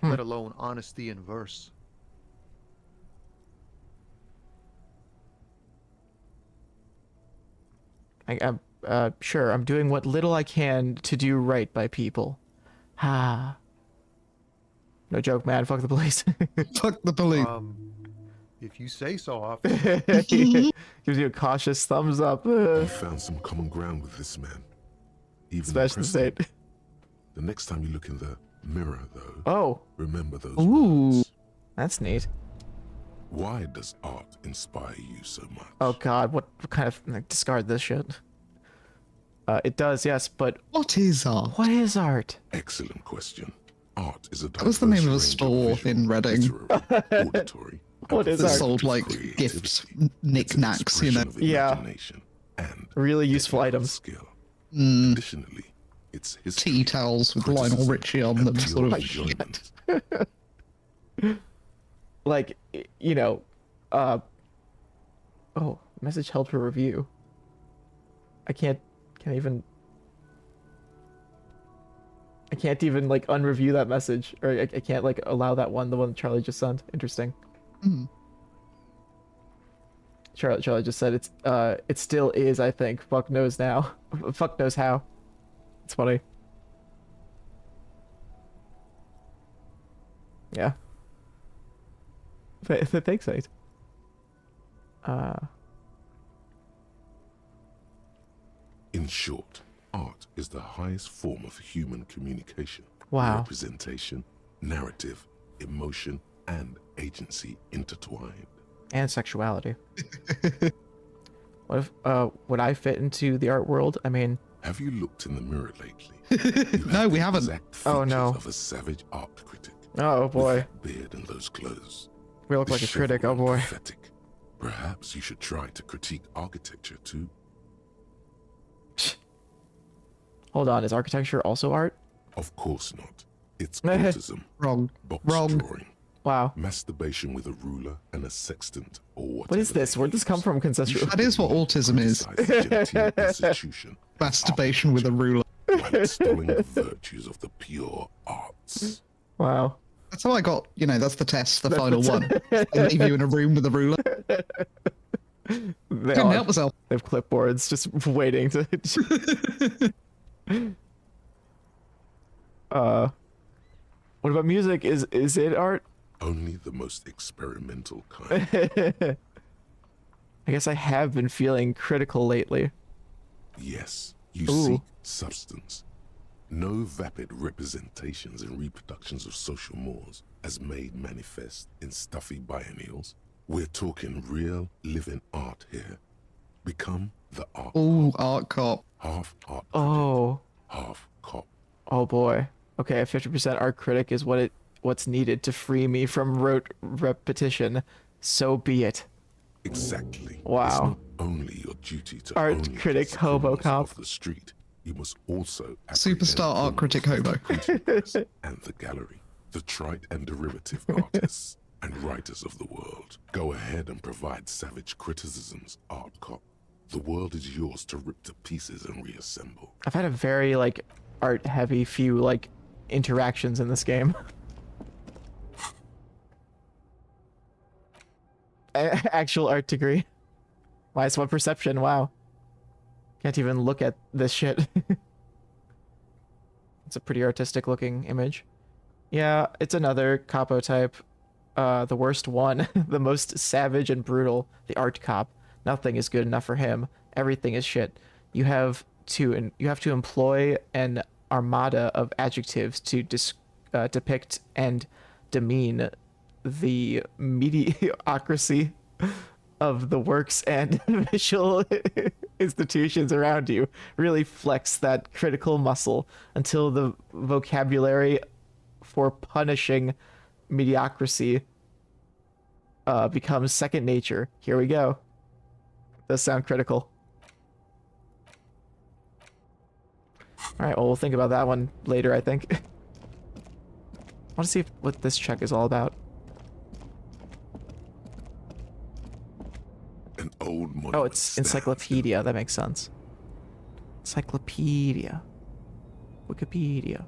Let alone honesty in verse. Sure, I'm doing what little I can to do right by people. Ha. No joke, man. Fuck the police. Fuck the police. If you say so, officer. Gives you a cautious thumbs up. You found some common ground with this man. Even Smash the state. The next time you look in the mirror, though, Oh. remember those Ooh. words. That's neat. Why does art inspire you so much? Oh god, what kind of... discard this shit. It does, yes, but... What is art? What is art? Excellent question. Art is a That was the name of a diverse range store visual, in Reading. literary, auditory, What is That art? sold like creativity. gifts, It's an knickknacks, you know. expression of Yeah. imagination and Really useful technical items. Skill. Mm, Additionally, it's history, tea towels with Lionel criticism, Richie on and them, pure sort of. enjoyment. Like, you know, oh, message held for review. I can't even like unreview that message, or I can't like allow that one, the one Charlie just sent. Interesting. Charlie just said it still is, I think. Fuck knows now. Fuck knows how. It's funny. Yeah. Thanks, Ace. In short, art is the highest form of human communication. Wow. Representation, narrative, emotion, and agency intertwined. And sexuality. What if, would I fit into the art world? I mean... Have you looked in the mirror lately? No, we haven't. Oh, no. Of a savage art critic. Oh, boy. With that beard and those clothes. We look like a critic, oh boy. Pathetic. Perhaps you should try to critique architecture too. Hold on, is architecture also art? Of course not. It's autism. Wrong. Box Wrong. drawing. Wow. Masturbation with a ruler and a sextant or whatever. What is this? Where'd this come from, consensual? That is what autism is. Masturbation with a ruler. While extolling the virtues of the pure arts. Wow. That's how I got, you know, that's the test, the final one. They leave you in a room with a ruler. They Couldn't help myself. They have clipboards just waiting to... What about music? Is it art? Only the most experimental kind. I guess I have been feeling critical lately. Yes, you Ooh. seek substance. No vapid representations and reproductions of social mores as made manifest in stuffy biennials. We're talking real, living art here. Become the art. Ooh, art cop. Half art. Oh. Half cop. Oh boy. Okay, a 50% art critic is what's needed to free me from rote repetition. So be it. Exactly. Wow. It's not only your duty to art only critic get the hobo criminals cop. off the street. You must also Superstar art critic hobo. And the gallery, the trite and derivative artists and writers of the world. Go ahead and provide savage criticisms, art cop. The world is yours to rip to pieces and reassemble. I've had a very like art heavy few like interactions in this game. Actual art degree. -1 perception, wow. Can't even look at this shit. It's a pretty artistic looking image. Yeah, it's another capo type. The worst one. The most savage and brutal. The art cop. Nothing is good enough for him. Everything is shit. You have to employ an armada of adjectives to depict and demean the mediocrity of the works and visual institutions around you. Really flex that critical muscle until the vocabulary for punishing mediocrity becomes second nature. Here we go. Does sound critical. Alright, well, we'll think about that one later, I think. I want to see what this check is all about. An old monument. Oh, it's encyclopedia. That makes sense. Encyclopedia. Wikipedia.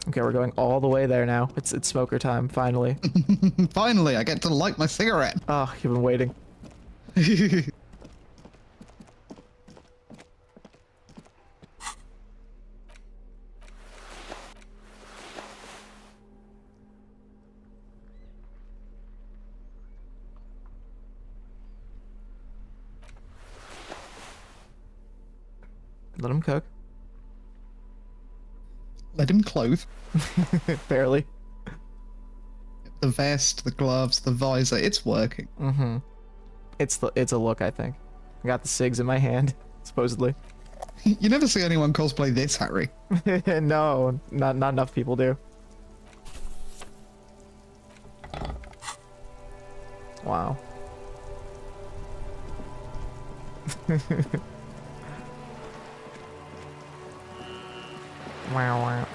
Okay, we're going all the way there now. It's smoker time, finally. Finally, I get to light my cigarette. Oh, you've been waiting. Let him cook. Let him clothe. Barely. The vest, the gloves, the visor, it's working. Mm-hmm. It's a look, I think. I got the cigs in my hand, supposedly. You never see anyone cosplay this, Harry. No, not enough people do. Wow. Wow, wow.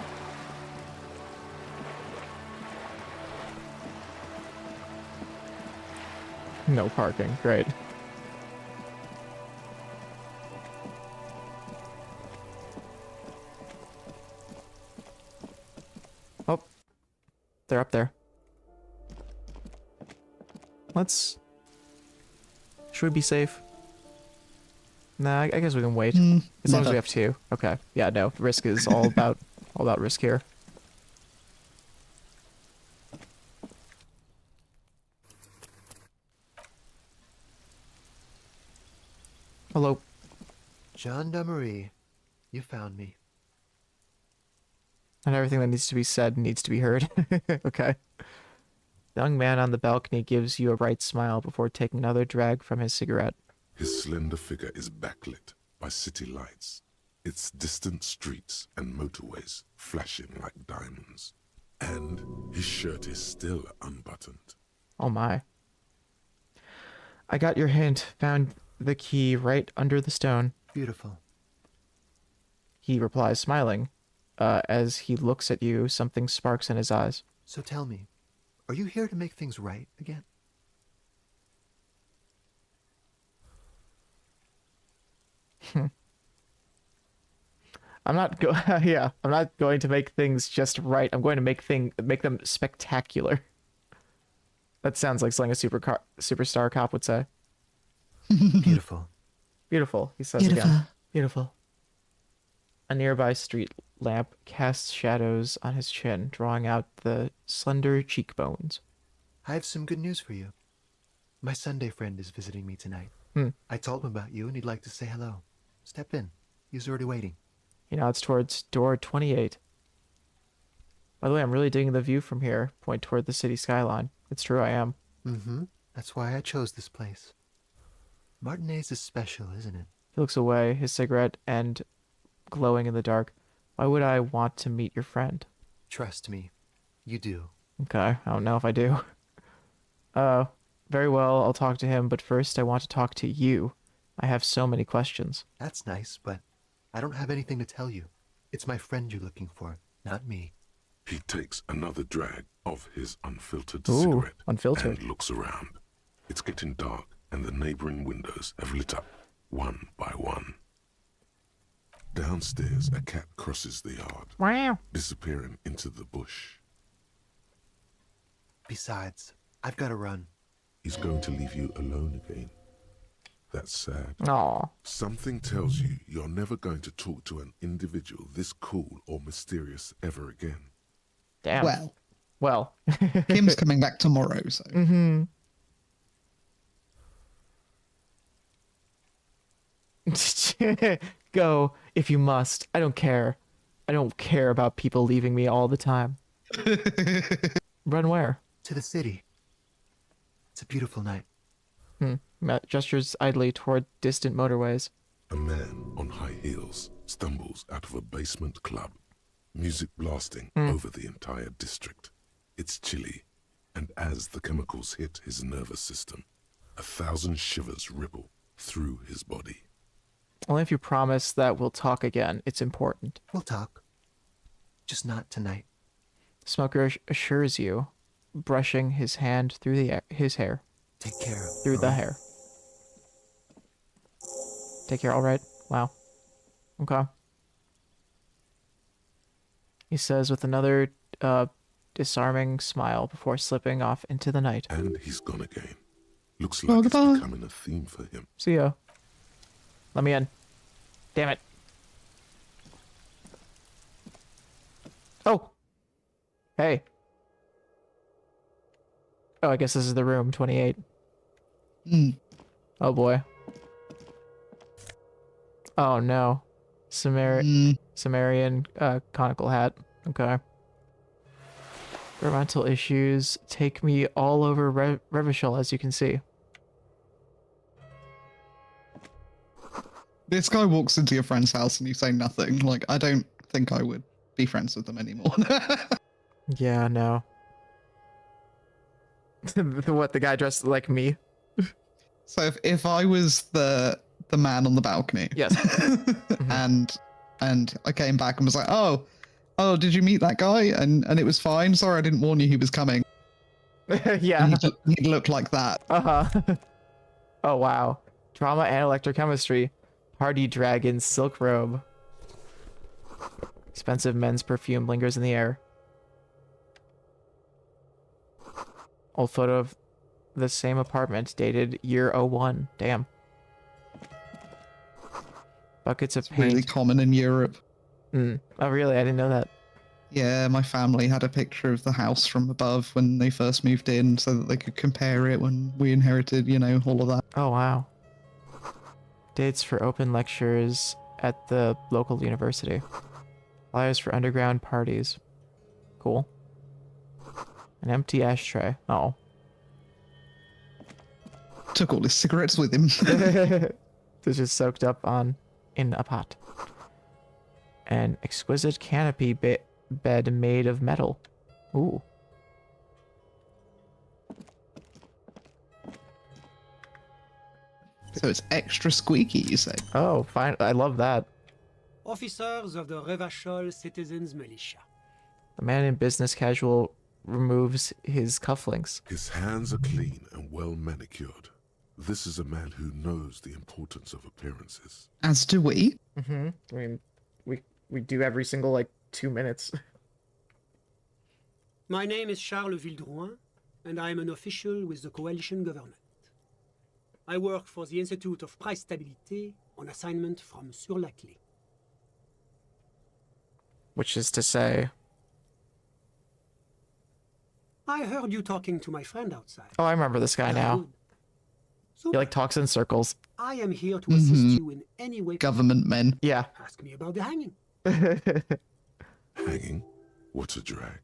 No parking, great. Oh, they're up there. Should we be safe? Nah, I guess we can wait. As long as we have two. Okay. Yeah, no. Risk is all about risk here. Hello. Gendarmerie, you found me. Not everything that needs to be said needs to be heard. Okay. The young man on the balcony gives you a bright smile before taking another drag from his cigarette. His slender figure is backlit by city lights, its distant streets and motorways flashing like diamonds. And his shirt is still unbuttoned. Oh my. I got your hint. Found the key right under the stone. Beautiful. He replies, smiling. As he looks at you, something sparks in his eyes. So tell me, are you here to make things right again? I'm not I'm not going to make things just right. I'm going to make them spectacular. That sounds like something a superstar cop would say. Beautiful. Beautiful, he says again. Beautiful. A nearby street lamp casts shadows on his chin, drawing out the slender cheekbones. I have some good news for you. My Sunday friend is visiting me tonight. I told him about you and he'd like to say hello. Step in. He's already waiting. He nods towards door 28. By the way, I'm really digging the view from here. Point toward the city skyline. It's true, I am. Mm-hmm. That's why I chose this place. Martinez is special, isn't it? He looks away, his cigarette end glowing in the dark. Why would I want to meet your friend? Trust me, you do. Okay, I don't know if I do. Very well, I'll talk to him, but first I want to talk to you. I have so many questions. That's nice, but I don't have anything to tell you. It's my friend you're looking for, not me. He takes another drag of his unfiltered Ooh, cigarette unfiltered. and looks around. It's getting dark, and the neighboring windows have lit up, one by one. Downstairs, a cat crosses the yard, Wow. disappearing into the bush. Besides, I've got to run. He's going to leave you alone again. That's sad. Aw. Something tells you you're never going to talk to an individual this cool or mysterious ever again. Damn. Well. Kim's coming back tomorrow, so. Mm-hmm. Go if you must. I don't care. I don't care about people leaving me all the time. Run where? To the city. It's a beautiful night. Matt gestures idly toward distant motorways. A man on high heels stumbles out of a basement club, music blasting over the entire district. It's chilly, and as the chemicals hit his nervous system, 1,000 shivers ripple through his body. Only if you promise that we'll talk again. It's important. We'll talk. Just not tonight. Smoker assures you, brushing his hand through his hair. Take care. Through the hair. Take care, alright. Wow. Okay. He says with another disarming smile before slipping off into the night. And he's gone again. Looks like it's becoming a theme for him. See ya. Let me in. Damn it. Oh. Hey. Oh, I guess this is the room, 28. Oh boy. Oh no. Sumerian conical hat. Okay. Environmental issues take me all over Revachol, as you can see. This guy walks into your friend's house and you say nothing. Like, I don't think I would be friends with them anymore. Yeah, no. The guy dressed like me? So if I was the man on the balcony, yes, and I came back and was like, oh, did you meet that guy? And it was fine. Sorry, I didn't warn you he was coming. Yeah, he'd look like that. Oh wow, drama and electrochemistry, party dragon silk robe. Expensive men's perfume lingers in the air. Old photo of the same apartment, dated year 01. Damn. Buckets of paint. Really common in Europe. Oh, really? I didn't know that. Yeah, my family had a picture of the house from above when they first moved in so that they could compare it when we inherited, all of that. Oh, wow. Dates for open lectures at the local university. Flyers for underground parties. Cool. An empty ashtray. Oh. Took all his cigarettes with him. They're just soaked up in a pot. An exquisite canopy bed made of metal. Ooh. So it's extra squeaky, you say? Oh, fine. I love that. Officers of the Revachol Citizens Militia. The man in business casual removes his cufflinks. His hands are clean and well manicured. This is a man who knows the importance of appearances. As do we. Mm-hmm. I mean, we do every single, like, 2 minutes. My name is Charles Vildrouin, and I am an official with the coalition government. I work for the Institute of Price Stabilité on assignment from Sur-la-Clé. Which is to say... I heard you talking to my friend outside. Oh, I remember this guy now. So He, like, talks in circles. I am here to assist you in any way. Government men. Yeah. Ask me about the hanging. Hanging? What a drag.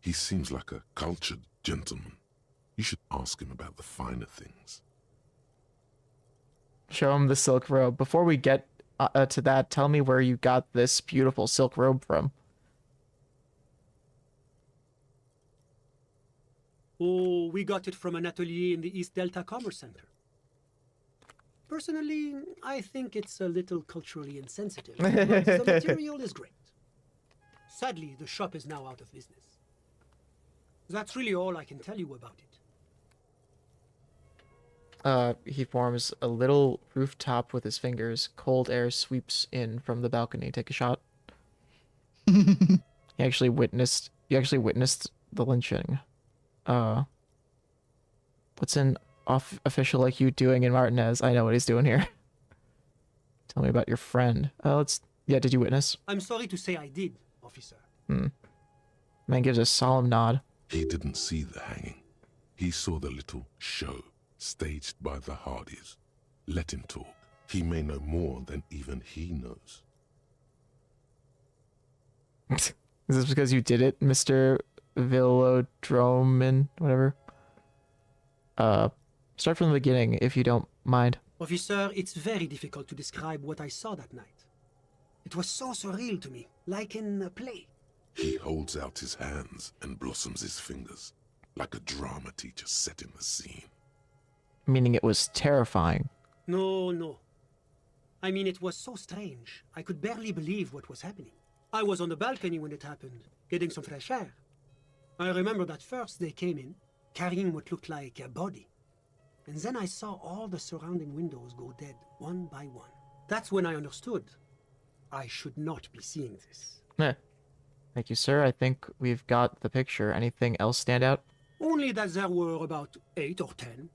He seems like a cultured gentleman. You should ask him about the finer things. Show him the silk robe. Before we get to that, tell me where you got this beautiful silk robe from. Oh, we got it from an atelier in the East Delta Commerce Center. Personally, I think it's a little culturally insensitive, but the material is great. Sadly, the shop is now out of business. That's really all I can tell you about it. He forms a little rooftop with his fingers. Cold air sweeps in from the balcony. Take a shot. You actually witnessed the lynching. What's an official like you doing in Martinez? I know what he's doing here. Tell me about your friend. Did you witness? I'm sorry to say I did, officer. Man gives a solemn nod. He didn't see the hanging. He saw the little show staged by the Hardys. Let him talk. He may know more than even he knows. Is this because you did it, Mr. Villodromin, whatever? Start from the beginning, if you don't mind. Officer, it's very difficult to describe what I saw that night. It was so surreal to me, like in a play. He holds out his hands and blossoms his fingers, like a drama teacher setting the scene. Meaning it was terrifying. No. I mean, it was so strange. I could barely believe what was happening. I was on the balcony when it happened, getting some fresh air. I remember that first they came in, carrying what looked like a body. And then I saw all the surrounding windows go dead, one by one. That's when I understood. I should not be seeing this. Thank you, sir. I think we've got the picture. Anything else stand out? Only that there were about 8 or 10.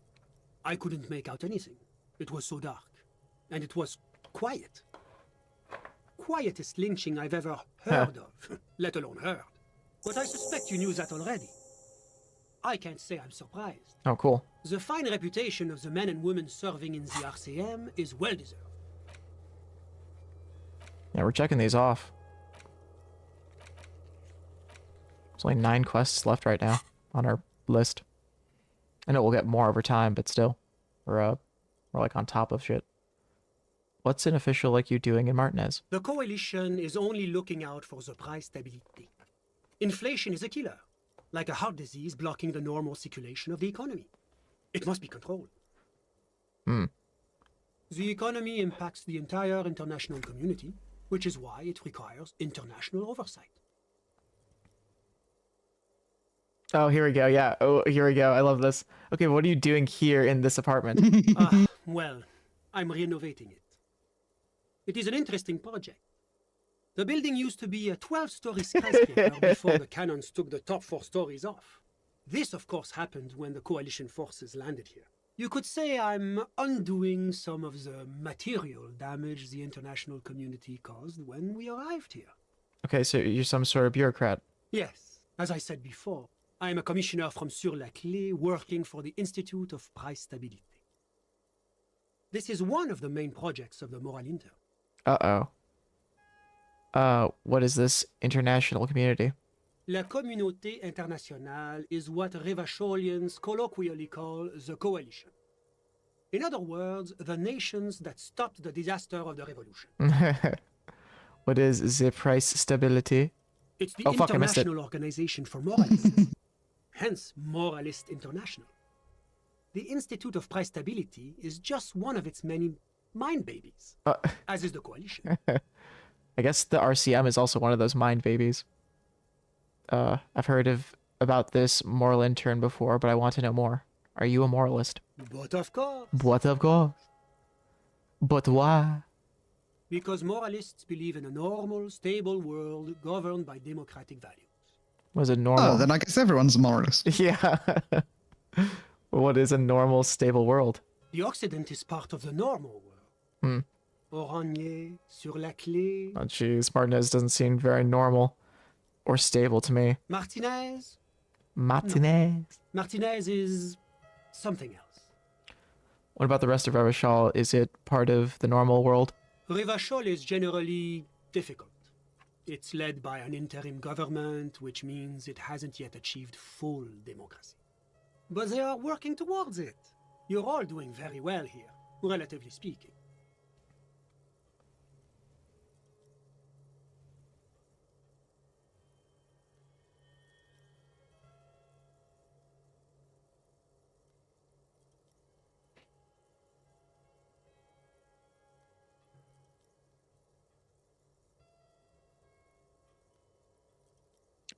I couldn't make out anything. It was so dark. And it was quiet. Quietest lynching I've ever heard of, let alone heard. But I suspect you knew that already. I can't say I'm surprised. Oh, cool. The fine reputation of the men and women serving in the RCM is well deserved. Yeah, we're checking these off. There's only 9 quests left right now on our list. I know we'll get more over time, but still, we're like on top of shit. What's an official like you doing in Martinez? The coalition is only looking out for the price stability. Inflation is a killer, like a heart disease blocking the normal circulation of the economy. It must be controlled. The economy impacts the entire international community, which is why it requires international oversight. Oh, here we go. Yeah. Oh, here we go. I love this. Okay, what are you doing here in this apartment? Well, I'm renovating it. It is an interesting project. The building used to be a 12-story skyscraper before the cannons took the top 4 stories off. This, of course, happened when the coalition forces landed here. You could say I'm undoing some of the material damage the international community caused when we arrived here. Okay, so you're some sort of bureaucrat. Yes, as I said before, I am a commissioner from Sur-la-Clé working for the Institute of Price Stabilité. This is one of the main projects of the Moral Inter. Uh-oh. What is this international community? La Communauté Internationale is what Revacholians colloquially call the Coalition. In other words, the nations that stopped the disaster of the revolution. What is the price stability? It's the Oh, fuck, I missed it. International Organization for Moralists. Hence, Moralist International. The Institute of Price Stability is just one of its many mind babies, as is the Coalition. I guess the RCM is also one of those mind babies. I've heard about this moral intern before, but I want to know more. Are you a moralist? But of course. But of course. But why? Because moralists believe in a normal, stable world governed by democratic values. Was it normal? Oh, then I guess everyone's a moralist. Yeah. What is a normal, stable world? The Occident is part of the normal world. Oranje, sur la clé. Oh, jeez. Martinez doesn't seem very normal or stable to me. Martinez? Martinez. No. Martinez is something else. What about the rest of Revachol? Is it part of the normal world? Revachol is generally difficult. It's led by an interim government, which means it hasn't yet achieved full democracy. But they are working towards it. You're all doing very well here, relatively speaking.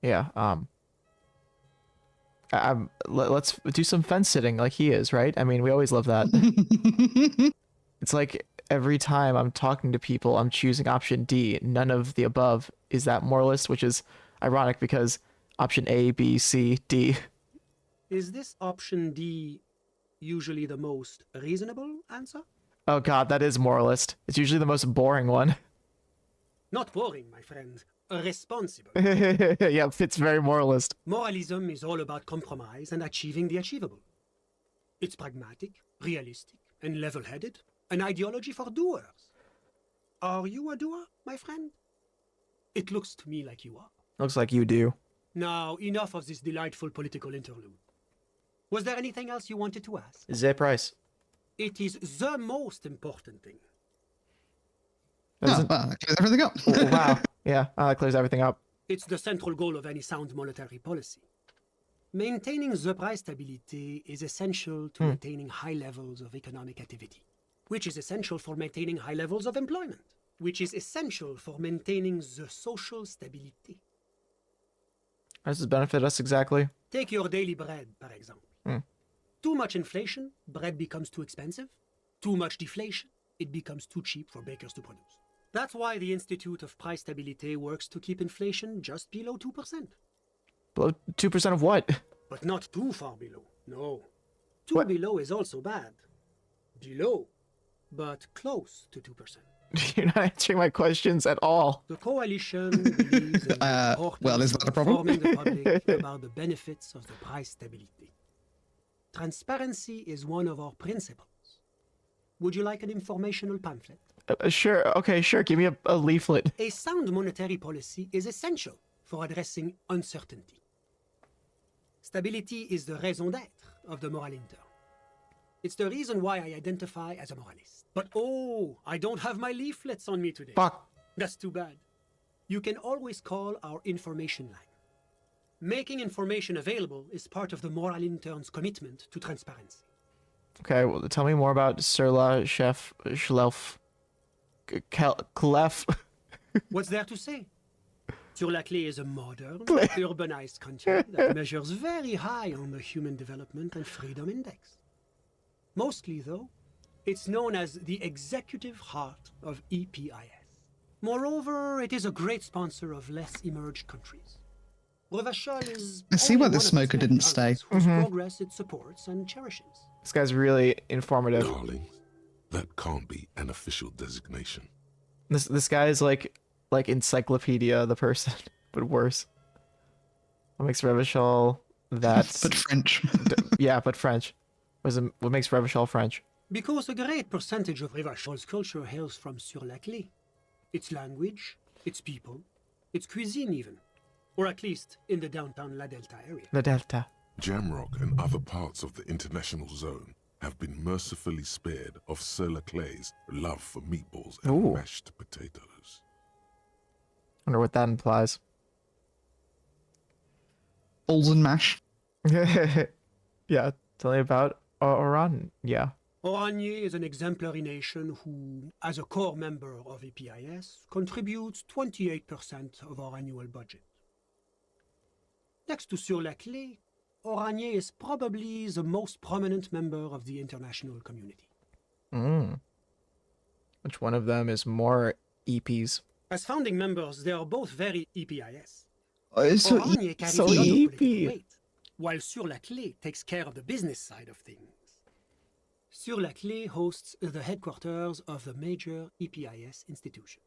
Yeah, let's do some fence sitting like he is, right? I mean, we always love that. It's like every time I'm talking to people, I'm choosing option D, none of the above. Is that moralist? Which is ironic because option A, B, C, D. Is this option D usually the most reasonable answer? Oh god, that is moralist. It's usually the most boring one. Not boring, my friend. Responsible. Yeah, it's very moralist. Moralism is all about compromise and achieving the achievable. It's pragmatic, realistic, and level-headed. An ideology for doers. Are you a doer, my friend? It looks to me like you are. Looks like you do. Now, enough of this delightful political interlude. Was there anything else you wanted to ask? Zay Price. It is the most important thing. Oh, well, that clears everything up. Oh, wow. Yeah, that clears everything up. It's the central goal of any sound monetary policy. Maintaining the price stability is essential to maintaining high levels of economic activity, which is essential for maintaining high levels of employment, which is essential for maintaining the social stability. How does this benefit us exactly? Take your daily bread, for example. Too much inflation, bread becomes too expensive. Too much deflation, it becomes too cheap for bakers to produce. That's why the Institute of Price Stability works to keep inflation just below 2%. Below 2% of what? But not too far below. No. Too below is also bad. Below, but close to 2%. You're not answering my questions at all. The coalition believes in the importance well, is that a of problem? informing the public about the benefits of the price stability. Transparency is one of our principles. Would you like an informational pamphlet? Sure. Okay, sure. Give me a leaflet. A sound monetary policy is essential for addressing uncertainty. Stability is the raison d'être of the Moral Inter. It's the reason why I identify as a moralist. But oh, I don't have my leaflets on me today. Fuck. That's too bad. You can always call our information line. Making information available is part of the Moral Intern's commitment to transparency. Okay, well, tell me more about Surla, Chef, Schlelf, Clef. What's there to say? Sur-la-Clé is a modern, urbanized country that measures very high on the Human Development and Freedom Index. Mostly, though, it's known as the executive heart of EPIS. Moreover, it is a great sponsor of less emerged countries. Revachol is I see why the smoker didn't stay. whose progress it supports and cherishes. This guy's really informative. Darling, that can't be an official designation. This guy is like Encyclopedia the person, but worse. What makes Revachol that? But French. Yeah, but French. What makes Revachol French? Because a great percentage of Revachol's culture hails from Sur-la-Clé. Its language, its people, its cuisine even. Or at least in the downtown La Delta area. La Delta. Jamrock and other parts of the international zone have been mercifully spared of Sur-la-Clé's love for meatballs and Ooh. mashed potatoes. Wonder what that implies. Balls and mash. Yeah, tell me about Oran. Yeah. Oranje is an exemplary nation who, as a core member of EPIS, contributes 28% of our annual budget. Next to Sur-la-Clé, Oranje is probably the most prominent member of the international community. Which one of them is more EPs? As founding members, they are both very EPIS. So Oranje carries so a lot of EP. political weight, while Sur-la-Clé takes care of the business side of things. Sur-la-Clé hosts the headquarters of the major EPIS institutions.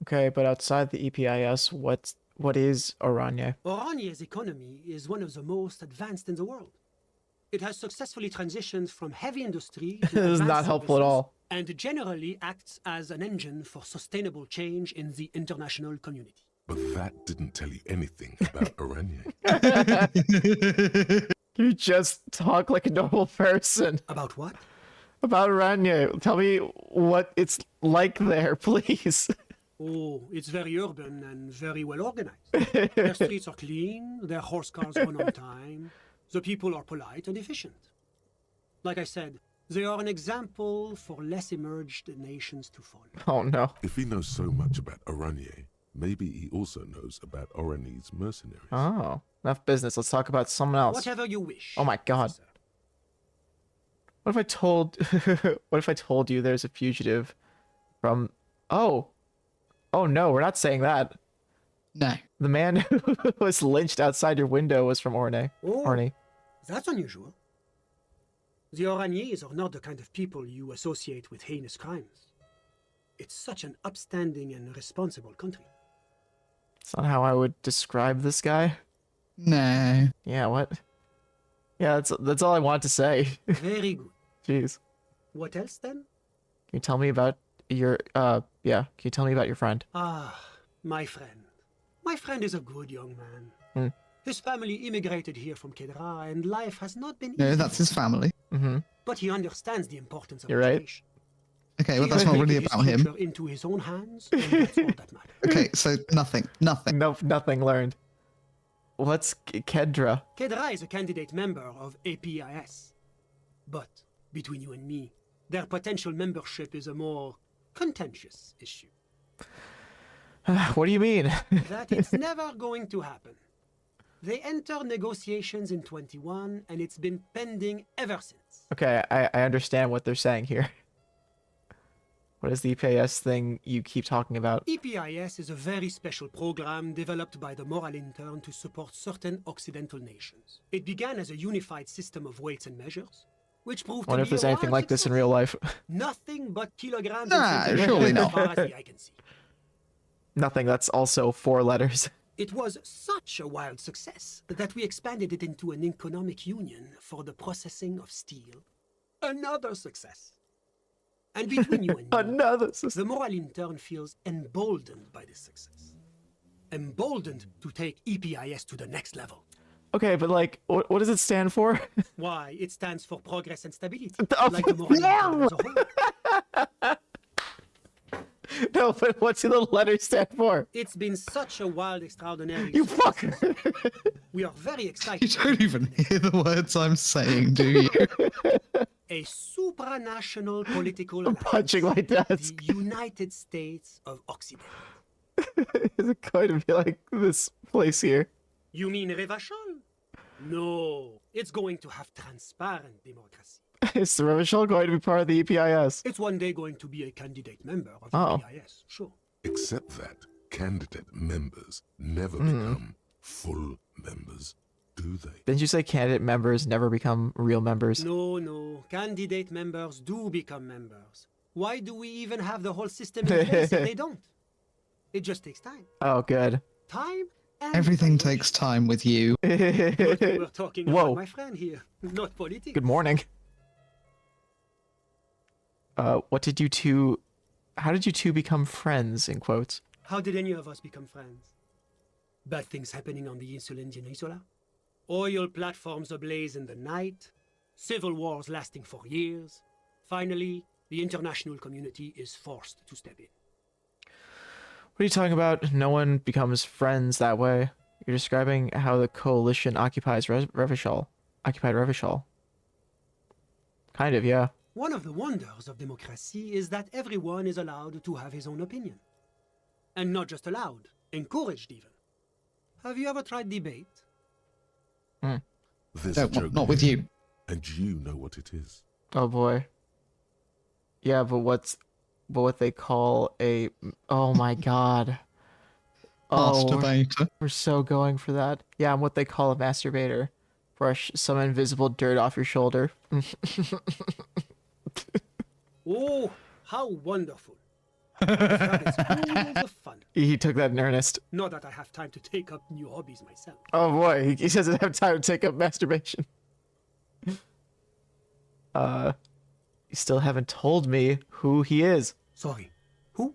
Okay, but outside the EPIS, what is Oranje? Oranje's economy is one of the most advanced in the world. It has successfully transitioned from heavy industry to This is not advanced helpful at services, all. and generally acts as an engine for sustainable change in the international community. But that didn't tell you anything about Oranje. You just talk like a normal person. About what? About Oranje. Tell me what it's like there, please. Oh, it's very urban and very well organized. Their streets are clean, their horse cars run on time, the people are polite and efficient. Like I said, they are an example for less emerged nations to follow. Oh no. If he knows so much about Oranje, maybe he also knows about Oranje's mercenaries. Oh, enough business. Let's talk about someone else. Whatever you wish. Oh my god. officer. What if I told what if I told you there's a fugitive from Oh no, we're not saying that. No. The man who was lynched outside your window was from Orne. Oh, Orne. that's unusual. The Oraniers are not the kind of people you associate with heinous crimes. It's such an upstanding and responsible country. It's not how I would describe this guy. No. Yeah, what? Yeah, that's all I want to say. Very good. Jeez. What else then? Can you tell me about your can you tell me about your friend? Ah, my friend. My friend is a good young man. Hmm. His family immigrated here from Kedra, and life has not been No, easy. that's his family. Mm-hmm. But he understands the importance of You're right. education. Okay, well He that's has not really taken his about him. future into his own hands, and that's all that matters. Okay, so nothing. No, nothing learned. What's Kedra? Kedra is a candidate member of APIS. But, between you and me, their potential membership is a more contentious issue. What do you mean? That it's never going to happen. They entered negotiations in 21, and it's been pending ever since. Okay, I understand what they're saying here. What is the EPIS thing you keep talking about? EPIS is a very special program developed by the Moral Intern to support certain Occidental nations. It began as a unified system of weights and measures, which proved I wonder to if be there's a anything wild like this in success. real life. Nothing but kilograms Nah, and centimeters surely as not. far as the eye can see. Nothing that's also 4 letters. It was such a wild success that we expanded it into an economic union for the processing of steel. Another success. And between you and me, Another the Moral Intern feels emboldened by this success. Emboldened to take EPIS to the next level. Okay, but like, what does it stand for? Why? It stands for progress and stability, Oh, like the Moral Intern as a whole. No, but what's the letter stand for? It's been such a wild, extraordinary You success. fucker! We are very You excited. don't even hear the words I'm saying, do you? A supranational political I'm alliance, punching my desk. the United States of Occident. Is it going to be like this place here? You mean Revachol? No, it's going to have transparent democracy. Is the Revachol going to be part of the EPIS? It's one day going to be a candidate member of Oh. the EPIS, sure. Except that candidate members never become full members, do they? Didn't you say candidate members never become real members? No, candidate members do become members. Why do we even have the whole system in place if they don't? It just takes time. Oh, good. Time and Everything evaluation. takes time with you. But we were talking Whoa. about my friend here, not politics. Good morning. What did you two? How did you two become friends? In quotes. How did any of us become friends? Bad things happening on the Insulindian Isola? Oil platforms ablaze in the night? Civil wars lasting for years? Finally, the international community is forced to step in. What are you talking about? No one becomes friends that way. You're describing how the coalition occupied Revachol. Kind of, yeah. One of the wonders of democracy is that everyone is allowed to have his own opinion. And not just allowed, encouraged even. Have you ever tried debate? There's No, a joke not with you. and you know what it is. Oh boy. Yeah, but what they call a... Oh my god. Masturbator. We're so going for that. Yeah, I'm what they call a masturbator. Brush some invisible dirt off your shoulder. Oh, how wonderful. It's all the fun. He took that in earnest. Not that I have time to take up new hobbies myself. Oh boy, he doesn't have time to take up masturbation. You still haven't told me who he is. Sorry, who?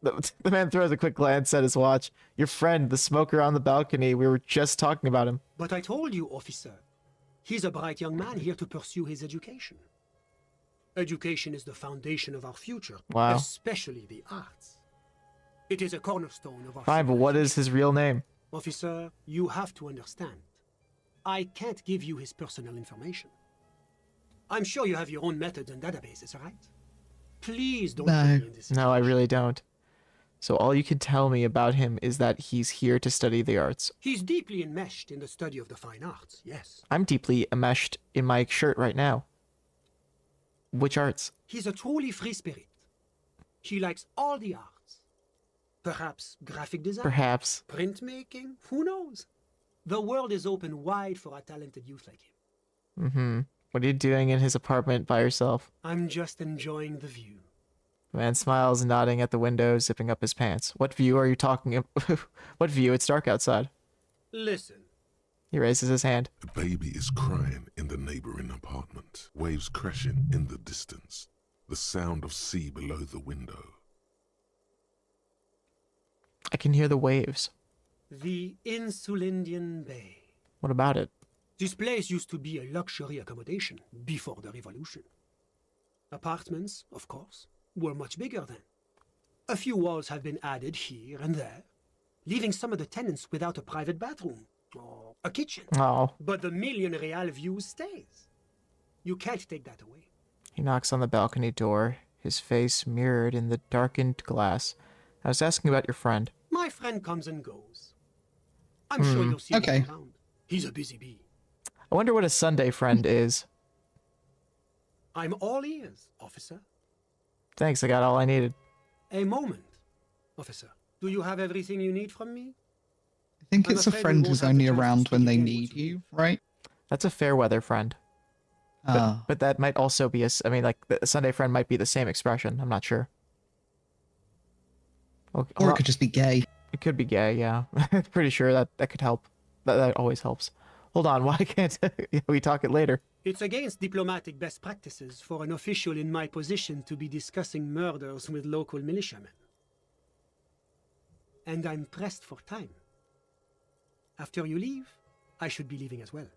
The man throws a quick glance at his watch. Your friend, the smoker on the balcony. We were just talking about him. But I told you, officer. He's a bright young man here to pursue his education. Education is the foundation of our future, Wow. especially the arts. It is a cornerstone of our Fine, but what is his real name? Officer, you have to understand. I can't give you his personal information. I'm sure you have your own methods and databases, right? Please don't put me in this. No, I really don't. So all you can tell me about him is that he's here to study the arts. He's deeply enmeshed in the study of the fine arts, yes. I'm deeply enmeshed in my shirt right now. Which arts? He's a truly free spirit. He likes all the arts. Perhaps graphic design? Perhaps. Printmaking? Who knows? The world is open wide for a talented youth like him. Mm-hmm. What are you doing in his apartment by yourself? I'm just enjoying the view. The man smiles, nodding at the window, zipping up his pants. What view are you talking about? What view? It's dark outside. Listen. He raises his hand. A baby is crying in the neighboring apartment. Waves crashing in the distance. The sound of sea below the window. I can hear the waves. The Insulindian Bay. What about it? This place used to be a luxury accommodation before the revolution. Apartments, of course, were much bigger then. A few walls have been added here and there, leaving some of the tenants without a private bathroom or a kitchen. Oh. But the million real view stays. You can't take that away. He knocks on the balcony door, his face mirrored in the darkened glass. I was asking about your friend. My friend comes and goes. I'm sure you'll see him around. He's a busy bee. I wonder what a Sunday friend is. I'm all ears, officer. Thanks, I got all I needed. A moment, officer. Do you have everything you need from me? I think it's a friend who's only around when they need you, right? That's a fair weather friend. But that might also be I mean, like, the Sunday friend might be the same expression. I'm not sure. Or it could just be gay. It could be gay, yeah. Pretty sure that could help. That always helps. Hold on, why can't we talk it later? It's against diplomatic best practices for an official in my position to be discussing murders with local militiamen. And I'm pressed for time. After you leave, I should be leaving as well.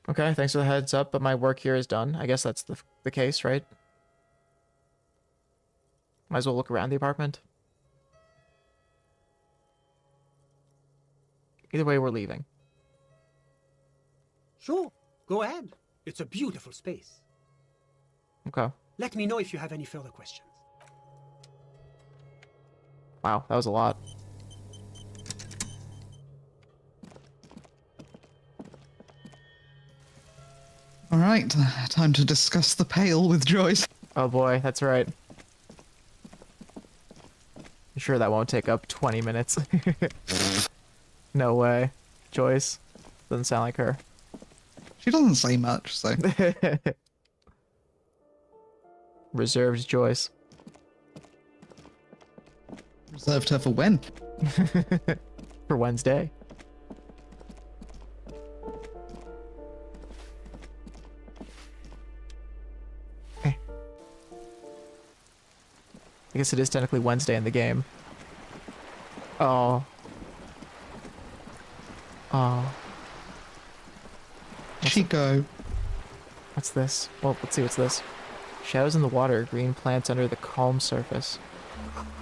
Okay, thanks for the heads up, but my work here is done. I guess that's the case, right? Might as well look around the apartment. Either way, we're leaving. Sure, go ahead. It's a beautiful space. Okay. Let me know if you have any further questions. Wow, that was a lot. All right, time to discuss the pail with Joyce. Oh boy, that's right. I'm sure that won't take up 20 minutes. No way. Joyce. Doesn't sound like her. She doesn't say much, so. Reserved Joyce. Reserved her for when? For Wednesday. I guess it is technically Wednesday in the game. Oh. Oh. Chico. What's this? Well, let's see what's this. Shadows in the water, green plants under the calm surface.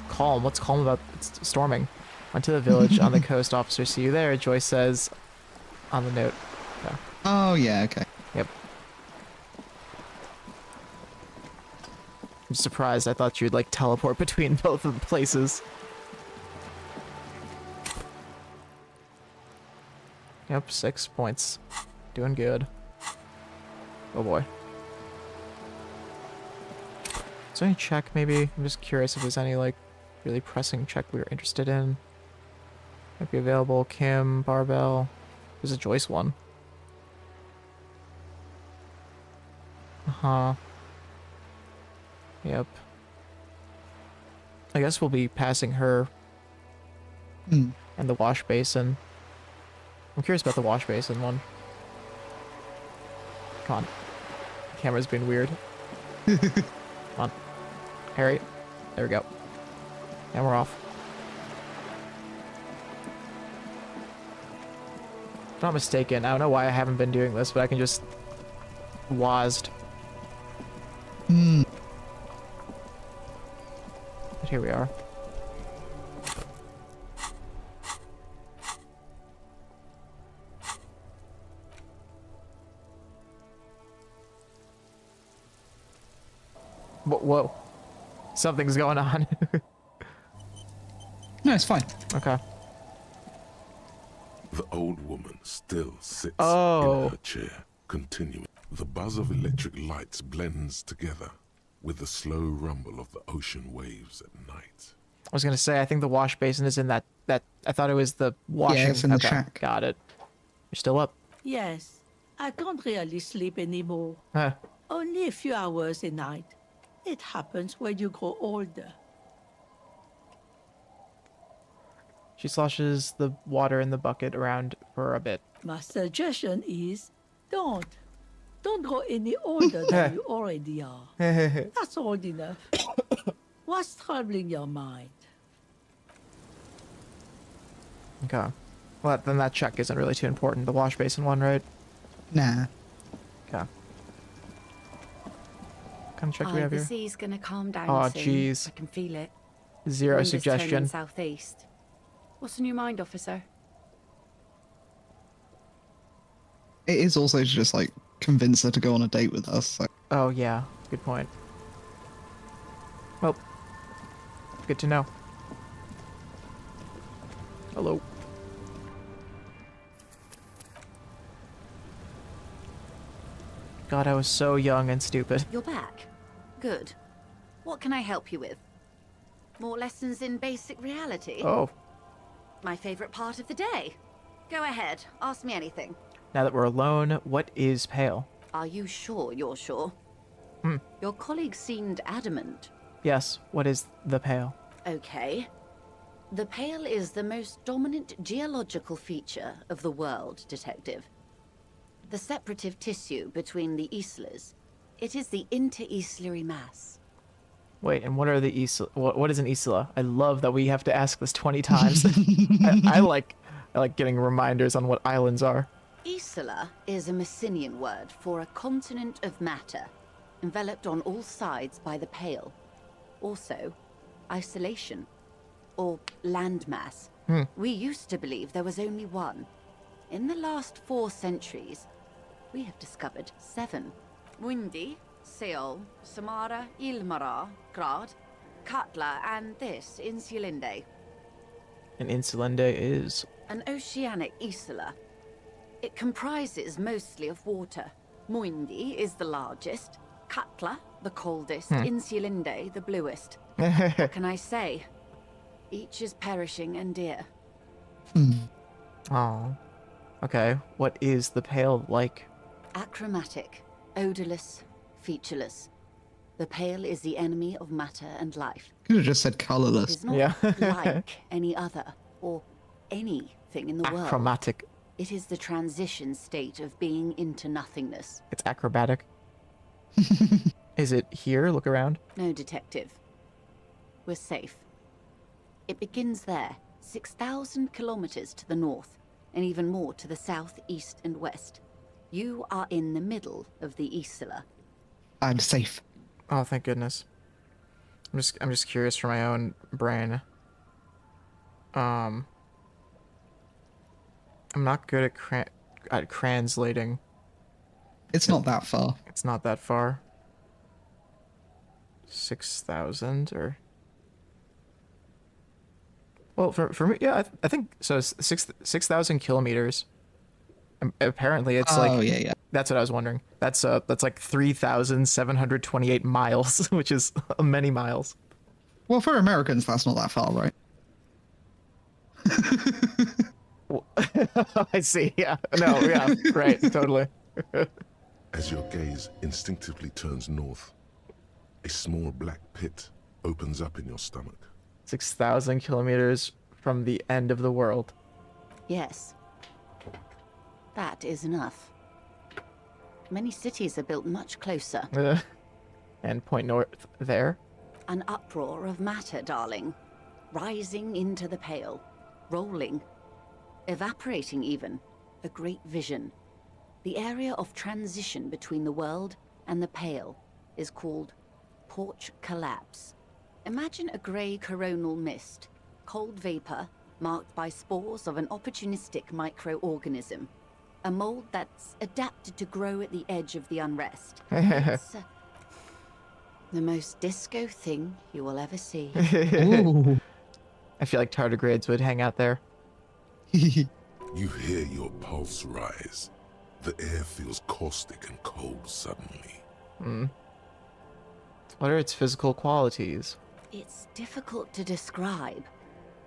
Calm? What's calm about it's storming? Went to the village on the coast, officer. See you there, Joyce says on the note. Yeah. Oh, yeah, okay. Yep. I'm surprised. I thought you'd like teleport between both of the places. Yep, 6 points. Doing good. Oh boy. Is there any check maybe? I'm just curious if there's any like really pressing check we were interested in. Might be available. Kim, Barbell. There's a Joyce one. Uh-huh. Yep. I guess we'll be passing her and the wash basin. I'm curious about the wash basin one. Come on. The camera's being weird. Come on. Harry. There we go. And we're off. If I'm not mistaken, I don't know why I haven't been doing this, but I can just WASD. But here we are. Whoa. Something's going on. No, it's fine. Okay. The old woman still sits Oh. in her chair, continuing. The buzz of electric lights blends together with the slow rumble of the ocean waves at night. I was gonna say, I think the wash basin is in that I thought it was the washing. Yeah, it's in the okay, shack. got it. You're still up. Yes, I can't really sleep anymore. Huh. Only a few hours a night. It happens when you grow older. She sloshes the water in the bucket around for a bit. My suggestion is don't grow any older than you already are. That's old enough. What's troubling your mind? Okay. Well, then that check isn't really too important. The wash basin one, right? Nah. Okay. What kind of check do we have The here? sea's gonna calm down Oh, soon. jeez. I can feel it. Zero Wind is turning suggestion. southeast. What's on your mind, officer? It is also to just like convince her to go on a date with us. So. Oh, yeah. Good point. Well, good to know. Hello. God, I was so young and stupid. You're back. Good. What can I help you with? More lessons in basic reality? Oh, My favorite part of the day. Go ahead, ask me anything. now that we're alone, what is pale? Are you sure you're sure? Your colleague seemed adamant. Yes, what is the pale? Okay. The Pale is the most dominant geological feature of the world, Detective. The separative tissue between the islas. It is the inter-islary mass. Wait, and what are the isla? What is an isla? I love that we have to ask this 20 times. I like getting reminders on what islands are. Isla is a Messinian word for a continent of matter, enveloped on all sides by the Pale. Also, isolation, or landmass. We used to believe there was only one. In the last 4 centuries, we have discovered 7. Windy, Seol, Samara, Ilmara, Grad, Katla, and this, Insulinde. And Insulinde is... An oceanic isla. It comprises mostly of water. Muindi is the largest, Katla the coldest, Insulinde the bluest. What can I say? Each is perishing and dear. Oh. Okay, what is the pale like? Achromatic, odorless, featureless. The Pale is the enemy of matter and life. Could have just said It colorless. is not Yeah. like any other, or anything in the world. Achromatic. It is the transition state of being into nothingness. It's acrobatic. Is it here? Look around. No, Detective. we're safe. It begins there, 6,000 kilometers to the north, and even more to the south, east, and west. You are in the middle of the Isla. I'm safe. Oh, thank goodness. I'm just curious for my own brain. I'm not good at translating. It's not that far. It's not that far. 6,000 or... Well, for me, yeah, I think so. 6,000 kilometers. Apparently, it's like... yeah. That's what I was wondering. That's like 3,728 miles, which is many miles. Well, for Americans, that's not that far, right? I see. Yeah. No. Yeah. Right. Totally. As your gaze instinctively turns north, a small black pit opens up in your stomach. 6,000 kilometers from the end of the world. Yes. That is enough. Many cities are built much closer. And point north there. An uproar of matter, darling. Rising into the pale. Rolling. Evaporating even. A great vision. The area of transition between the world and the pale is called porch collapse. Imagine a grey coronal mist. Cold vapor marked by spores of an opportunistic microorganism. A mold that's adapted to grow at the edge of the unrest. It's the most disco thing you will ever see. I feel like tardigrades would hang out there. You hear your pulse rise. The air feels caustic and cold suddenly. What are its physical qualities? It's difficult to describe,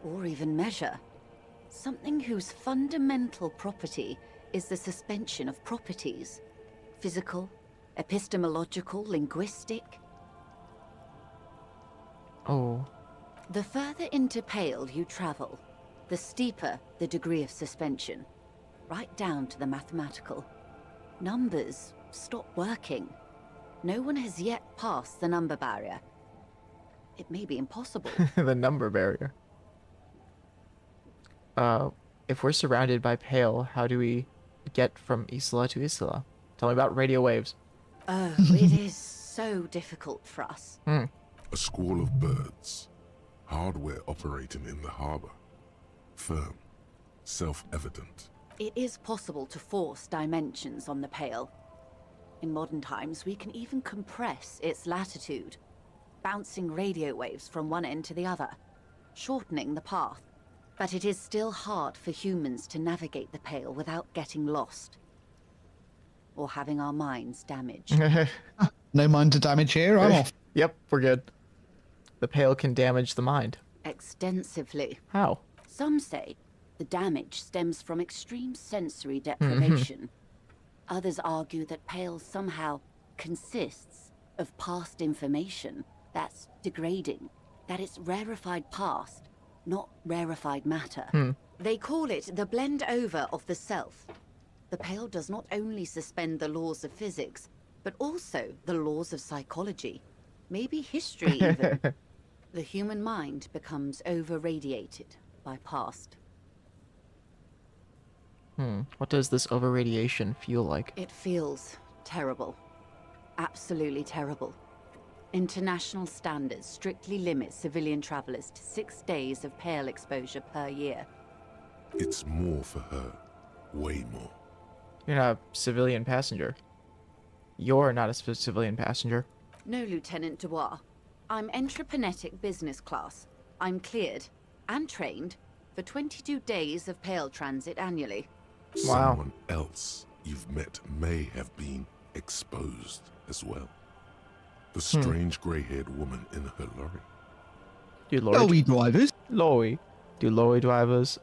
or even measure. Something whose fundamental property is the suspension of properties. Physical, epistemological, linguistic. Oh. The further into Pale you travel, the steeper the degree of suspension. Right down to the mathematical. Numbers stop working. No one has yet passed the number barrier. It may be impossible. The number barrier. If we're surrounded by Pale, how do we get from Isla to Isla? Tell me about radio waves. Oh, it is so difficult for us. A squall of birds. Hardware operating in the harbor. Firm. Self-evident. It is possible to force dimensions on the Pale. In modern times, we can even compress its latitude, bouncing radio waves from one end to the other, shortening the path. But it is still hard for humans to navigate the Pale without getting lost. Or having our minds damaged. No mind to damage here, I'm off. Yep, we're good. The Pale can damage the mind. Extensively. How? Some say the damage stems from extreme sensory deprivation. Others argue that Pale somehow consists of past information that's degrading, that it's rarefied past, not rarefied matter. They call it the blend over of the self. The Pale does not only suspend the laws of physics, but also the laws of psychology, maybe history even. The human mind becomes over-radiated by past. What does this over-radiation feel like? It feels terrible. Absolutely terrible. International standards strictly limit civilian travelers to 6 days of Pale exposure per year. It's more for her. Way more. You're not a civilian passenger. You're not a civilian passenger. No, Lieutenant Dubois. I'm entreprenetic business class. I'm cleared and trained for 22 days of Pale transit annually. Wow. Someone else you've met may have been exposed as well. The strange grey-haired woman in her lorry. Do lorry drivers? Do lorry drivers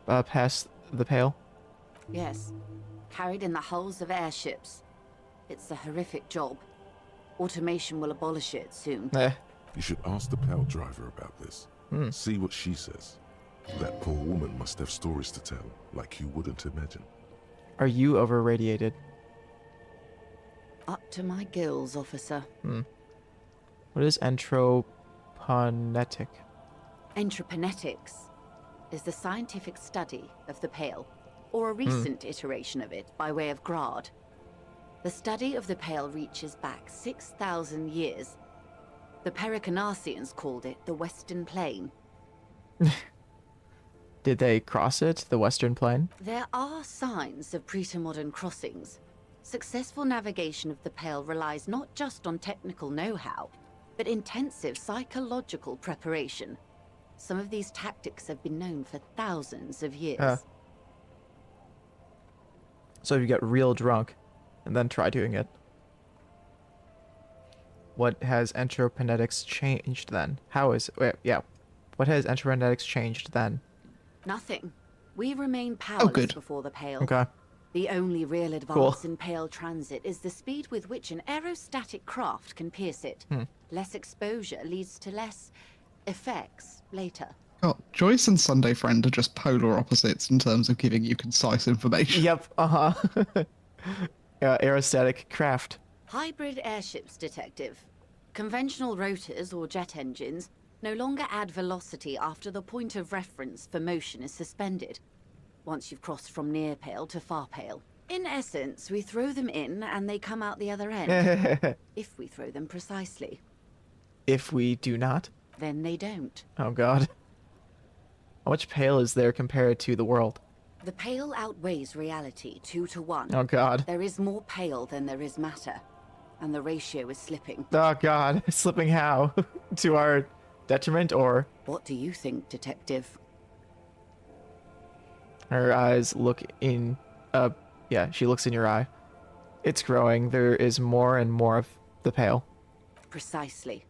pass the Pale? Yes. Carried in the hulls of airships. It's a horrific job. Automation will abolish it soon. You should ask the Pale driver about this. See what she says. That poor woman must have stories to tell, like you wouldn't imagine. Are you over-radiated? Up to my gills, officer. What is Entroponetic. Entroponetics is the scientific study of the Pale, or a recent iteration of it by way of Grad. The study of the Pale reaches back 6,000 years. The Pericarnassians called it the Western Plain. Did they cross it, the Western Plain? There are signs of pre-modern crossings. Successful navigation of the Pale relies not just on technical know-how, but intensive psychological preparation. Some of these tactics have been known for thousands of years. So you get real drunk and then try doing it. What has entroponetics changed then? What has entroponetics changed then? Nothing. We remain powerless before the Pale. Okay. The only real advance in Pale transit is the speed with which an aerostatic craft can pierce it. Less exposure leads to less effects later. Oh, Joyce and Sunday Friend are just polar opposites in terms of giving you concise information. Yep, aerostatic craft. Hybrid airships, Detective. Conventional rotors or jet engines no longer add velocity after the point of reference for motion is suspended, once you've crossed from near Pale to far Pale. In essence, we throw them in and they come out the other end. If we throw them precisely. If we do not? Then they don't. Oh god. How much Pale is there compared to the world? The Pale outweighs reality 2 to 1. Oh god. There is more Pale than there is matter, and the ratio is slipping. Oh god. Slipping how? To our detriment, or? What do you think, Detective? Her eyes look in... she looks in your eye. It's growing. There is more and more of the Pale. Precisely.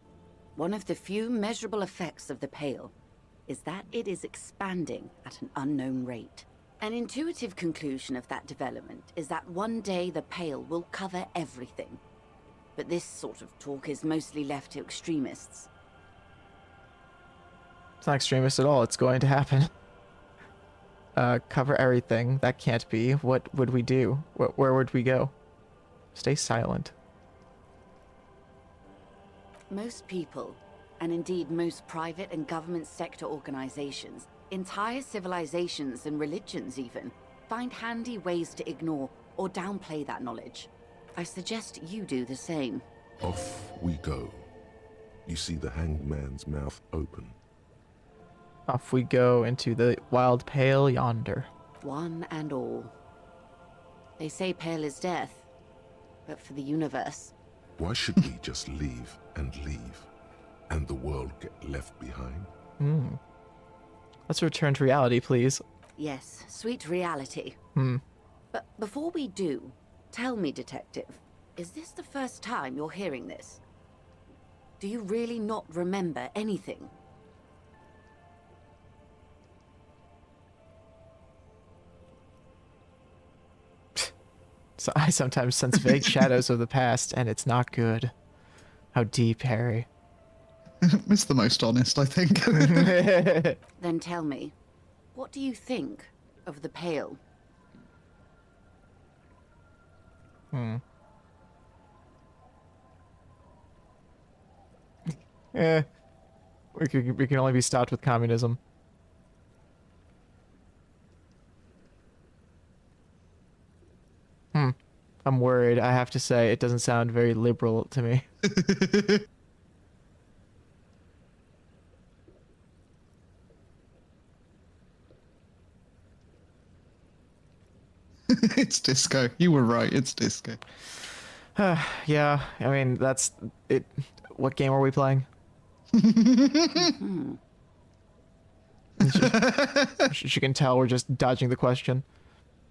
One of the few measurable effects of the Pale is that it is expanding at an unknown rate. An intuitive conclusion of that development is that one day the Pale will cover everything. But this sort of talk is mostly left to extremists. It's not extremist at all. It's going to happen. Cover everything. That can't be. What would we do? Where would we go? Stay silent. Most people, and indeed most private and government sector organizations, entire civilizations and religions even, find handy ways to ignore or downplay that knowledge. I suggest you do the same. Off we go. You see the hanged man's mouth open. Off we go into the wild Pale yonder. One and all. They say Pale is death, but for the universe. Why should we just leave, and the world get left behind? Let's return to reality, please. Yes, sweet reality. But before we do, tell me, Detective, is this the first time you're hearing this? Do you really not remember anything? So I sometimes sense vague shadows of the past, and it's not good. How deep, Harry? It's the most honest, I think. Then tell me, what do you think of the Pale? We can only be stopped with communism. I'm worried. I have to say, it doesn't sound very liberal to me. It's disco. You were right. It's disco. Yeah, I mean, that's it. What game are we playing? She can tell we're just dodging the question.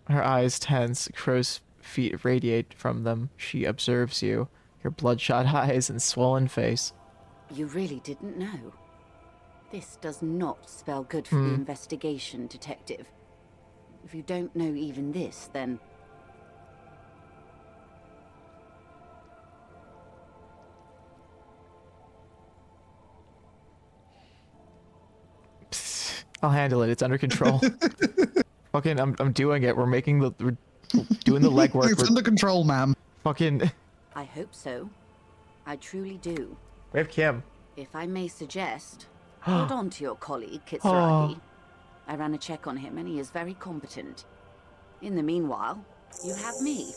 Her eyes tense, crow's feet radiate from them. She observes you, your bloodshot eyes and swollen face. You really didn't know. This does not spell good for the investigation, Detective. If you don't know even this, then... Psst, I'll handle it. It's under control. Fucking, I'm doing it. We're doing the legwork. It's under control, ma'am. Fucking. I hope so. I truly do. We have Kim. If I may suggest, hold on to your colleague, Kitsuragi. I ran a check on him and he is very competent. In the meanwhile, you have me.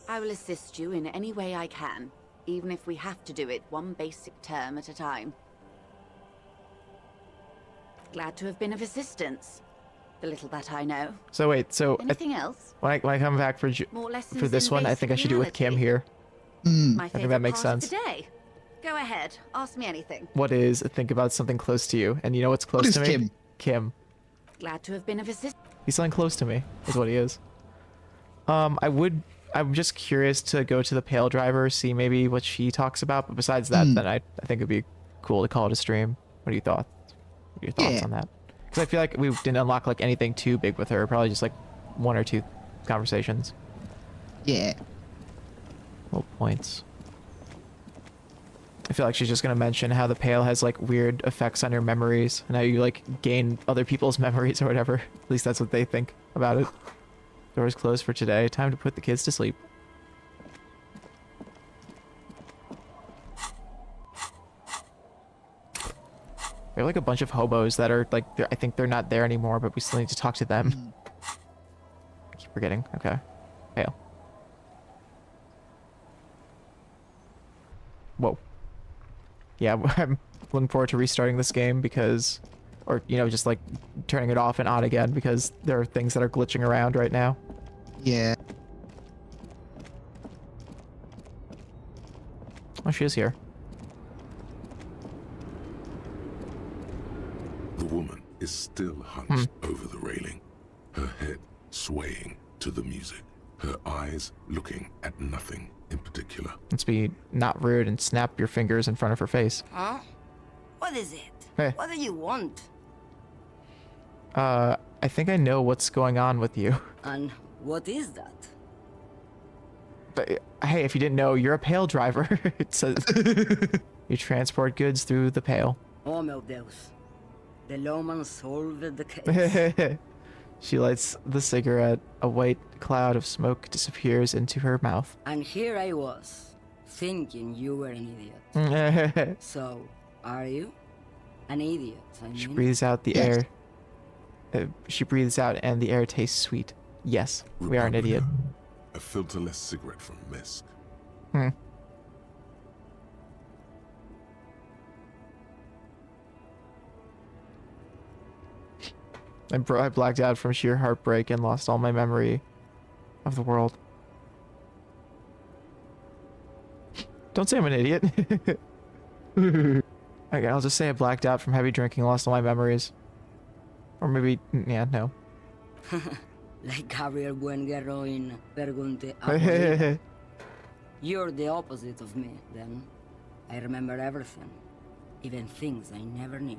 I will assist you in any way I can, even if we have to do it one basic term at a time. Glad to have been of assistance. The little that I know. So wait, so anything else? When I come back for this one, I think I should do it with Kim here. My I think that makes part of sense. the day. Go ahead, ask me anything. What is think about something close to you? And you know what's close What to is me? Kim? Kim. Glad to have been of assistance. He's something close to me, is what he is. I'm just curious to go to the Pale Driver, see maybe what she talks about. But besides that, then I think it'd be cool to call it a stream. What are your thoughts? What are your thoughts on that? Because I feel like we didn't unlock like anything too big with her. Probably just like 1 or 2 conversations. Yeah. Little points. I feel like she's just gonna mention how the Pale has like weird effects on your memories and how you like gain other people's memories or whatever. At least that's what they think about it. Doors closed for today. Time to put the kids to sleep. We have like a bunch of hobos that are like, I think they're not there anymore, but we still need to talk to them. I keep forgetting. Okay. Pale. Whoa. Yeah, I'm looking forward to restarting this game because, or, you know, just like turning it off and on again because there are things that are glitching around right now. Yeah. Oh, she is here. The woman is still hunched over the railing, her head swaying to the music, her eyes looking at nothing in particular. Let's be not rude and snap your fingers in front of her face. Huh? What is it? Hey. What do you want? I think I know what's going on with you. And what is that? But, hey, if you didn't know, you're a Pale Driver. It says you transport goods through the Pale. Oh, meu Deus. The lawman solved the case. She lights the cigarette. A white cloud of smoke disappears into her mouth. And here I was, thinking you were an idiot. So, are you? An idiot, I mean. She breathes out the air. She breathes out and the air tastes sweet. Yes, we are an idiot. A filterless cigarette from Misk. I blacked out from sheer heartbreak and lost all my memory of the world. Don't say I'm an idiot. Okay, I'll just say I blacked out from heavy drinking, lost all my memories. Or maybe, yeah, no. Like Gabriel Buenguerro in Pergunte Apollina. You're the opposite of me, then. I remember everything. Even things I never knew.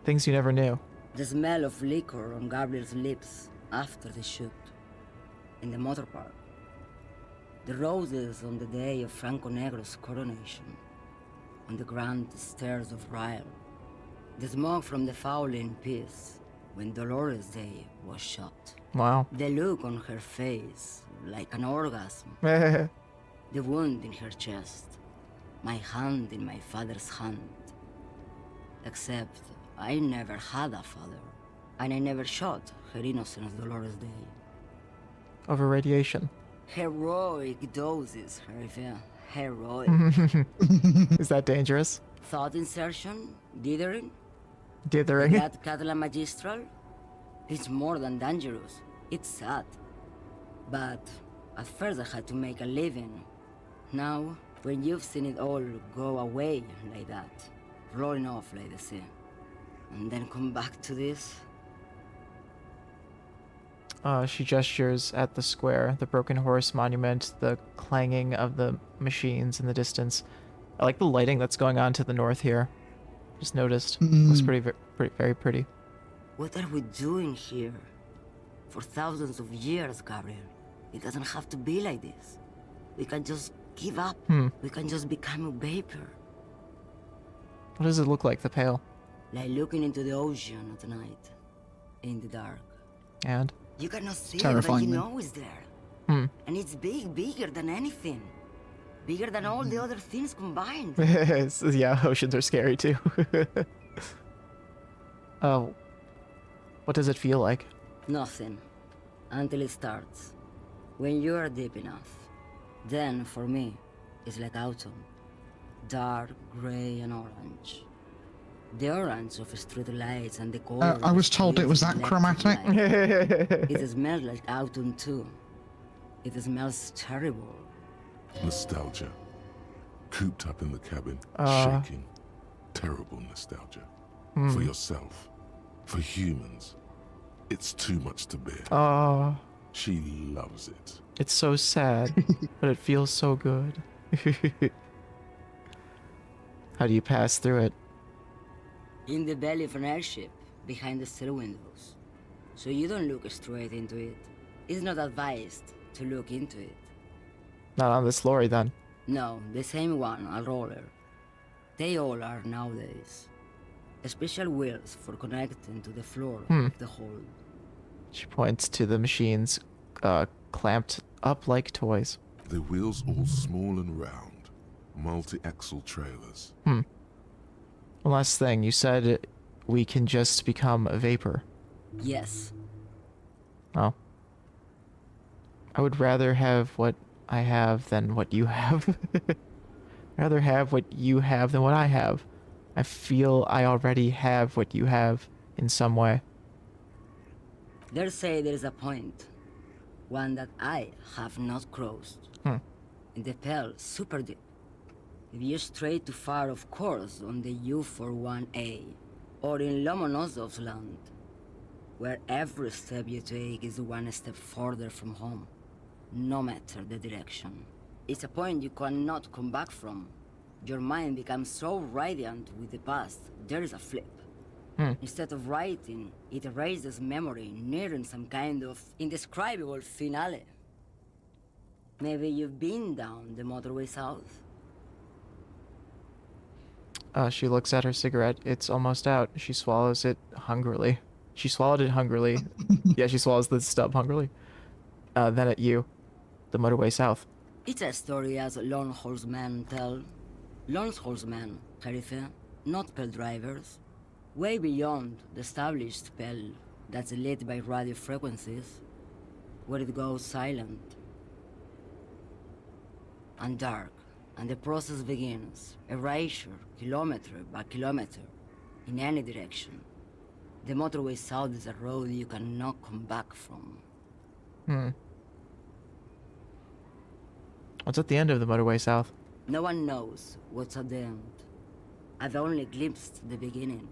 Things you never knew. The smell of liquor on Gabriel's lips after the shoot. In the motor park. The roses on the day of Franco Negro's coronation. On the grand stairs of Ryle. The smoke from the Fowling piece when Dolores Day was shot. Wow. The look on her face, like an orgasm. The wound in her chest. My hand in my father's hand. Except I never had a father. And I never shot her innocent Dolores Day. Over radiation. Heroic doses, Herifia. Heroic. Is that dangerous? Thought insertion? Dithering? Dithering? That Catalan magistral? It's more than dangerous. It's sad. But at first I had to make a living. Now, when you've seen it all go away like that, rolling off like the sea, and then come back to this... She gestures at the square, the broken horse monument, the clanging of the machines in the distance. I like the lighting that's going on to the north here. Just noticed. Looks very pretty. What are we doing here? For thousands of years, Gabriel. It doesn't have to be like this. We can just give up. We can just become a vapor. What does it look like, the Pale? Like looking into the ocean at night. In the dark. And? You cannot see it, but Terrifying. you know it's there. And it's big, bigger than anything. Bigger than all the other things combined. Yeah, oceans are scary too. Oh, what does it feel like? Nothing. Until it starts. When you are deep enough. Then, for me, it's like autumn. Dark, grey, and orange. The orange of street lights and the color. I was told it was that chromatic. It smells like autumn too. It smells terrible. Nostalgia. Cooped up in the cabin, shaking. Terrible nostalgia. For yourself. For humans. It's too much to bear. She loves it. It's so sad, but it feels so good. How do you pass through it? In the belly of an airship, behind the stair windows. So you don't look straight into it. It's not advised to look into it. Not on this lorry, then. No, the same one, a roller. They all are nowadays. Special wheels for connecting to the floor of the hold. She points to the machines, clamped up like toys. The wheels all small and round. Multi-axle trailers. One last thing, you said we can just become a vapor. Yes. Oh. I would rather have what I have than what you have. Rather have what you have than what I have. I feel I already have what you have in some way. They say there is a point. One that I have not crossed. In the Pale, super deep. If you stray too far, of course, on the U41A, or in Lomonosov's land, where every step you take is one step further from home, no matter the direction. It's a point you cannot come back from. Your mind becomes so radiant with the past, there is a flip. Instead of writing, it erases memory, nearing some kind of indescribable finale. Maybe you've been down the motorway south. She looks at her cigarette. It's almost out. She swallows it hungrily. She swallowed it hungrily. Yeah, she swallows the stub hungrily. Then at you. The motorway south. It's a story as lone horsemen tell. Lone horsemen, Sheriff, not Pale drivers. Way beyond the established Pale that's lit by radio frequencies, where it goes silent and dark, and the process begins, erasure, kilometer by kilometer, in any direction. The motorway south is a road you cannot come back from. What's at the end of the motorway south? No one knows what's at the end. I've only glimpsed the beginning.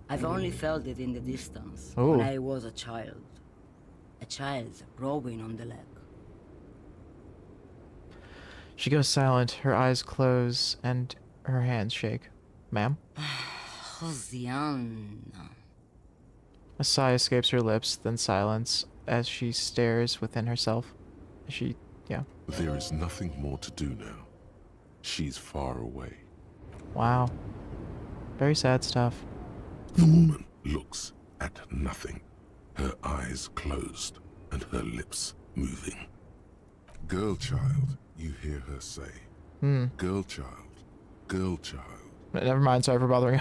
I've only felt it in the distance when I was a child. A child rowing on the lake. She goes silent, her eyes close, and her hands shake. Ma'am? Hosianna. A sigh escapes her lips, then silence, as she stares within herself. There is nothing more to do now. She's far away. Wow. Very sad stuff. The woman looks at nothing, her eyes closed and her lips moving. Girl child, you hear her say. Girl child, girl child. Never mind, sorry for bothering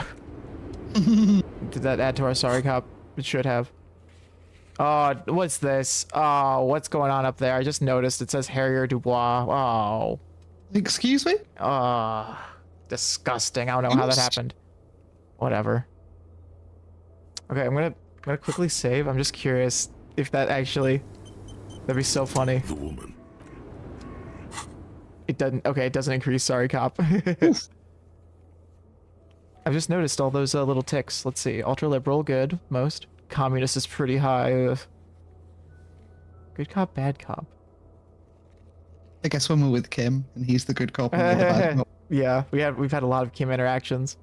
you. Did that add to our sorry cop? It should have. Oh, what's this? Oh, what's going on up there? I just noticed it says Harrier Dubois. Oh. Excuse me? Oh, disgusting. I don't know how that happened. Whatever. Okay, I'm gonna quickly save. I'm just curious if that actually... That'd be so funny. The woman. It doesn't... Okay, it doesn't increase. Sorry, cop. I've just noticed all those little ticks. Let's see. Ultra-liberal, good. Most. Communist is pretty high. Ugh. Good cop, bad cop. I guess when we're with Kim and he's the good cop and you're the bad cop. Yeah, we've had a lot of Kim interactions.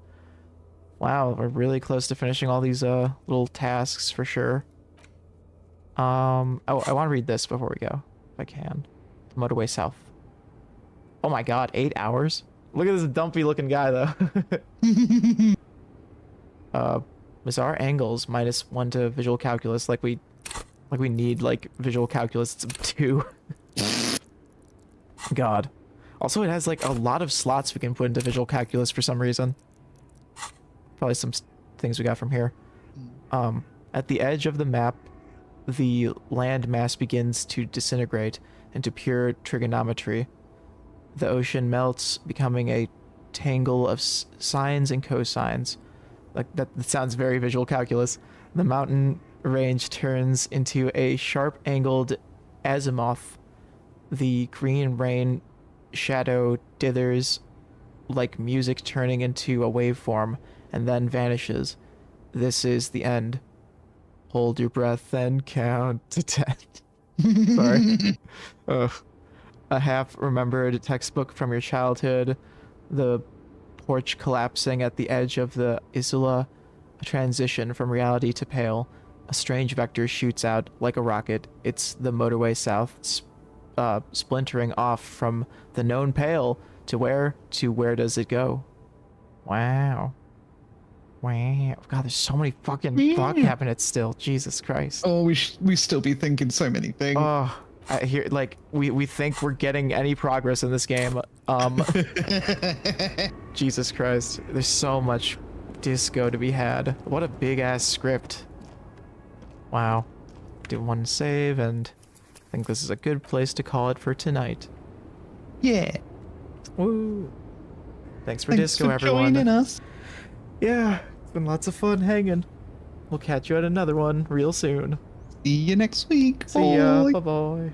Wow, we're really close to finishing all these little tasks for sure. Oh, I want to read this before we go, if I can. The motorway south. Oh my god, 8 hours? Look at this dumpy looking guy though. Bizarre angles -1 to visual calculus, like we need like visual calculus 2. God. Also, it has like a lot of slots we can put into visual calculus for some reason. Probably some things we got from here. At the edge of the map, the land mass begins to disintegrate into pure trigonometry. The ocean melts, becoming a tangle of sines and cosines. Like that sounds very visual calculus. The mountain range turns into a sharp-angled azimuth. The green rain shadow dithers like music turning into a waveform and then vanishes. This is the end. Hold your breath and count to 10. Sorry. Ugh. A half-remembered textbook from your childhood. The porch collapsing at the edge of the Isla. A transition from reality to pale. A strange vector shoots out like a rocket. It's the motorway south, splintering off from the known pale to where does it go? Wow. Wow. God, there's so many fucking block cabinets still. Jesus Christ. Oh, we still be thinking so many things. Oh, I hear, like, we think we're getting any progress in this game. Jesus Christ. There's so much disco to be had. What a big-ass script. Wow. Do one save, and I think this is a good place to call it for tonight. Yeah. Woo. Thanks for Thanks disco, for everyone. joining us. Yeah, it's been lots of fun hanging. We'll catch you at another one real soon. See you next week. See ya. Bye-bye.